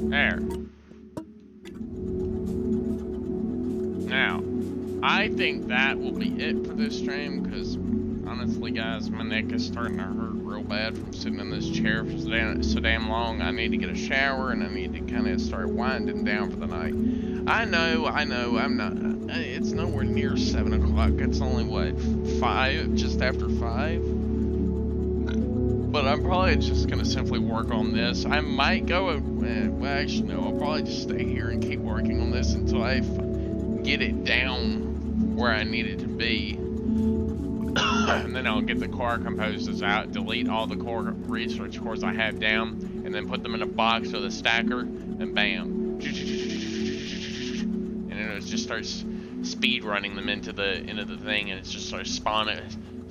There. Now, I think that will be it for this stream, because honestly guys, my neck is starting to hurt real bad from sitting in this chair for so damn long. I need to get a shower, and I need to kind of start winding down for the night. I know, I'm not, it's nowhere near 7 o'clock, it's only, what, 5, just after 5? But I'm probably just gonna simply work on this. I might go, well actually no, I'll probably just stay here and keep working on this until I get it down where I need it to be. And then I'll get the core composers out, delete all the core research cores I have down, and then put them in a box with a stacker, and bam. And then it just starts speed running them into the thing, and it just starts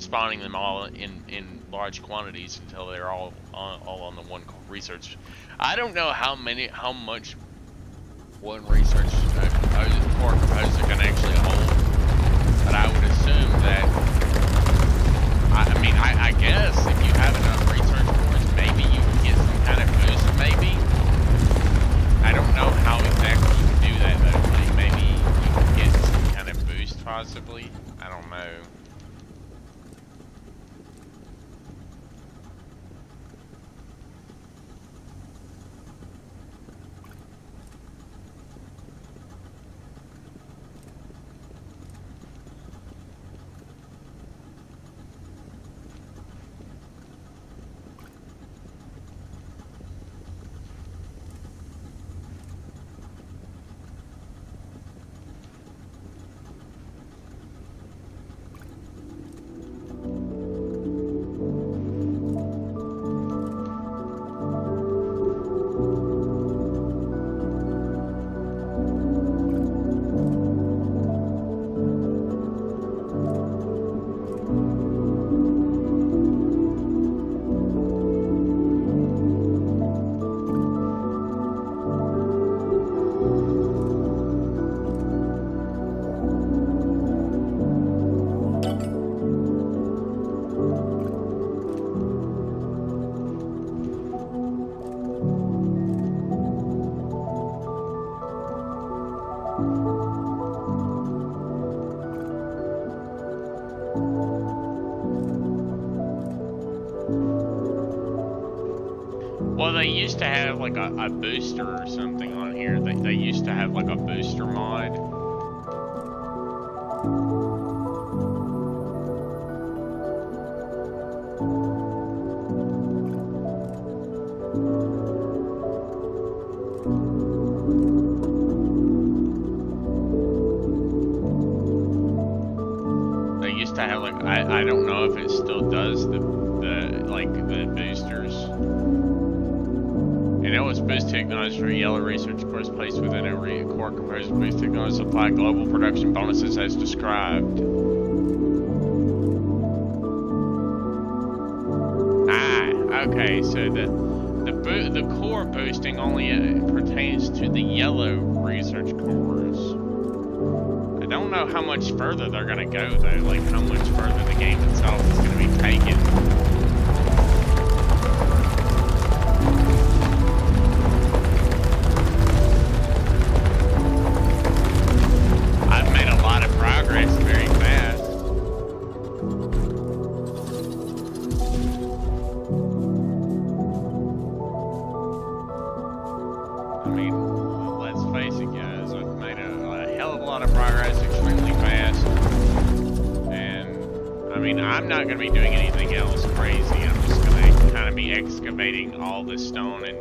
spawning them all in large quantities until they're all on the one research. I don't know how much one research core composer can actually hold, but I would assume that. I mean, I guess if you have enough research cores, maybe you can get some kind of boost. Maybe. I don't know how exactly you can do that though. Like maybe you can get some kind of boost, possibly. I don't know. Well, they used to have like a booster or something on here. They used to have like a booster mod. They used to have like I don't know if it still does the boosters. And it was boost technology for yellow research course placed within a core composed boost technology supply global production bonuses as described. Okay, so the core boosting only pertains to the yellow research cores. I don't know how much further they're gonna go though, like how much further the game itself is gonna be taken. I've made a lot of progress very fast. I mean, let's face it guys, I've made a hell of a lot of progress extremely fast. And, I mean, I'm not going to be doing anything else crazy. I'm just going to kind of be excavating all this stone and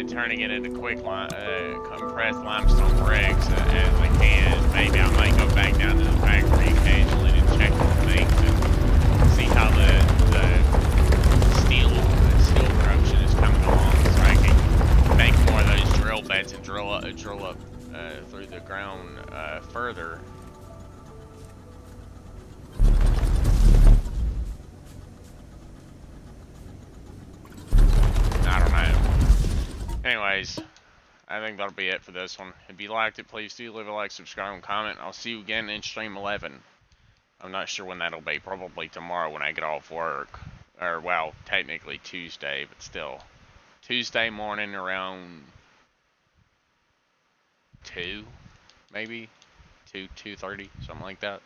turning it into quick compressed limestone bricks as I can. Maybe I might go back down to the factory occasionally to check on things and see how the steel production is coming along, so I can make more of those drill beds and drill up through the ground further. I don't know. Anyways, I think that'll be it for this one. If you liked it, please do leave a like, subscribe, and comment. I'll see you again in stream 11. I'm not sure when that'll be. Probably tomorrow when I get off work. Or, well, technically Tuesday, but still. Tuesday morning around 2, maybe? 2:30, something like that.